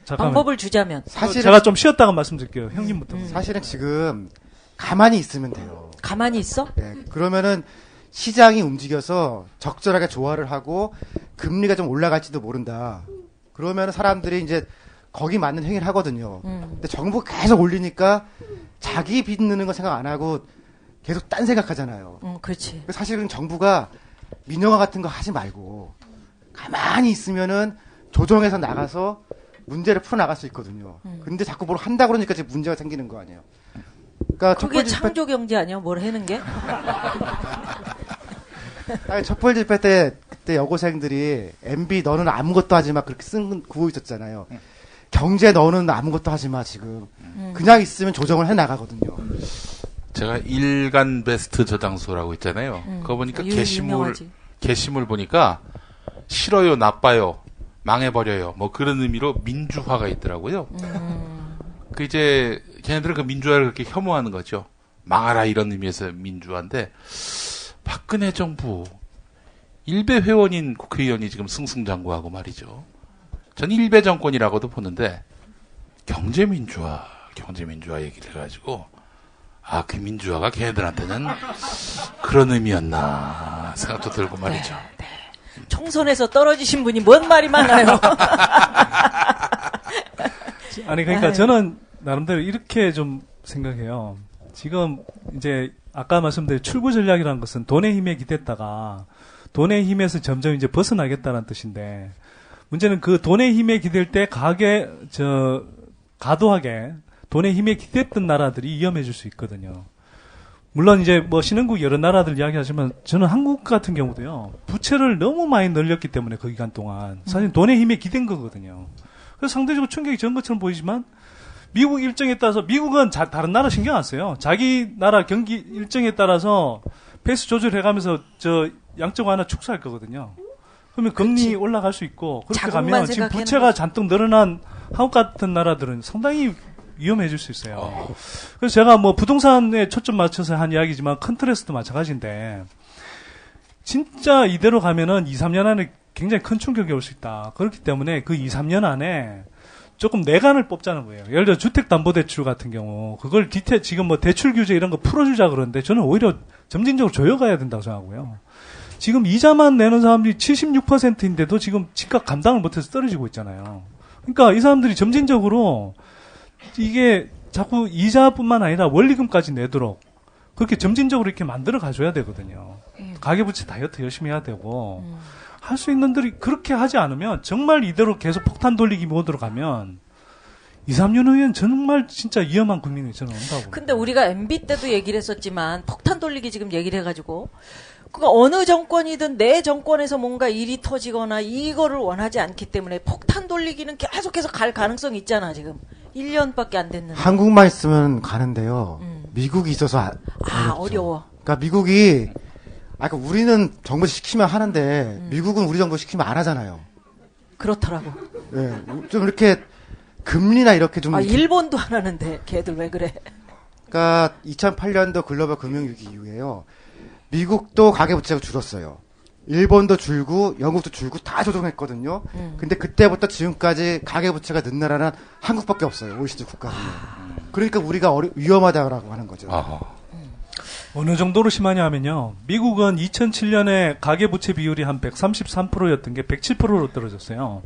잠깐만. 방법을 주자면 사실은 제가 좀 쉬었다가 말씀드릴게요. 형님부터. 사실은 지금 가만히 있으면 돼요. 가만히 있어? 네. 그러면은 시장이 움직여서 적절하게 조화를 하고 금리가 좀 올라갈지도 모른다. 그러면은 사람들이 이제 거기 맞는 행위를 하거든요. 근데 정부가 계속 올리니까 자기 빚 느는 거 생각 안 하고 계속 딴 생각하잖아요. 그렇지. 사실은 정부가 민영화 같은 거 하지 말고 가만히 있으면은 조정해서 나가서 문제를 풀어 나갈 수 있거든요. 근데 자꾸 뭘 한다 그러니까 지금 문제가 생기는 거 아니에요. 그러니까 그게 창조 경제 아니야? 뭘 해는 게? 아니, 촛불 집회 때 그때 여고생들이 MB 너는 아무것도 하지 마 그렇게 쓴 구호 있었잖아요. 경제 너는 아무것도 하지 마 지금. 그냥 있으면 조정을 해 나가거든요. 제가 일간 베스트 저장소라고 있잖아요. 그거 보니까 게시물 보니까 싫어요, 나빠요, 망해버려요. 뭐 그런 의미로 민주화가 있더라고요. 그 이제 걔네들은 그 민주화를 그렇게 혐오하는 거죠. 망하라 이런 의미에서 민주화인데 박근혜 정부 일베 회원인 국회의원이 지금 승승장구하고 말이죠. 전 일베 정권이라고도 보는데 경제민주화 얘기를 해가지고 그 민주화가 걔네들한테는 그런 의미였나 생각도 들고 말이죠. 네. 총선에서 떨어지신 분이 뭔 말이 많아요. 아니 그러니까 저는 나름대로 이렇게 좀 생각해요. 지금 이제 아까 말씀드린 출구 전략이라는 것은 돈의 힘에 기댔다가 돈의 힘에서 점점 이제 벗어나겠다는 뜻인데 문제는 그 돈의 힘에 기댈 때 과도하게 돈의 힘에 기댔던 나라들이 위험해질 수 있거든요. 물론 이제 뭐 신흥국 여러 나라들 이야기하시면 저는 한국 같은 경우도요. 부채를 너무 많이 늘렸기 때문에 그 기간 동안 사실 돈의 힘에 기댄 거거든요. 그래서 상대적으로 충격이 적은 것처럼 보이지만 미국 일정에 따라서 미국은 다른 나라 신경 안 써요. 자기 나라 경기 일정에 따라서 페이스 조절해가면서 양적 완화 축소할 거거든요. 그러면 금리 올라갈 수 있고 그렇게 가면 지금 부채가 잔뜩 늘어난 한국 같은 나라들은 상당히 위험해질 수 있어요. 그래서 제가 뭐 부동산에 초점 맞춰서 한 이야기지만 큰 틀에서도 마찬가지인데 진짜 이대로 가면은 2, 3년 안에 굉장히 큰 충격이 올 수 있다. 그렇기 때문에 그 2, 3년 안에 조금 내관을 뽑자는 거예요. 예를 들어 주택담보대출 같은 경우 그걸 지금 뭐 대출 규제 이런 거 풀어주자 그러는데 저는 오히려 점진적으로 조여가야 된다고 생각하고요. 지금 이자만 내는 사람들이 76%인데도 지금 집값 감당을 못해서 떨어지고 있잖아요. 그러니까 이 사람들이 점진적으로 이게 자꾸 이자뿐만 아니라 원리금까지 내도록 그렇게 점진적으로 이렇게 만들어 가줘야 되거든요. 가계부채 다이어트 열심히 해야 되고 할 수 있는 들이 그렇게 하지 않으면 정말 이대로 계속 폭탄 돌리기 모드로 가면 2, 3년 후에는 정말 진짜 위험한 국민이 저는 온다고. 근데 우리가 MB 때도 얘기를 했었지만 폭탄 돌리기 지금 얘기를 해가지고 그거 어느 정권이든 내 정권에서 뭔가 일이 터지거나 이거를 원하지 않기 때문에 폭탄 돌리기는 계속해서 갈 가능성이 있잖아 지금. 1년밖에 안 됐는데. 한국만 있으면 가는데요. 미국이 있어서 어려워. 그러니까 미국이 아까 우리는 정부 시키면 하는데 미국은 우리 정부 시키면 안 하잖아요. 그렇더라고. 예, 좀 이렇게 금리나 이렇게 좀. 일본도 안 하는데 걔들 왜 그래? 그러니까 2008년도 글로벌 금융위기 이후에요. 미국도 가계부채가 줄었어요. 일본도 줄고 영국도 줄고 다 조정했거든요. 근데 그때부터 지금까지 가계부채가 는 나라는 한국밖에 없어요. OECD 국가 중에. 그러니까 우리가 위험하다라고 하는 거죠. 어느 정도로 심하냐 하면요. 미국은 2007년에 가계부채 비율이 한 133%였던 게 107%로 떨어졌어요.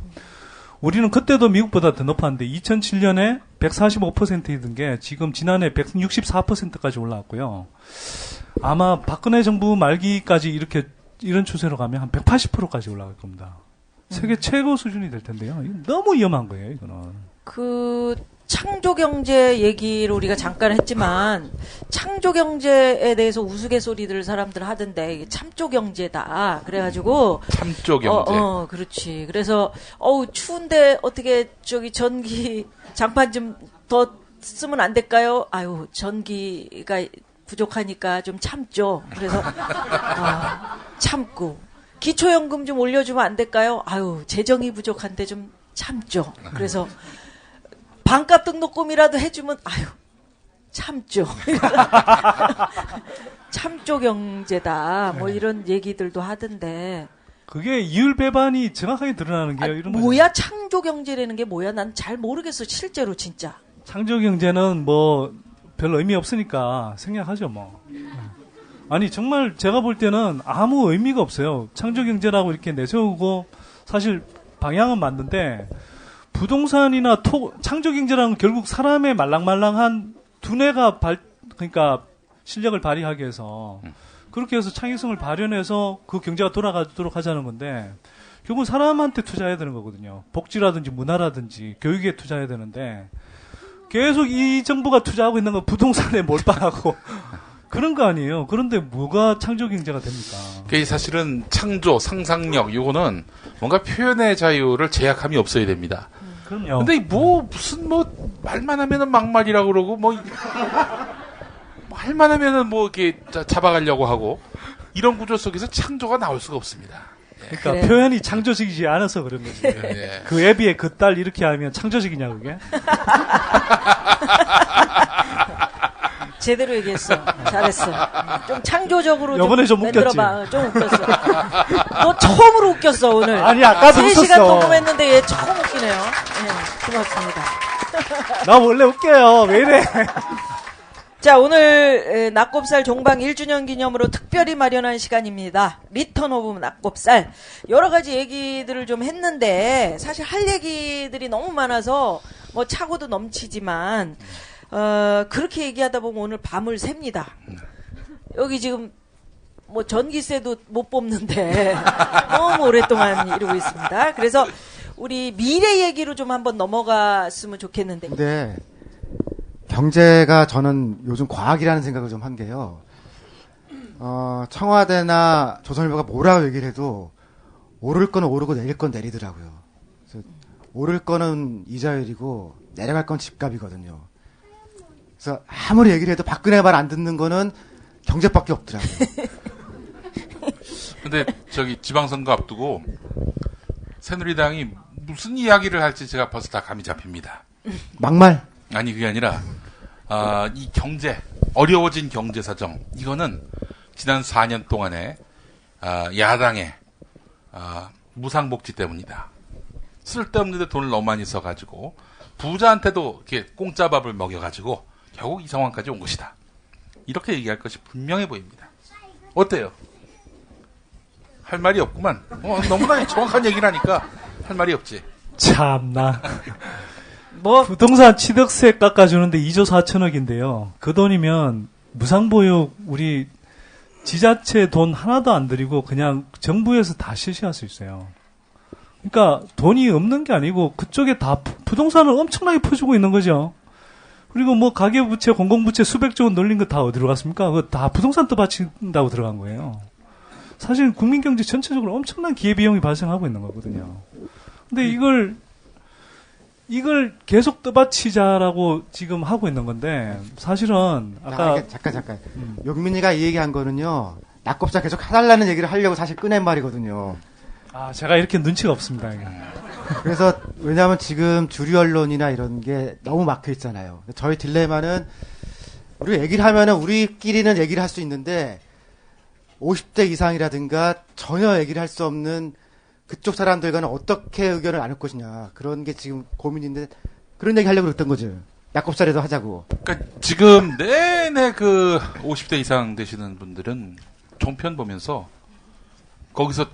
우리는 그때도 미국보다 더 높았는데 2007년에 145%이던 게 지금 지난해 164%까지 올라왔고요. 아마 박근혜 정부 말기까지 이런 추세로 가면 한 180%까지 올라갈 겁니다. 세계 최고 수준이 될 텐데요. 너무 위험한 거예요, 이거는. 창조경제 얘기를 우리가 잠깐 했지만 창조경제에 대해서 우스갯소리들 사람들 하던데 이게 참조경제다. 그래가지고 참조경제. 그렇지. 그래서 추운데 어떻게 전기 장판 좀 더 쓰면 안 될까요? 아유 전기가 부족하니까 좀 참죠. 그래서 참고 기초연금 좀 올려주면 안 될까요? 아유 재정이 부족한데 좀 참죠. 그래서 반값 등록금이라도 해주면 아유 참죠. 참조 경제다. 뭐 이런 얘기들도 하던데. 그게 이율 배반이 정확하게 드러나는 게요. 이런 뭐야 창조 경제라는 게 뭐야? 난 잘 모르겠어. 실제로 진짜. 창조 경제는 뭐 별 의미 없으니까 생략하죠 뭐. 아니 정말 제가 볼 때는 아무 의미가 없어요. 창조 경제라고 이렇게 내세우고 사실 방향은 맞는데. 부동산이나 창조 경제라는 결국 사람의 말랑말랑한 두뇌가 그러니까 실력을 발휘하기 위해서 그렇게 해서 창의성을 발현해서 그 경제가 돌아가도록 하자는 건데 결국은 사람한테 투자해야 되는 거거든요. 복지라든지 문화라든지 교육에 투자해야 되는데 계속 이 정부가 투자하고 있는 건 부동산에 몰빵하고 그런 거 아니에요. 그런데 뭐가 창조 경제가 됩니까? 그게 사실은 창조, 상상력 이거는 뭔가 표현의 자유를 제약함이 없어야 됩니다. 그럼요. 근데 무슨 말만 하면은 막말이라고 그러고 말만 하면은 이렇게 잡아가려고 하고 이런 구조 속에서 창조가 나올 수가 없습니다. 그러니까 그래. 표현이 창조적이지 않아서 그런 거지. 네. 그 애비에 그 딸 이렇게 하면 창조적이냐 그게? 제대로 얘기했어. 잘했어. 좀 창조적으로 이번에 좀 웃겼지. 좀 웃겼어. 너 처음으로 웃겼어 오늘. 아니 아까도 3시간 녹음했는데 얘 처음 웃기네요. 네, 고맙습니다. 나 원래 웃겨요. 왜 이래? 자, 오늘 낙곱살 종방 1주년 기념으로 특별히 마련한 시간입니다. 리턴 오브 낙곱살. 여러 가지 얘기들을 좀 했는데 사실 할 얘기들이 너무 많아서 차고도 넘치지만 그렇게 얘기하다 보면 오늘 밤을 셉니다. 여기 지금 전기세도 못 뽑는데 너무 오랫동안 이러고 있습니다. 그래서 우리 미래 얘기로 좀 한번 넘어갔으면 좋겠는데. 네. 경제가 저는 요즘 과학이라는 생각을 좀 한 게요. 청와대나 조선일보가 뭐라고 얘기를 해도 오를 거는 오르고 내릴 건 내리더라고요. 그래서 오를 거는 이자율이고 내려갈 건 집값이거든요. 그래서 아무리 얘기를 해도 박근혜 말 안 듣는 거는 경제밖에 없더라고요. 근데 지방선거 앞두고 새누리당이 무슨 이야기를 할지 제가 벌써 다 감이 잡힙니다. 막말? 아니 그게 아니라 이 어려워진 경제 사정 이거는 지난 4년 동안의 야당의 무상복지 때문이다. 쓸데없는데 돈을 너무 많이 써가지고 부자한테도 이렇게 공짜밥을 먹여가지고 결국 이 상황까지 온 것이다. 이렇게 얘기할 것이 분명해 보입니다. 어때요? 할 말이 없구만. 너무나 정확한 얘기를 하니까 할 말이 없지. 참나. 부동산 취득세 깎아주는데 2조 4천억인데요. 그 돈이면 무상보육 우리 지자체 돈 하나도 안 들이고 그냥 정부에서 다 실시할 수 있어요. 그러니까 돈이 없는 게 아니고 그쪽에 다 부동산을 엄청나게 퍼주고 있는 거죠. 그리고 가계부채, 공공부채 수백조 원 늘린 거 다 어디로 갔습니까? 그거 다 부동산 떠받친다고 들어간 거예요. 사실 국민경제 전체적으로 엄청난 기회비용이 발생하고 있는 거거든요. 근데 이걸 이걸 계속 떠받치자라고 지금 하고 있는 건데 사실은 아까 잠깐 용민이가 이 얘기한 거는요 낙곱사 계속 해달라는 얘기를 하려고 사실 꺼낸 말이거든요. 아 제가 이렇게 눈치가 없습니다. 이게. 그래서 왜냐하면 지금 주류 언론이나 이런 게 너무 막혀 있잖아요. 저희 딜레마는 우리 얘기를 하면은 우리끼리는 얘기를 할 수 있는데 50대 이상이라든가 전혀 얘기를 할 수 없는 그쪽 사람들과는 어떻게 의견을 나눌 것이냐 그런 게 지금 고민인데 그런 얘기 하려고 그랬던 거죠. 약곱살이도 하자고. 그러니까 지금 내내 그 50대 이상 되시는 분들은 종편 보면서 거기서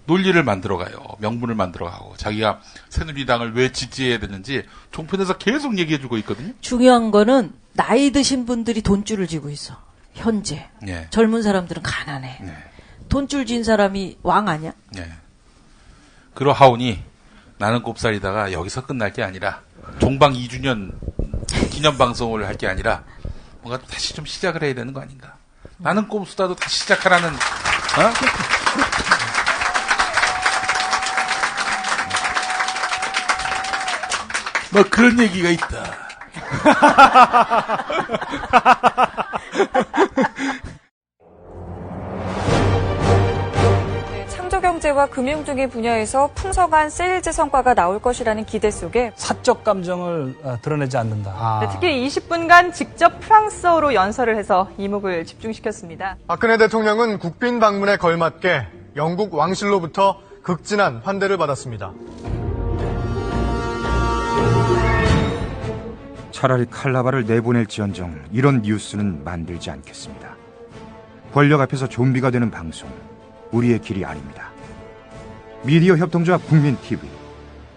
논리를 만들어가요. 명분을 만들어가고 자기가 새누리당을 왜 지지해야 되는지 종편에서 계속 얘기해주고 있거든요. 중요한 거는 나이 드신 분들이 돈줄을 쥐고 있어. 현재. 예. 젊은 사람들은 가난해. 네. 돈줄 쥔 사람이 왕 아니야? 네. 그러하오니 나는 꼽살이다가 여기서 끝날 게 아니라 종방 2주년 기념 방송을 할 게 아니라 뭔가 다시 좀 시작을 해야 되는 거 아닌가. 나는 꼼수다도 다시 시작하라는 뭐 그런 얘기가 있다. 창조경제와 금융 등의 분야에서 풍성한 세일즈 성과가 나올 것이라는 기대 속에 사적 감정을 드러내지 않는다. 네, 특히 20분간 직접 프랑스어로 연설을 해서 이목을 집중시켰습니다. 박근혜 대통령은 국빈 방문에 걸맞게 영국 왕실로부터 극진한 환대를 받았습니다. 차라리 칼라바를 내보낼지언정 이런 뉴스는 만들지 않겠습니다. 권력 앞에서 좀비가 되는 방송, 우리의 길이 아닙니다. 미디어 협동조합 국민TV,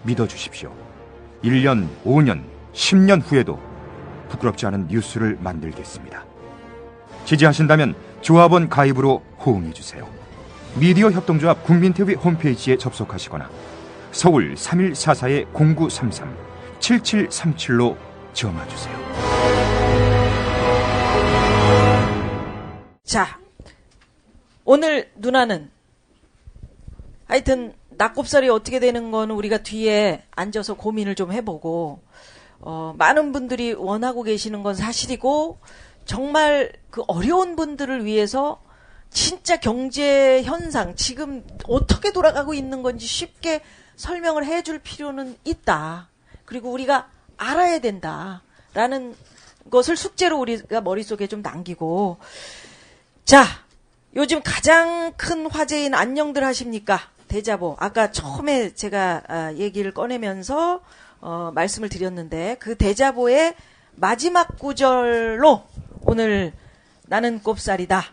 믿어주십시오. 1년, 5년, 10년 후에도 부끄럽지 않은 뉴스를 만들겠습니다. 지지하신다면 조합원 가입으로 호응해주세요. 미디어 협동조합 국민TV 홈페이지에 접속하시거나 서울 3144-0933 7737로 전화주세요. 자, 오늘 누나는 하여튼 낙곱살이 어떻게 되는 거는 우리가 뒤에 앉아서 고민을 좀 해보고 많은 분들이 원하고 계시는 건 사실이고 정말 그 어려운 분들을 위해서 진짜 경제 현상 지금 어떻게 돌아가고 있는 건지 쉽게 설명을 해줄 필요는 있다. 그리고 우리가 알아야 된다라는 것을 숙제로 우리가 머릿속에 좀 남기고 자, 요즘 가장 큰 화제인 안녕들 하십니까? 대자보. 아까 처음에 제가 얘기를 꺼내면서 말씀을 드렸는데 그 대자보의 마지막 구절로 오늘 나는 꼽살이다.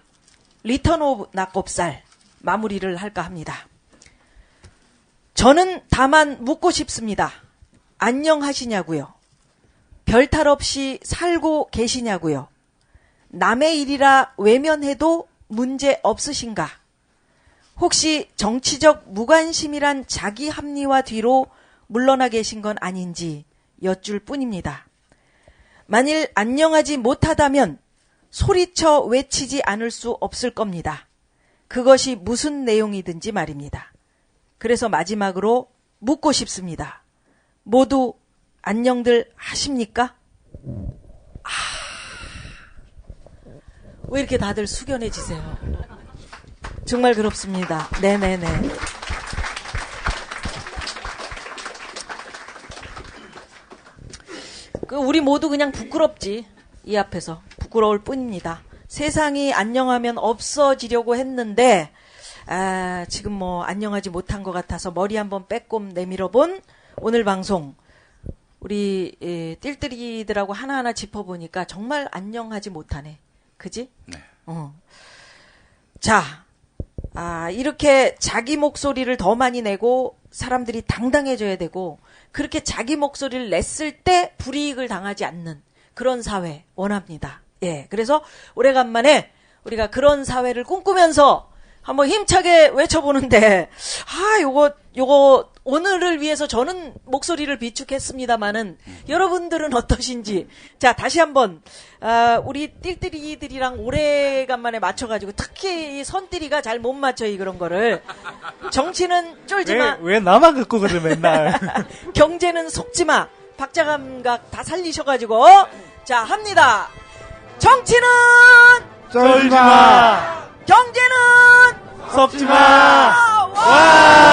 리턴 오브 낙곱살 마무리를 할까 합니다. 저는 다만 묻고 싶습니다. 안녕하시냐고요. 별탈 없이 살고 계시냐고요. 남의 일이라 외면해도 문제 없으신가? 혹시 정치적 무관심이란 자기 합리화 뒤로 물러나 계신 건 아닌지 여쭐 뿐입니다. 만일 안녕하지 못하다면 소리쳐 외치지 않을 수 없을 겁니다. 그것이 무슨 내용이든지 말입니다. 그래서 마지막으로 묻고 싶습니다. 모두 안녕들 하십니까? 왜 이렇게 다들 숙연해지세요? 정말 그렇습니다. 네네네. 우리 모두 그냥 부끄럽지. 이 앞에서. 부끄러울 뿐입니다. 세상이 안녕하면 없어지려고 했는데 지금 뭐 안녕하지 못한 것 같아서 머리 한번 빼꼼 내밀어본 오늘 방송. 우리 띨띨이들하고 하나하나 짚어보니까 정말 안녕하지 못하네. 그지? 네. 자, 이렇게 자기 목소리를 더 많이 내고 사람들이 당당해져야 되고 그렇게 자기 목소리를 냈을 때 불이익을 당하지 않는 그런 사회 원합니다. 예, 그래서 오래간만에 우리가 그런 사회를 꿈꾸면서 한번 힘차게 외쳐보는데 요거 오늘을 위해서 저는 목소리를 비축했습니다마는 여러분들은 어떠신지. 자, 다시 한번 우리 띨띨이들이랑 오래간만에 맞춰가지고 특히 이 선띨이가 잘 못 맞춰요, 그런 거를. 정치는 쫄지마. 왜 나만 긋고 그래 맨날. 경제는 속지마. 박자 감각 다 살리셔가지고 자 합니다. 정치는 쫄지마. 경제는 속지마. 와!